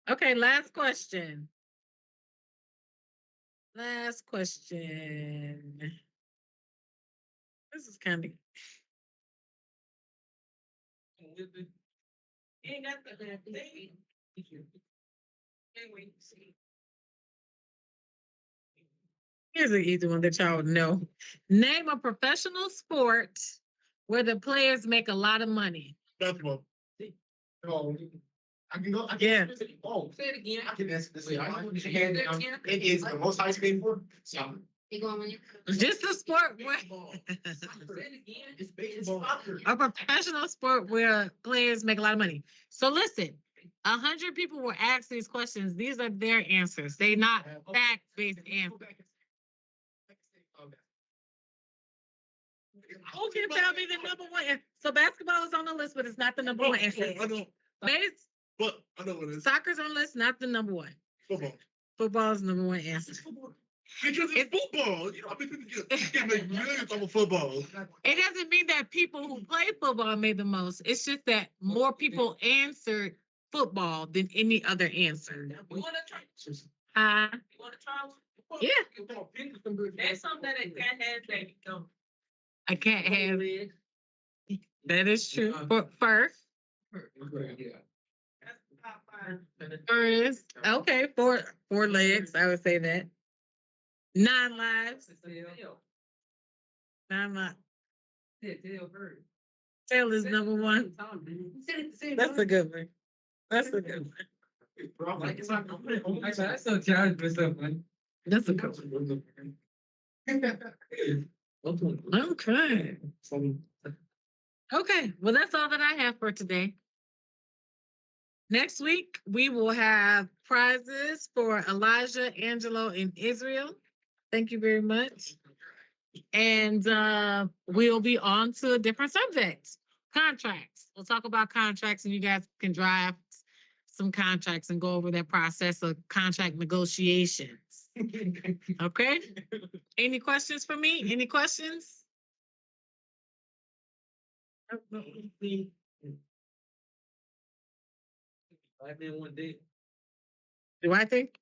Okay, last question. Last question. This is kind of. Here's an easy one that y'all would know. Name a professional sport where the players make a lot of money. Basketball. No, I can go. Yeah. Oh, say it again. I can answer this. It is the most high paid for soccer. Just a sport where It's baseball. a professional sport where players make a lot of money. So listen, 100 people were asked these questions. These are their answers. They not fact-based answers. Who can tell me the number one? So basketball is on the list, but it's not the number one answer. I know. Base, But I know what it is. soccer's on the list, not the number one. Football. Football is the number one answer. Because it's football. You know, I mean, people can make millions off of football. It doesn't mean that people who play football made the most. It's just that more people answered football than any other answer. You wanna try? Uh, You wanna try one? yeah, That's something that a cat has that you don't. I can't have it. That is true. But first, That's the top five. first, okay, four legs. I would say that. 9 lives. 9 lives. Tail is number one. That's a good one. That's a good one. That's so challenge for something. That's a good one. Okay. Okay. Well, that's all that I have for today. Next week, we will have prizes for Elijah, Angelo, and Israel. Thank you very much. And we'll be on to a different subject. Contracts. We'll talk about contracts, and you guys can draft some contracts and go over that process of contract negotiations. Okay? Any questions for me? Any questions? Do I think?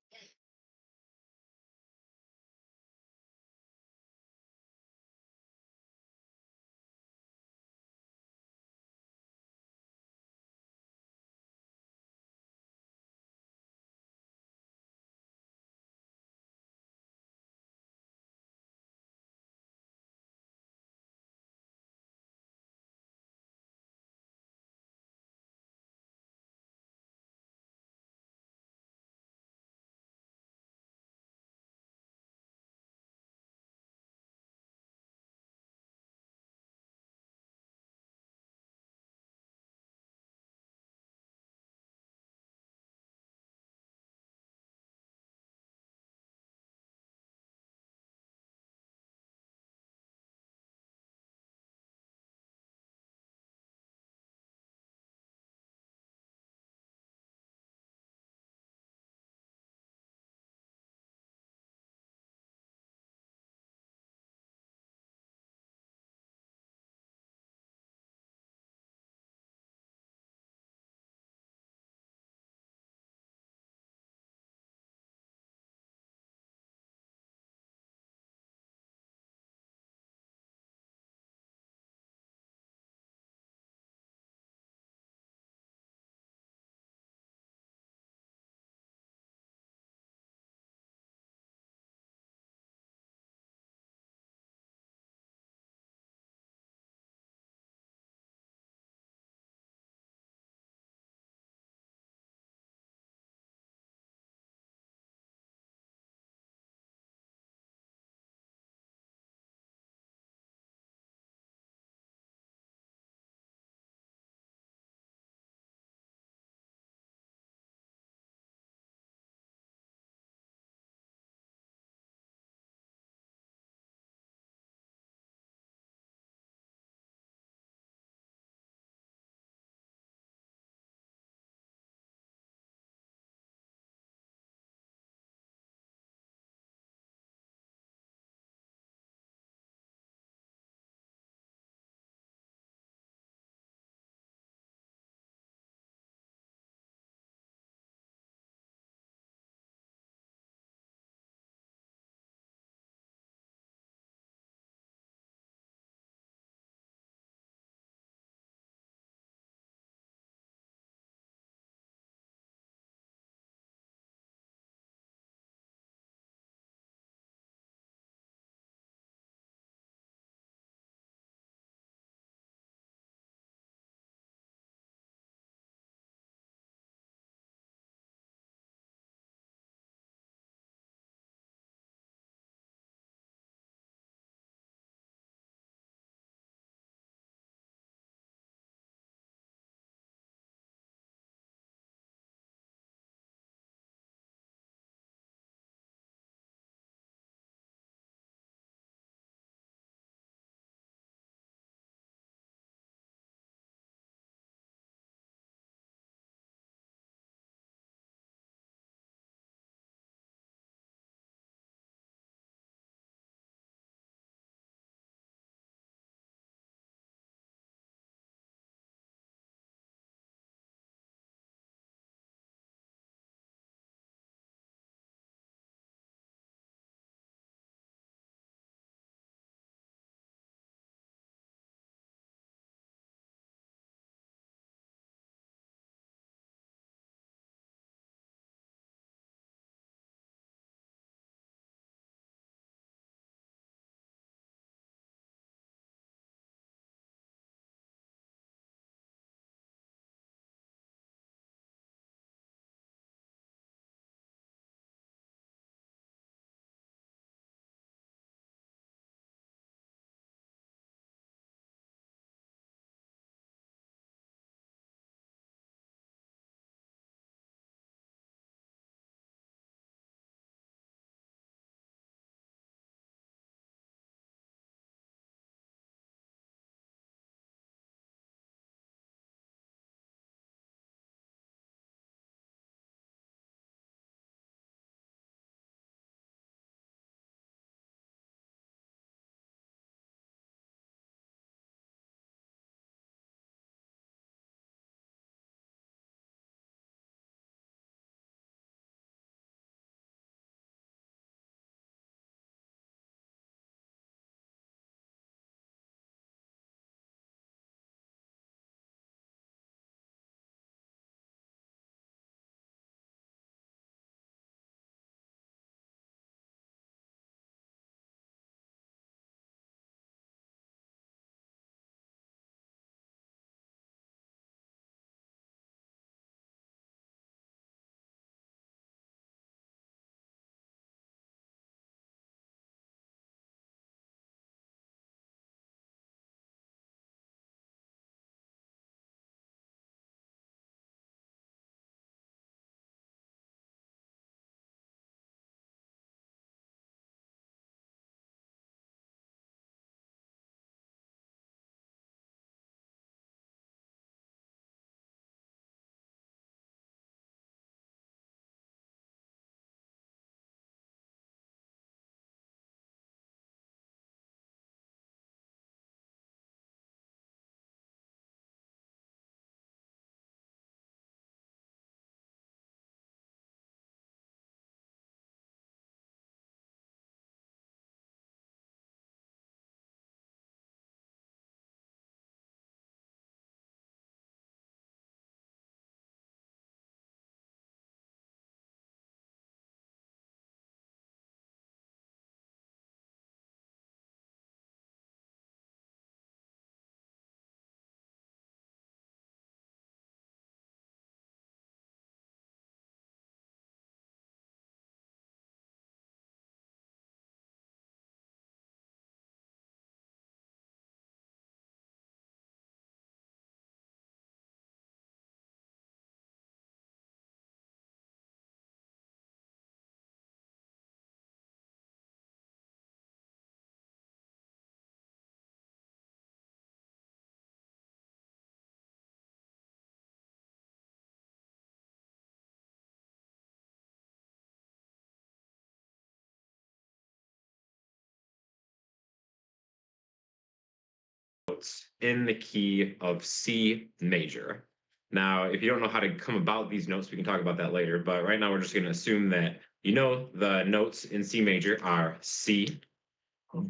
notes in the key of C major. Now, if you don't know how to come about these notes, we can talk about that later. But right now, we're just going to assume that you know the notes in C major are C,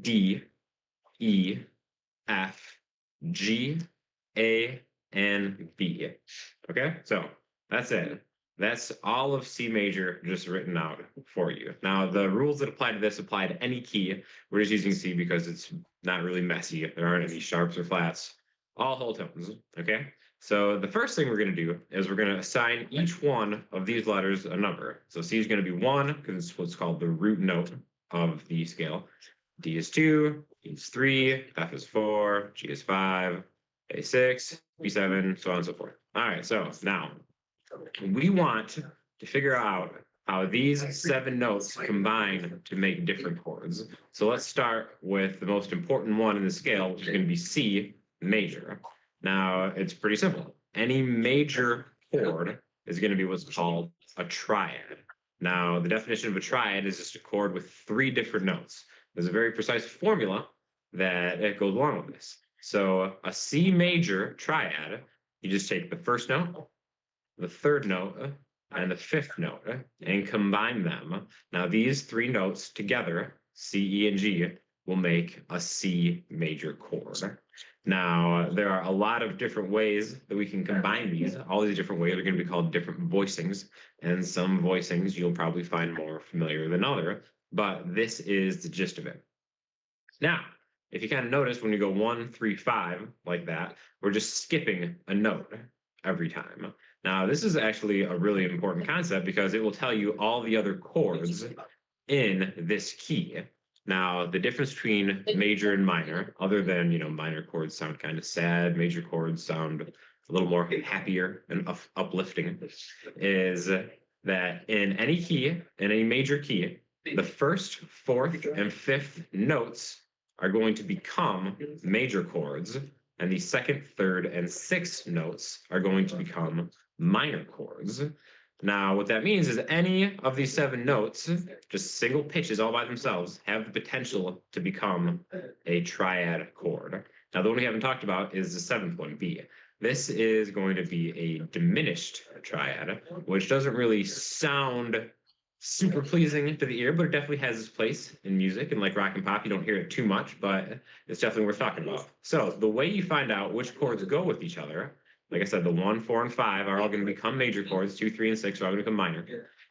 D, E, F, G, A, and B. Okay, so that's it. That's all of C major just written out for you. Now, the rules that apply to this apply to any key. We're just using C because it's not really messy. There aren't any sharps or flats, all whole tones. Okay, so the first thing we're going to do is we're going to assign each one of these letters a number. So C is going to be 1 because it's what's called the root note of the scale. D is 2, E is 3, F is 4, G is 5, A 6, B 7, so on and so forth. All right, so now we want to figure out how these 7 notes combine to make different chords. So let's start with the most important one in the scale, which is going to be C major. Now, it's pretty simple. Any major chord is going to be what's called a triad. Now, the definition of a triad is just a chord with 3 different notes. There's a very precise formula that it goes along with this. So a C major triad, you just take the first note, the third note, and the 5th note, and combine them. Now these 3 notes together, C, E, and G, will make a C major chord. Now, there are a lot of different ways that we can combine these. All these different ways are going to be called different voicings, and some voicings you'll probably find more familiar than other, but this is the gist of it. Now, if you kind of notice when you go 1, 3, 5 like that, we're just skipping a note every time. Now, this is actually a really important concept because it will tell you all the other chords in this key. Now, the difference between major and minor, other than, minor chords sound kind of sad, major chords sound a little more happier and uplifting, is that in any key, in any major key, the first, 4th, and 5th notes are going to become major chords, and the 2nd, 3rd, and 6th notes are going to become minor chords. Now, what that means is any of these 7 notes, just single pitches all by themselves, have the potential to become a triad chord. Now, the one we haven't talked about is the 7th one, B. This is going to be a diminished triad, which doesn't really sound super pleasing to the ear, but it definitely has its place in music. And like rock and pop, you don't hear it too much, but it's definitely worth talking about. So the way you find out which chords go with each other, like I said, the 1, 4, and 5 are all going to become major chords. 2, 3, and 6 are all going to become minor.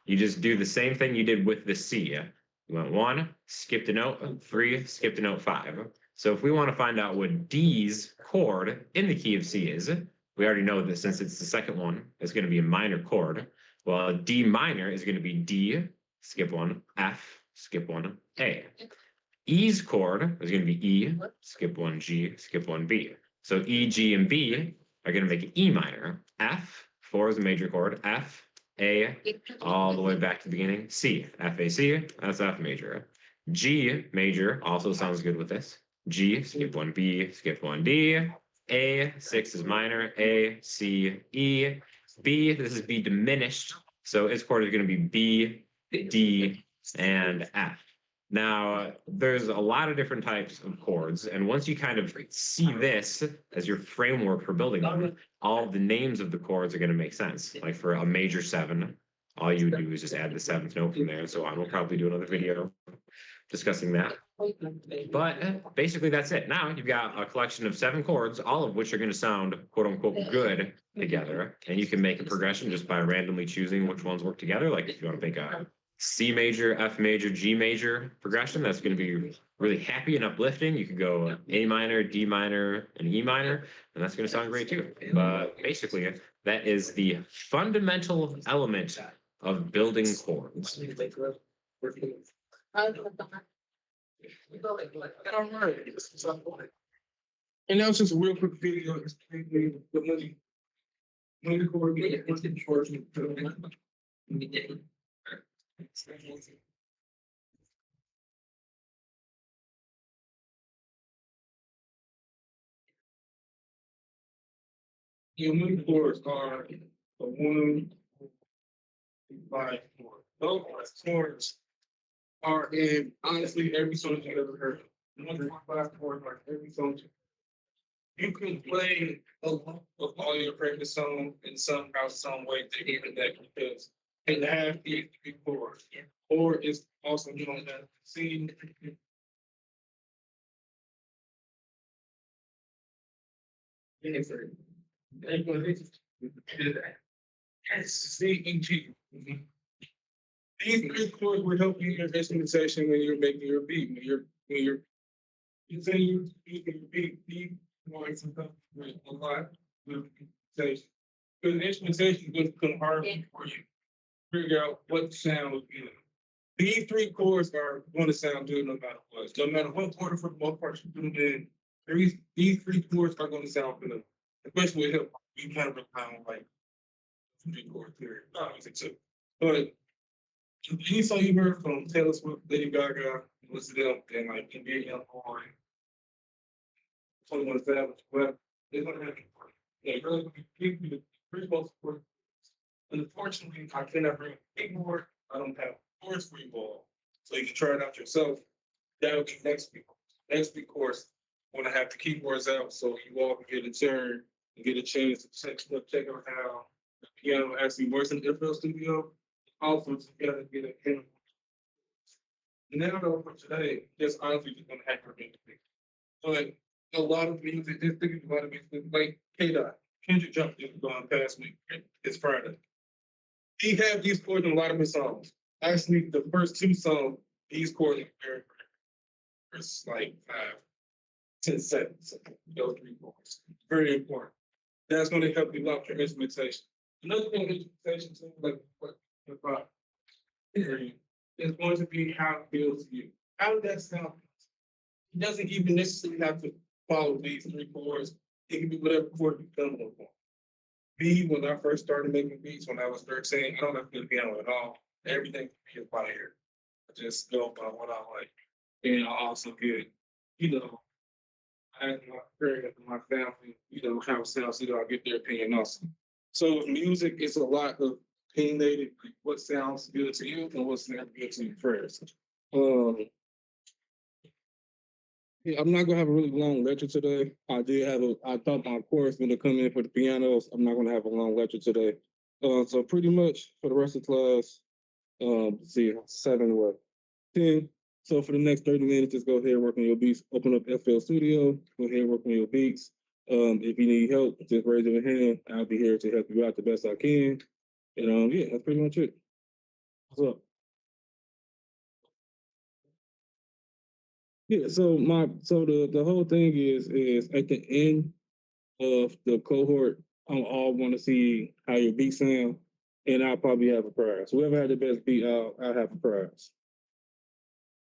You just do the same thing you did with the C. You went 1, skipped a note, 3, skipped a note, 5. So if we want to find out what D's chord in the key of C is, we already know that since it's the 2nd one, it's going to be a minor chord. Well, D minor is going to be D, skip 1, F, skip 1, A. E's chord is going to be E, skip 1, G, skip 1, B. So E, G, and B are going to make an E minor. F, 4 is a major chord. F, A, all the way back to the beginning. C, F, A, C, that's F major. G major also sounds good with this. G, skip 1, B, skip 1, D. A, 6 is minor. A, C, E. B, this is B diminished. So its chord is going to be B, D, and F. Now, there's a lot of different types of chords, and once you kind of see this as your framework for building them, all the names of the chords are going to make sense. Like for a major 7, all you would do is just add the 7th note from there and so on. We'll probably do another video discussing that. But basically that's it. Now you've got a collection of 7 chords, all of which are going to sound quote unquote good together. And you can make a progression just by randomly choosing which ones work together. Like if you want to make a C major, F major, G major progression, that's going to be really happy and uplifting. You could go A minor, D minor, and E minor, and that's going to sound great too. But basically, that is the fundamental element of building chords. All right. And now just a real quick video explaining the money chord, your money chords are the 1, 5, 4. Those chords are in honestly every song you've ever heard. 1, 5 chords are every song You can play a lot of all your favorite songs in somehow, some way to even that because it has the chords. Or it's also you don't have to sing. C and G. These three chords will help you in your instrumentation when you're making your beat. When you're using your beat, these chords and stuff with a lot of instrumentation. Because instrumentation is going to become hard for you. Figure out what sound is good. These three chords are going to sound good no matter what. No matter what chord for the most part you're doing, these three chords are going to sound good. Especially with hip hop. You kind of rely on like three chords here. Music too. But any song you heard from Taylor Swift, Lady Gaga, listen to them, and like NBA Youngboy, 21 Savage, whatever, they're gonna have yeah, really give you the three most important. Unfortunately, I cannot bring a keyboard. I don't have chords for you all. So you can try it out yourself. That will be next week. Next week course, when I have the keyboards out so you all can get a turn and get a chance to check out how the piano actually works in the FL Studio. Also, together get a piano. Now though for today, just honestly just gonna have to make it. But a lot of music, just thinking a lot of music, like K-Dot, Kendrick jumped just gone past me. It's Friday. He had these chords in a lot of his songs. Actually, the first two songs, these chords are very, first like 10 seconds. Those three chords. Very important. That's going to help you lock your instrumentation. Another thing with instrumentation, too, like what about is going to be how it feels to you. How does that sound? It doesn't even necessarily have to follow these three chords. It can be whatever chord you come up on. Me, when I first started making beats when I was 13, I don't have to play piano at all. Everything is by ear. I just go by what I like. And I also get, you know, I ask my parents and my family, you know, how it sounds, so I get their opinion also. So with music, it's a lot of opinionated, like what sounds good to you and what sounds good to your friends. Um, yeah, I'm not gonna have a really long lecture today. I thought my course when to come in for the pianos. I'm not gonna have a long lecture today. So pretty much for the rest of the class, let's see, 7 what? 10. So for the next 30 minutes, just go ahead and work on your beats. Open up FL Studio, go ahead and work on your beats. If you need help, just raise your hand. I'll be here to help you out the best I can. And yeah, that's pretty much it. What's up? Yeah, so the whole thing is at the end of the cohort, I all want to see how your beat sound, and I'll probably have a prize. Whoever had the best beat, I'll have a prize.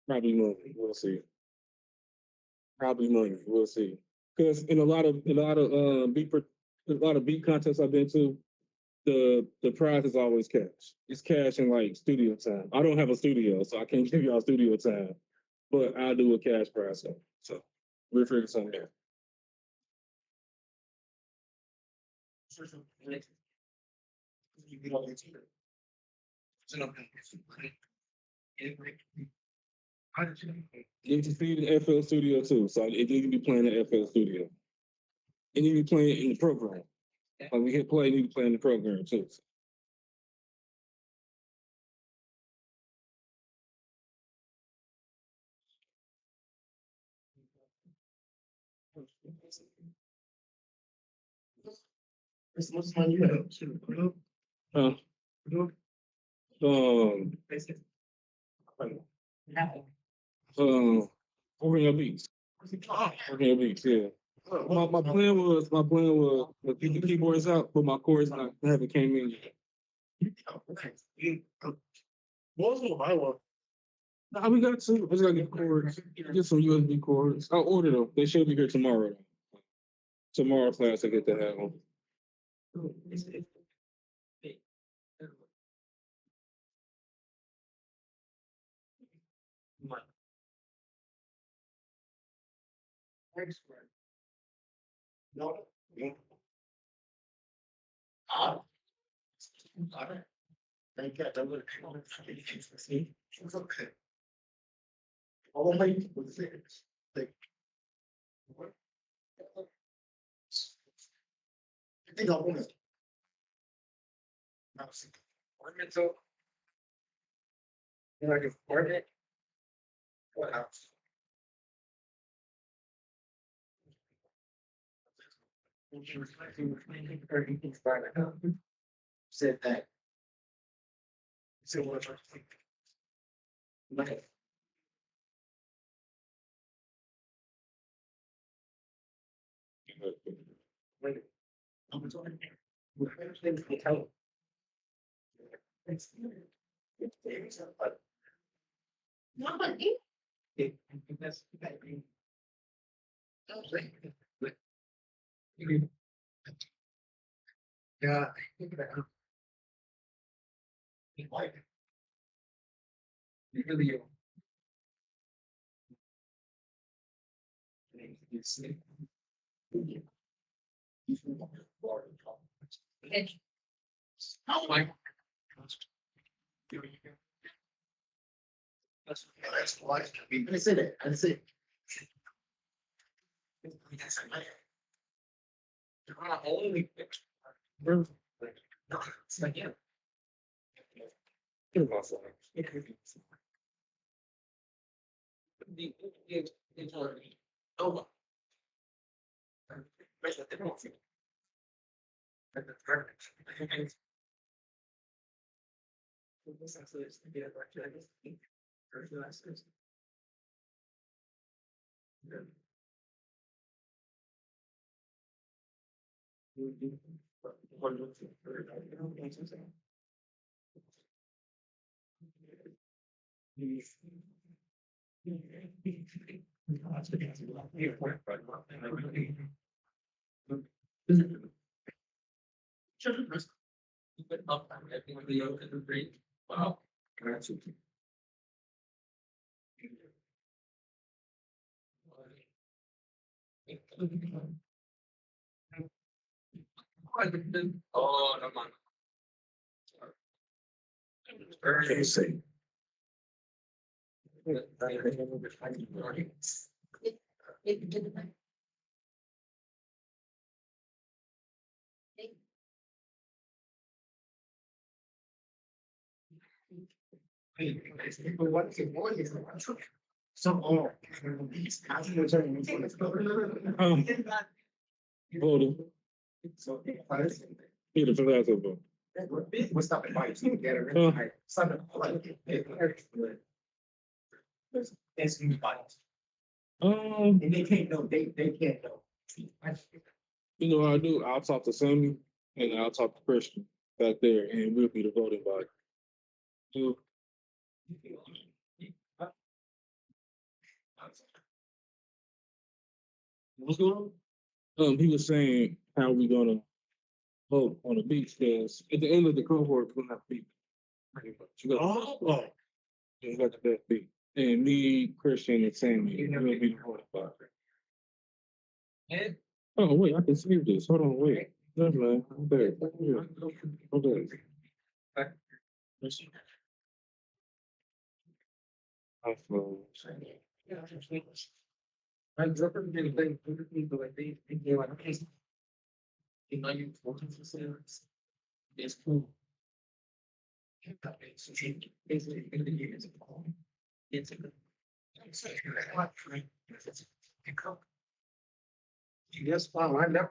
Probably money. We'll see. Probably money. We'll see. Because in a lot of beat contests I've been to, the prize is always cash. It's cash and like studio time. I don't have a studio, so I can't give y'all studio time, but I'll do a cash prize. So we'll figure something out. You can see the FL Studio too, so it need to be playing the FL Studio. It need to be playing in the program. Like we hit play, it need to play in the program too. It's much money you have. Uh, um, working your beats. Working your beats, yeah. My plan was to get the keyboards out, but my chords haven't came in yet. What was my one? Nah, we got two. I just gotta get chords. Get some USB chords. I'll order them. They should be here tomorrow. Tomorrow class, I get to have them. No. Ah. Thank God. I'm gonna come on. It's okay. All my people say like, what? think I want to. Ornamental. You like a ornament? What else? Said that. So what you think? Like, wait. I'm sorry. Tell. That's yeah. Really. Oh my. That's why. I said it. I said. Only. It's like, yeah. Oh. Wow. Oh, no man. Very safe. So, Voting. So, Peter Palazzo vote. we're stopping by to get a Oh. Sunday. It's new bodies. And they can't know, they can't know. You know what I'll do? I'll talk to Sammy and I'll talk to Christian back there and we'll be the voting body. So, what's going on? He was saying how we gonna vote on the beach, because at the end of the cohort, we're gonna have beat. Pretty much. You got, you got the best beat. And me, Christian, and Sammy, we'll be the voting body. Oh, wait, I can save this. Hold on, wait. Never mind. I'm there. Yeah. Okay. I'm dropping the thing to the people like they think they're like, okay. You know, you want to say it's cool. Basically, it's a poem. It's a good. Yes, fine, I know.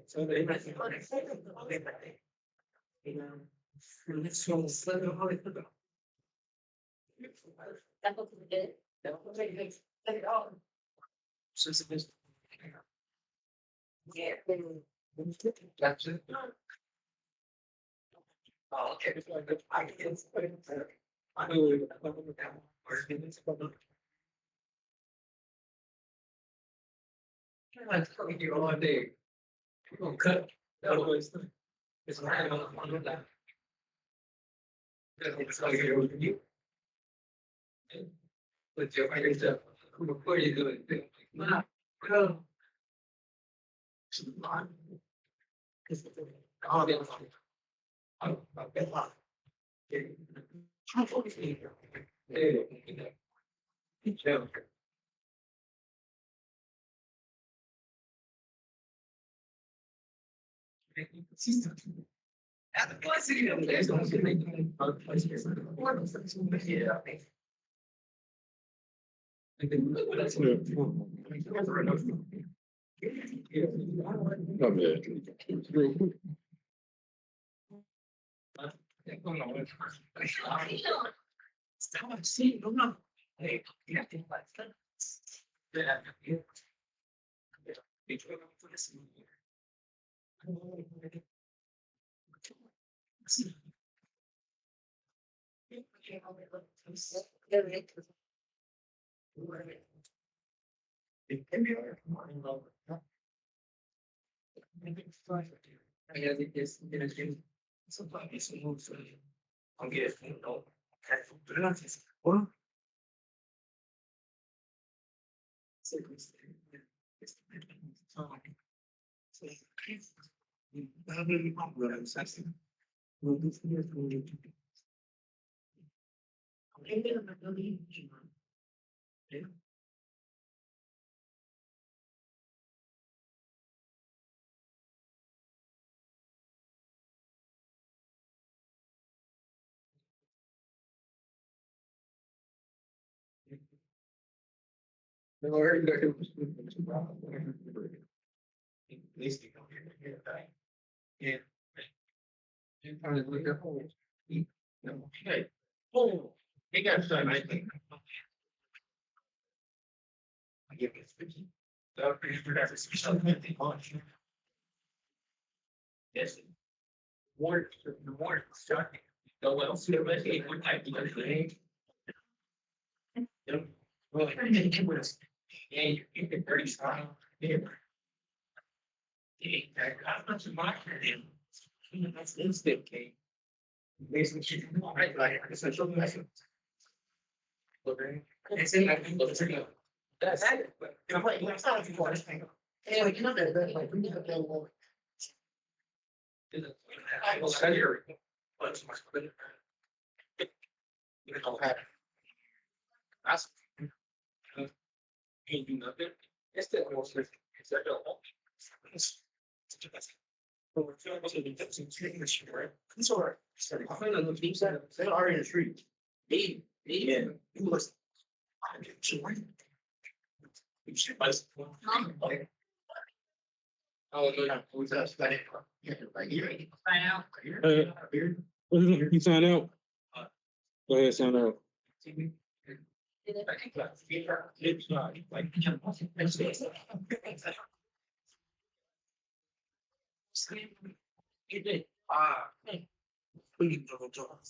So they might be like, you know, it's so slow. Yeah. That's it. Oh, okay. I guess. I'm talking to you all day. We're gonna cut. That was. It's not on that. It's like you. But your I guess before you do it, nah, go. Because all the other I'll get lost. I'm focusing. At the place again, there's no Stop seeing, no. Hey, yeah, yeah. Yeah. Oh, they got some, I think. I give it 50. Yes. War, the war started. The well, so much, it would like to go to the. Well, it was. Yeah, you can pretty strong. Yeah. Yeah, I got some mark for him. That's instant game. Basically, like, it's a short lesson. Okay. It's in that. That's it. But I'm like, it's not for this thing. Hey, like, you know that, like, we need to go. I will study her. What's my split? You don't have. That's. Can't do nothing. It's the most. It's like a. They are in the street. Yeah. Oh, yeah. Who's that? Right here. You sign out? Go ahead, sign out. It's not like. It did. Please don't talk.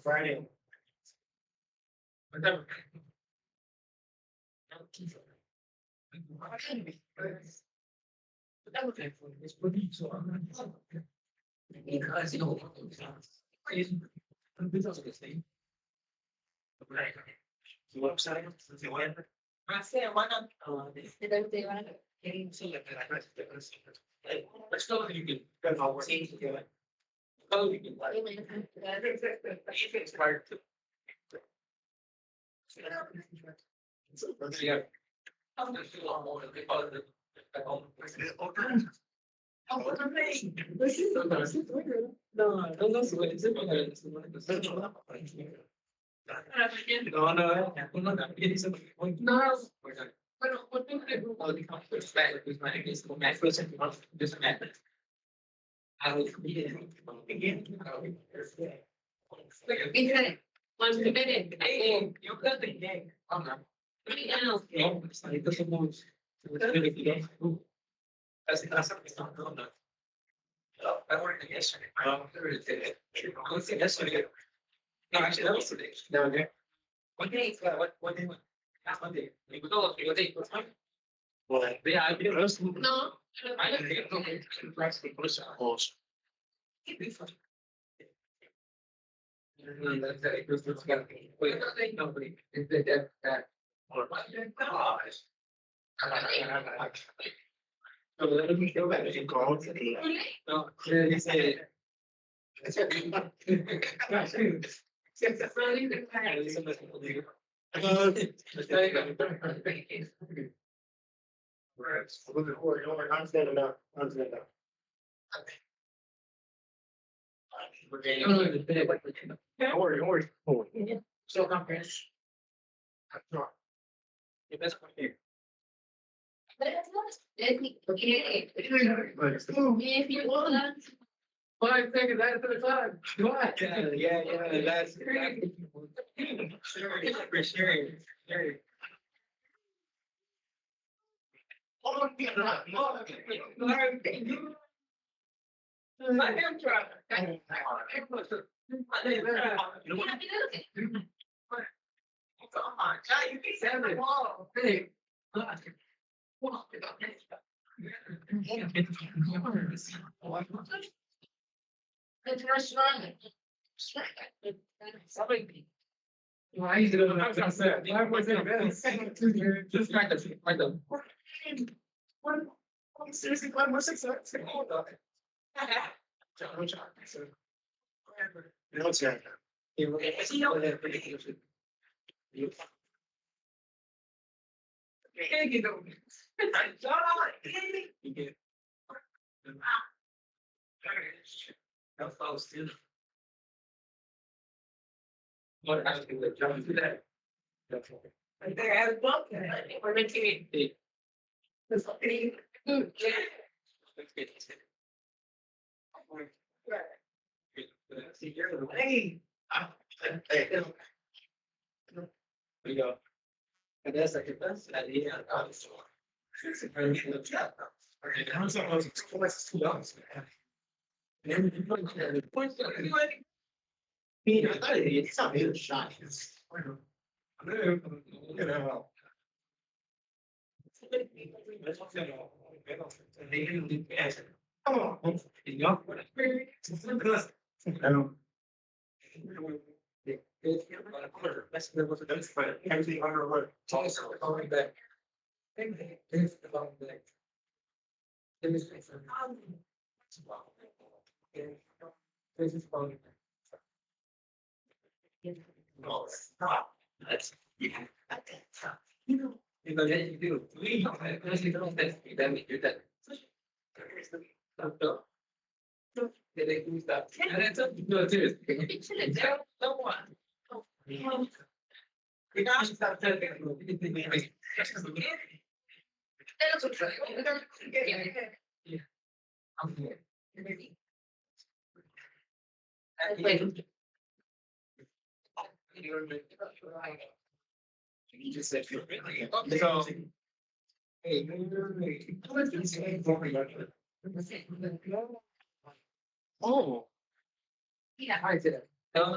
Friday. Because you know, I said, why not? Let's go. You can. Oh, you can. Yeah. I'm just a lot more. No, that's what it's no, Bueno, ¿por qué no le gusta el campo de espera? Pues, man, es como me fue sentido de esa meta. A ver, bien, bien. One minute. Hey, yo creo que no, pues ahorita somos. Casi casa que están dando. I worked yesterday. I was yesterday. No, actually, that was today. No, okay. One day, what day? Last Monday. We go to the day. Well, yeah, I did. No. I didn't know. That's the first horse. I'm standing up. I'm standing up. Don't worry. So comprehensive. The best one here. If you want. 5 seconds out of the time. What? Yeah, that's sure. I am trying. Come on, you can send the wall. Hey. Why is it? I was gonna say, why was it? Just like the. What? Seriously, why was it? Hold on. What actually the jump to that? They had a book. We're making it. Let's get see here. Hey. We go. And that's like the best idea. Okay, how much I was $2. And you put the points. It's not a shot. Everything under what? Also, going back. No, stop. That's yeah. You know, you do. We don't have that. Then we do that. They do that. And it's up to do it too. Don't want. We got to stop telling people. I'm here. You just said you're really. So, hey, oh. Yeah, I did it. Pero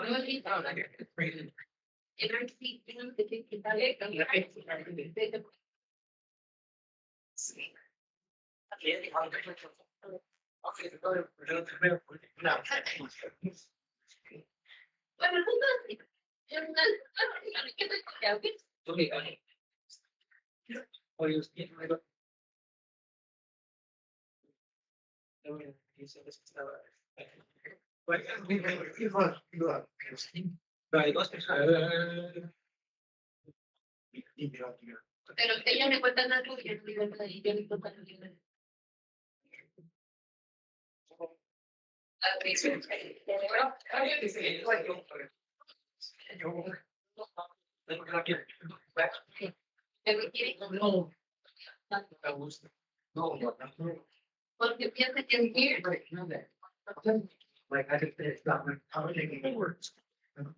ella me cuenta nada porque yo no digo nada y yo le cuento nada. No. Like I just said, it's not like how are they gonna work? Oh.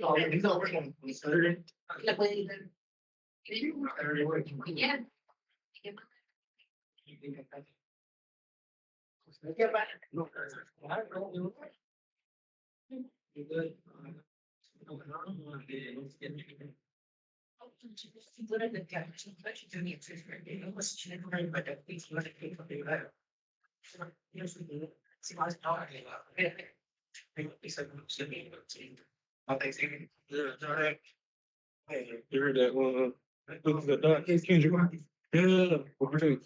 Oh, he's not working on Saturday. Yeah. You heard that one? Look at the dog. Hey, Kendrick. Yeah. What do you think?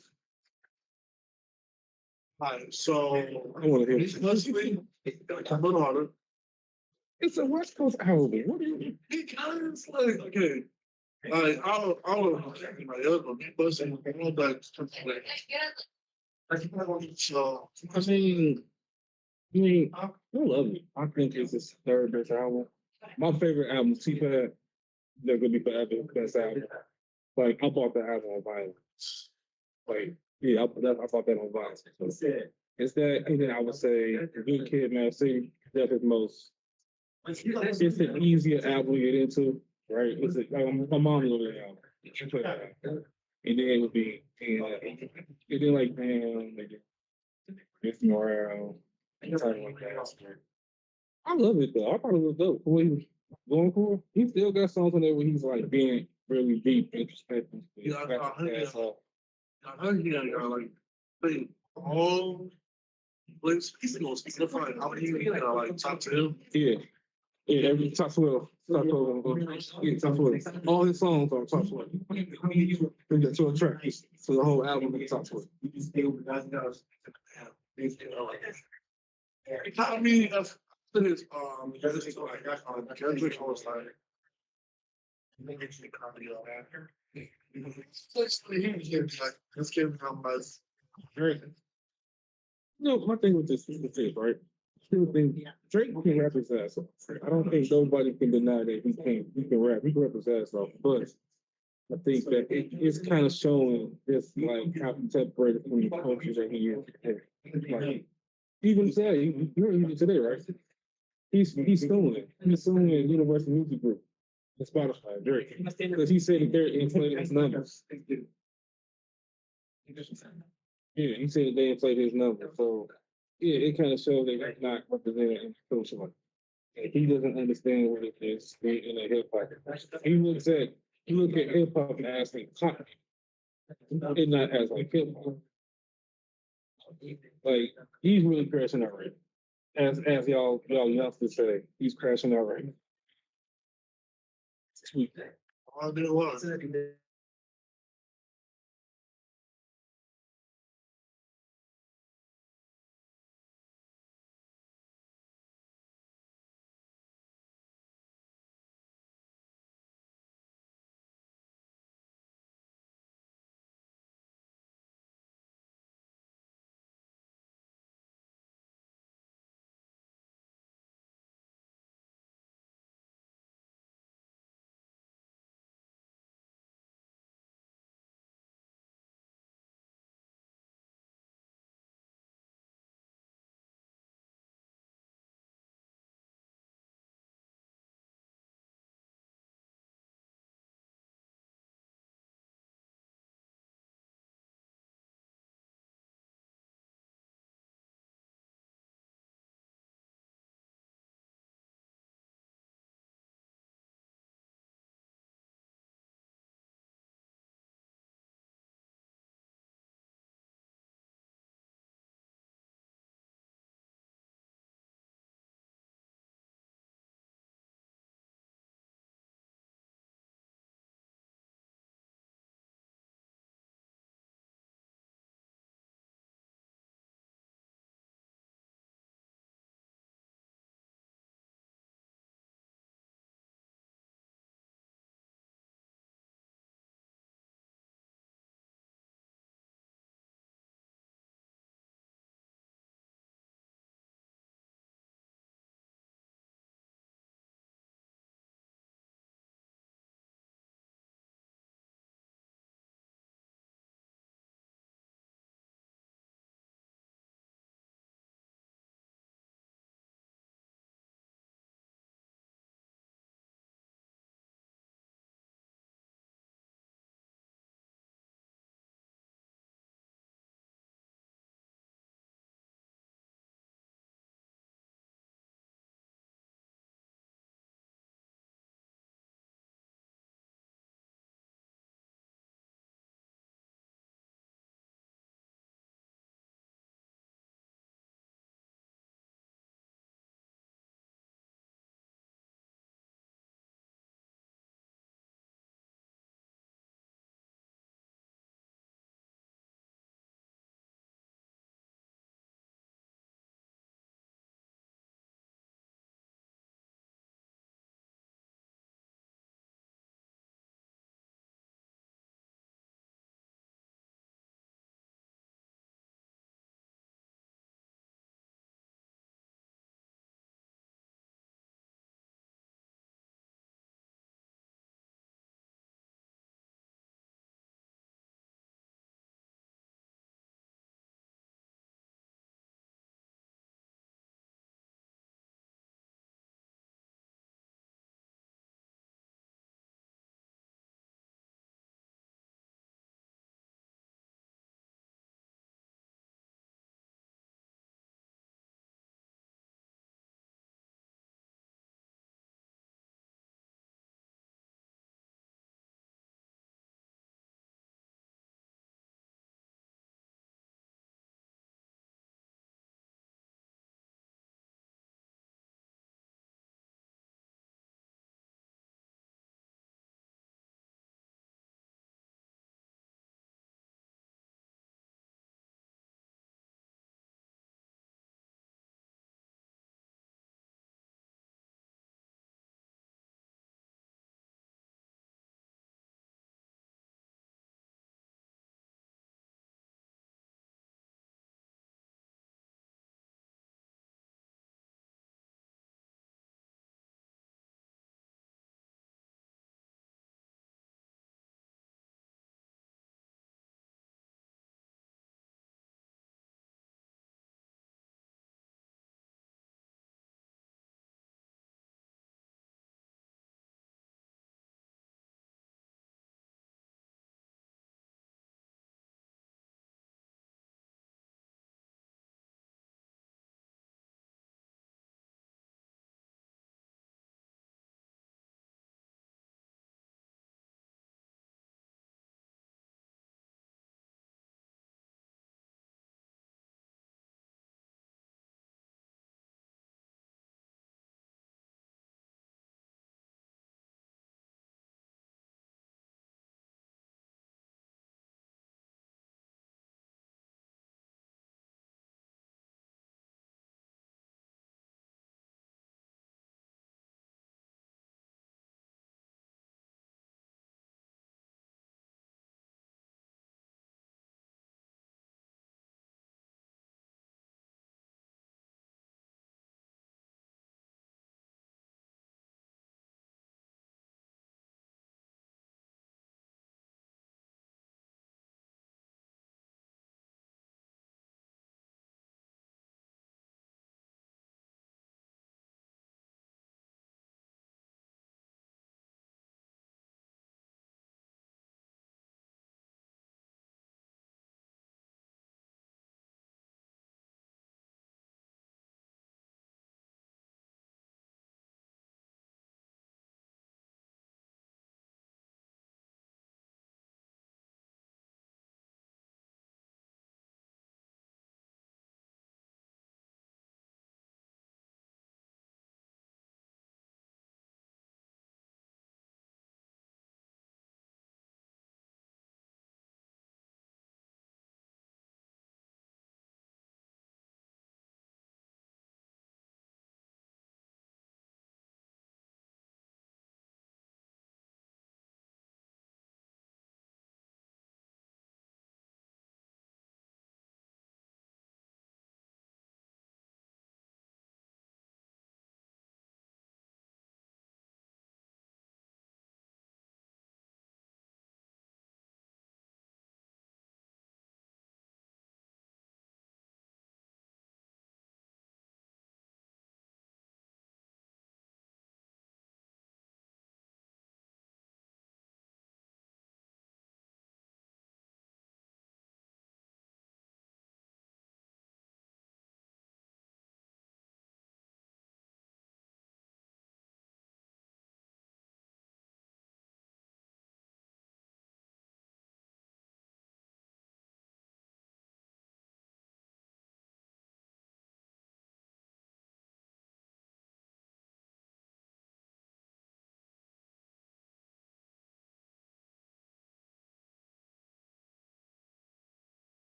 Alright, so I want to hear this. let's see. A little harder. It's a West Coast album. What do you mean? He kind of like okay. Like I don't know anybody else, but me busting all that stuff like so. I love it. I think it's his third best album. My favorite album, C.L.I.C.K. They're gonna be forever best album. Like I bought the album on vinyl. Like yeah, I bought that on vinyl. So, it's that, and then I would say Good Kid, Mad City. That's his most. It's an easier album to get into, right? It's my mom loved that album. And then it would be, and then like it's more. I love it though. I thought it was dope. The way he was going for it. He still got songs on there where he's like being really deep, introspective. Yeah, I heard you got like play all plays. He's gonna Spotify. How many like top 10? Yeah. Yeah, every top 12. Top 12. Yeah, top 12. All his songs are top 12. From the 12 tracks. So the whole album is top 12. I mean, that's his this is like Kendrick was like maybe the comedy of that. Like this kid come as very No, my thing with this is this, right? Still think Drake can rap his ass off. I don't think nobody can deny that he can rap. He can rap his ass off. But I think that it's kind of showing this like how contemporary from the culture that he is. Like even today, you're even today, right? He's suing it. He's suing Universal Music Group and Spotify, Drake. Because he said that they're inflating his numbers. Yeah, he said they inflated his numbers. So yeah, it kind of shows that he's not represented in social. And he doesn't understand what it is to be in a hip hop. He look at hip hop as a content and not as like hip hop. Like he's really crashing already. As y'all youngsters say, he's crashing already. Sweet. all there was.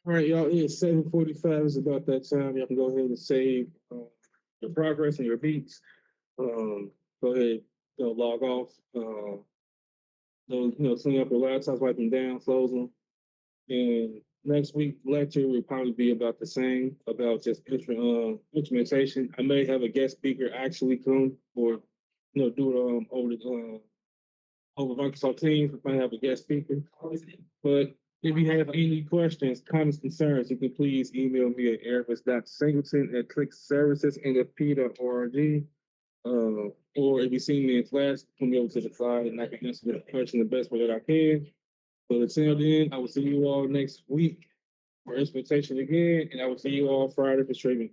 All right, y'all, it's 7:45. It's about that time. Y'all can go ahead and save your progress and your beats. Go ahead, log off. Clean up your laptops, wipe them down, close them. And next week lecture will probably be about the same, about just instrumentation. I may have a guest speaker actually come or do it over Microsoft Teams. We might have a guest speaker. But if you have any questions, comments, concerns, you can please email me at aramis.singleton@clickservicesnfp.org. Or if you see me in class, come over to the side and I can answer the question the best way that I can. But until then, I will see you all next week for instrumentation again, and I will see you all Friday for streaming.